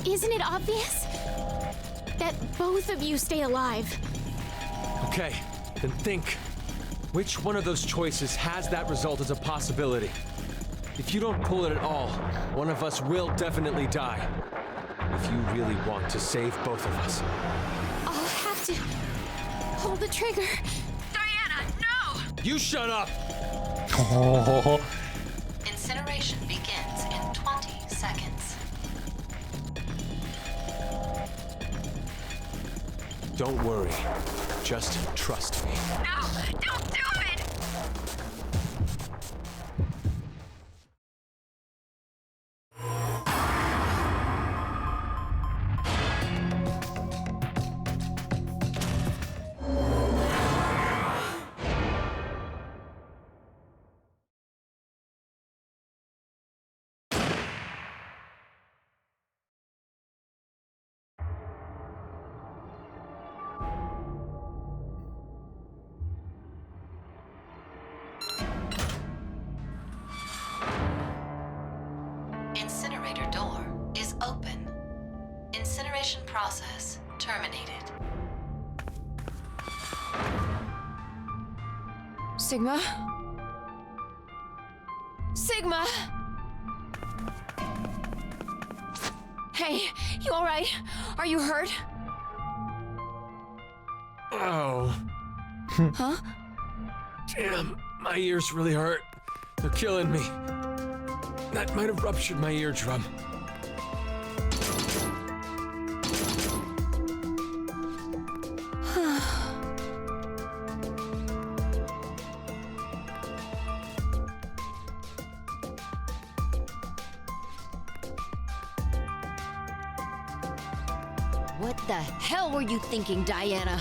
Speaker 3: Isn't it obvious? That both of you stay alive.
Speaker 8: Okay, then think. Which one of those choices has that result as a possibility? If you don't pull it at all, one of us will definitely die. If you really want to save both of us.
Speaker 3: I'll have to
Speaker 9: Pull the trigger.
Speaker 12: Diana, no!
Speaker 4: You shut up!
Speaker 1: Oh.
Speaker 10: Incineration begins in 20 seconds.
Speaker 8: Don't worry. Just trust me.
Speaker 12: No, don't do it!
Speaker 10: Incinerator door is open. Incineration process terminated.
Speaker 9: Sigma? Sigma! Hey, you alright? Are you hurt?
Speaker 4: Oh.
Speaker 9: Huh?
Speaker 4: Damn, my ears really hurt. They're killing me. That might have ruptured my eardrum.
Speaker 2: What the hell were you thinking, Diana?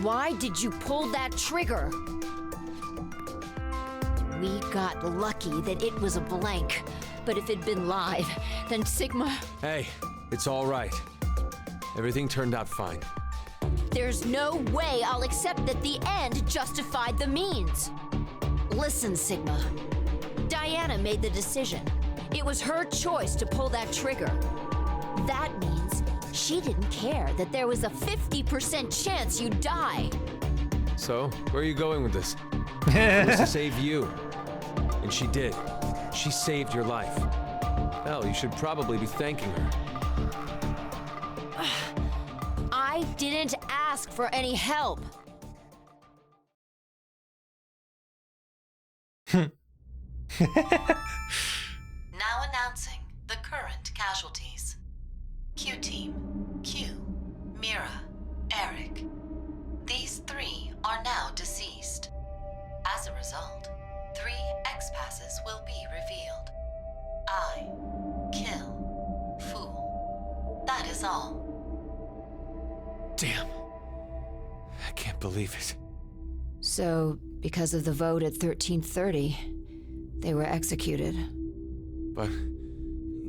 Speaker 2: Why did you pull that trigger? We got lucky that it was a blank. But if it'd been live, then Sigma...
Speaker 8: Hey, it's all right. Everything turned out fine.
Speaker 2: There's no way I'll accept that the end justified the means. Listen, Sigma. Diana made the decision. It was her choice to pull that trigger. That means she didn't care that there was a 50% chance you'd die.
Speaker 8: So, where are you going with this? It was to save you. And she did. She saved your life. Hell, you should probably be thanking her.
Speaker 2: I didn't ask for any help.
Speaker 10: Now announcing the current casualties. Q-Team, Q, Mira, Eric. These 3 are now deceased. As a result, 3 X-Passes will be revealed. I, kill, fool. That is all.
Speaker 8: Damn. I can't believe it.
Speaker 2: So, because of the vote at 1330, they were executed.
Speaker 8: But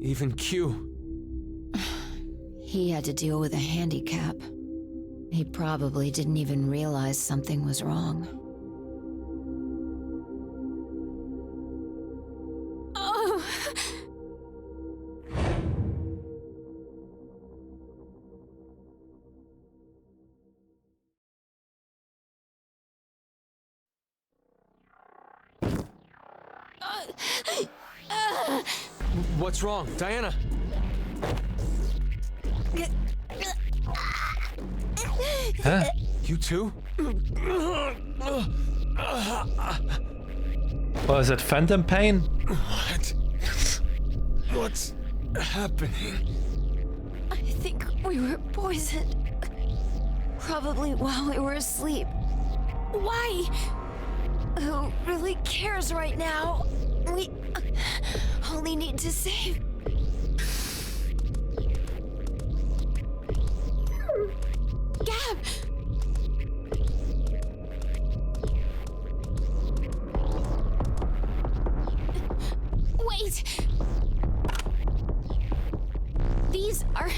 Speaker 8: even Q...
Speaker 2: He had to deal with a handicap. He probably didn't even realize something was wrong.
Speaker 9: Oh!
Speaker 8: What's wrong, Diana?
Speaker 1: Huh?
Speaker 8: You too?
Speaker 1: Or is it phantom pain?
Speaker 4: What? What's happening?
Speaker 9: I think we were poisoned. Probably while we were asleep. Why? Who really cares right now? We only need to save... Gab! Wait! These are...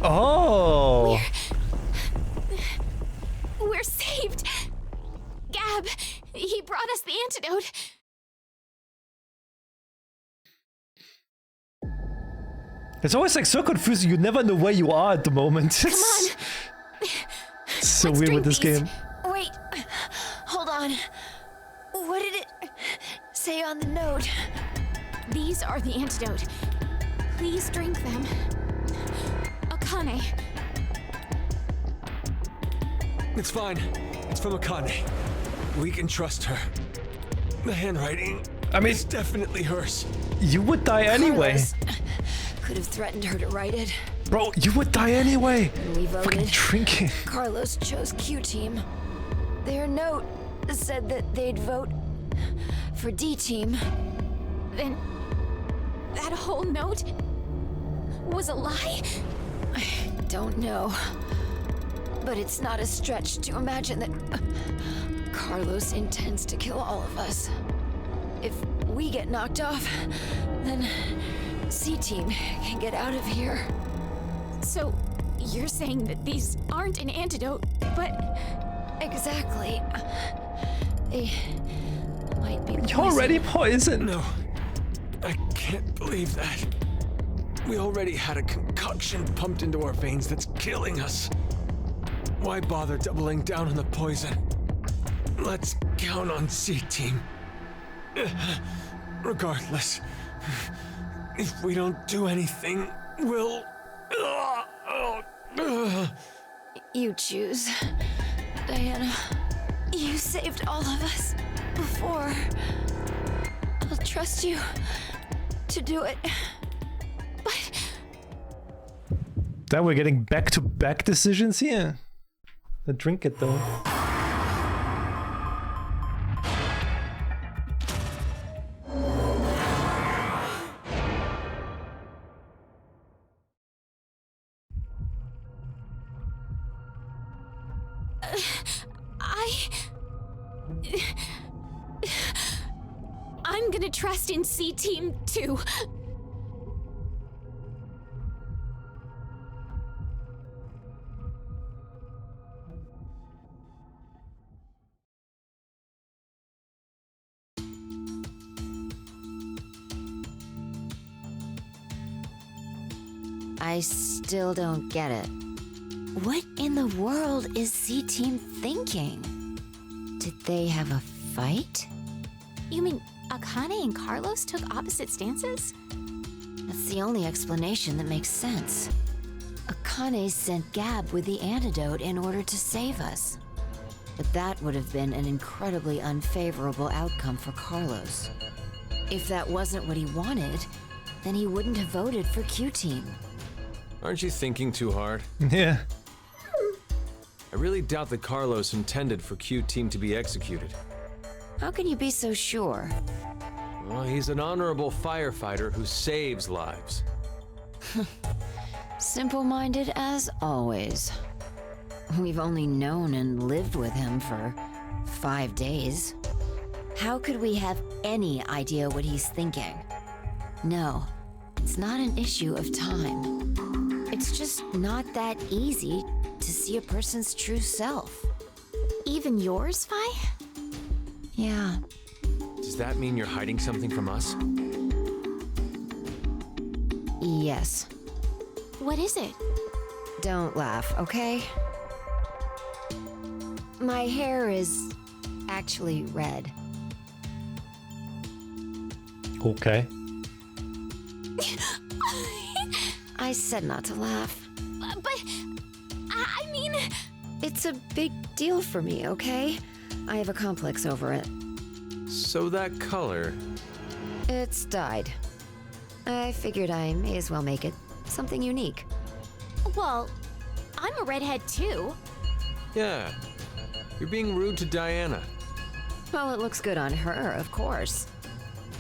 Speaker 1: Oh!
Speaker 9: We're saved! Gab, he brought us the antidote.
Speaker 1: It's always like so confusing. You never know where you are at the moment.
Speaker 9: Come on.
Speaker 1: It's so
Speaker 9: Let's
Speaker 1: weird with
Speaker 9: drink
Speaker 1: this
Speaker 9: these.
Speaker 1: game.
Speaker 9: Wait, hold on. What did it say on the note?
Speaker 3: These are the antidote. Please drink them. Akane.
Speaker 4: It's fine. It's from Akane. We can trust her. The handwriting is definitely hers.
Speaker 1: You would die anyway.
Speaker 2: Carlos could have threatened her to write it.
Speaker 1: Bro, you would die anyway.
Speaker 2: When we voted,
Speaker 1: Fucking drinking.
Speaker 2: Carlos chose Q-Team. Their note said that they'd vote for D-Team.
Speaker 3: Then that whole note was a lie?
Speaker 2: I don't know. But it's not a stretch to imagine that Carlos intends to kill all of us. If we get knocked off, then C-Team can get out of here.
Speaker 3: So, you're saying that these aren't an antidote, but...
Speaker 2: Exactly. They might be poison.
Speaker 1: You're already poisoned.
Speaker 4: No. I can't believe that. We already had a concoction pumped into our veins that's killing us. Why bother doubling down on the poison? Let's count on C-Team. Regardless, if we don't do anything, we'll...
Speaker 2: You choose, Diana. You saved all of us before. I'll trust you to do it. But...
Speaker 1: Then we're getting back-to-back decisions here. Drink it though.
Speaker 3: I'm gonna trust in C-Team too.
Speaker 2: I still don't get it. What in the world is C-Team thinking? Did they have a fight?
Speaker 3: You mean Akane and Carlos took opposite stances?
Speaker 2: That's the only explanation that makes sense. Akane sent Gab with the antidote in order to save us. But that would have been an incredibly unfavorable outcome for Carlos. If that wasn't what he wanted, then he wouldn't have voted for Q-Team.
Speaker 8: Aren't you thinking too hard?
Speaker 1: Yeah.
Speaker 8: I really doubt that Carlos intended for Q-Team to be executed.
Speaker 2: How can you be so sure?
Speaker 8: Well, he's an honorable firefighter who saves lives.
Speaker 2: Simple-minded as always. We've only known and lived with him for 5 days. How could we have any idea what he's thinking? No, it's not an issue of time. It's just not that easy to see a person's true self.
Speaker 3: Even yours, Vi?
Speaker 2: Yeah.
Speaker 8: Does that mean you're hiding something from us?
Speaker 2: Yes.
Speaker 3: What is it?
Speaker 2: Don't laugh, okay? My hair is actually red.
Speaker 1: Okay.
Speaker 2: I said not to laugh.
Speaker 3: But, I mean...
Speaker 2: It's a big deal for me, okay? I have a complex over it.
Speaker 8: So that color...
Speaker 2: It's dyed. I figured I may as well make it something unique.
Speaker 3: Well, I'm a redhead too.
Speaker 8: Yeah. You're being rude to Diana.
Speaker 2: Well, it looks good on her, of course.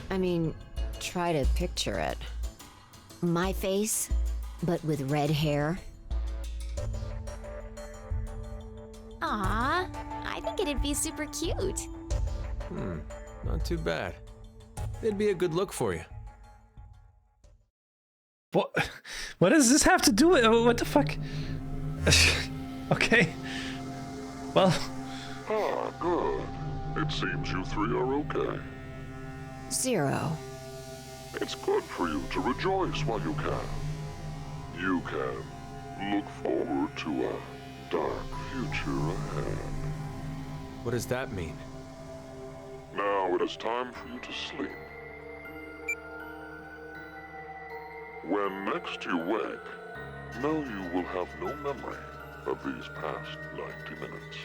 Speaker 2: I mean, try to picture it. My face, but with red hair.
Speaker 3: Aw, I think it'd be super cute.
Speaker 8: Not too bad. It'd be a good look for you.
Speaker 1: What does this have to do with... What the fuck? Okay. Well...
Speaker 5: Ah, good. It seems you three are okay.
Speaker 2: Zero.
Speaker 5: It's good for you to rejoice while you can. You can look forward to a dark future ahead.
Speaker 8: What does that mean?
Speaker 5: Now it is time for you to sleep. When next you wake, know you will have no memory of these past 90 minutes.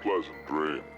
Speaker 5: Pleasant dreams.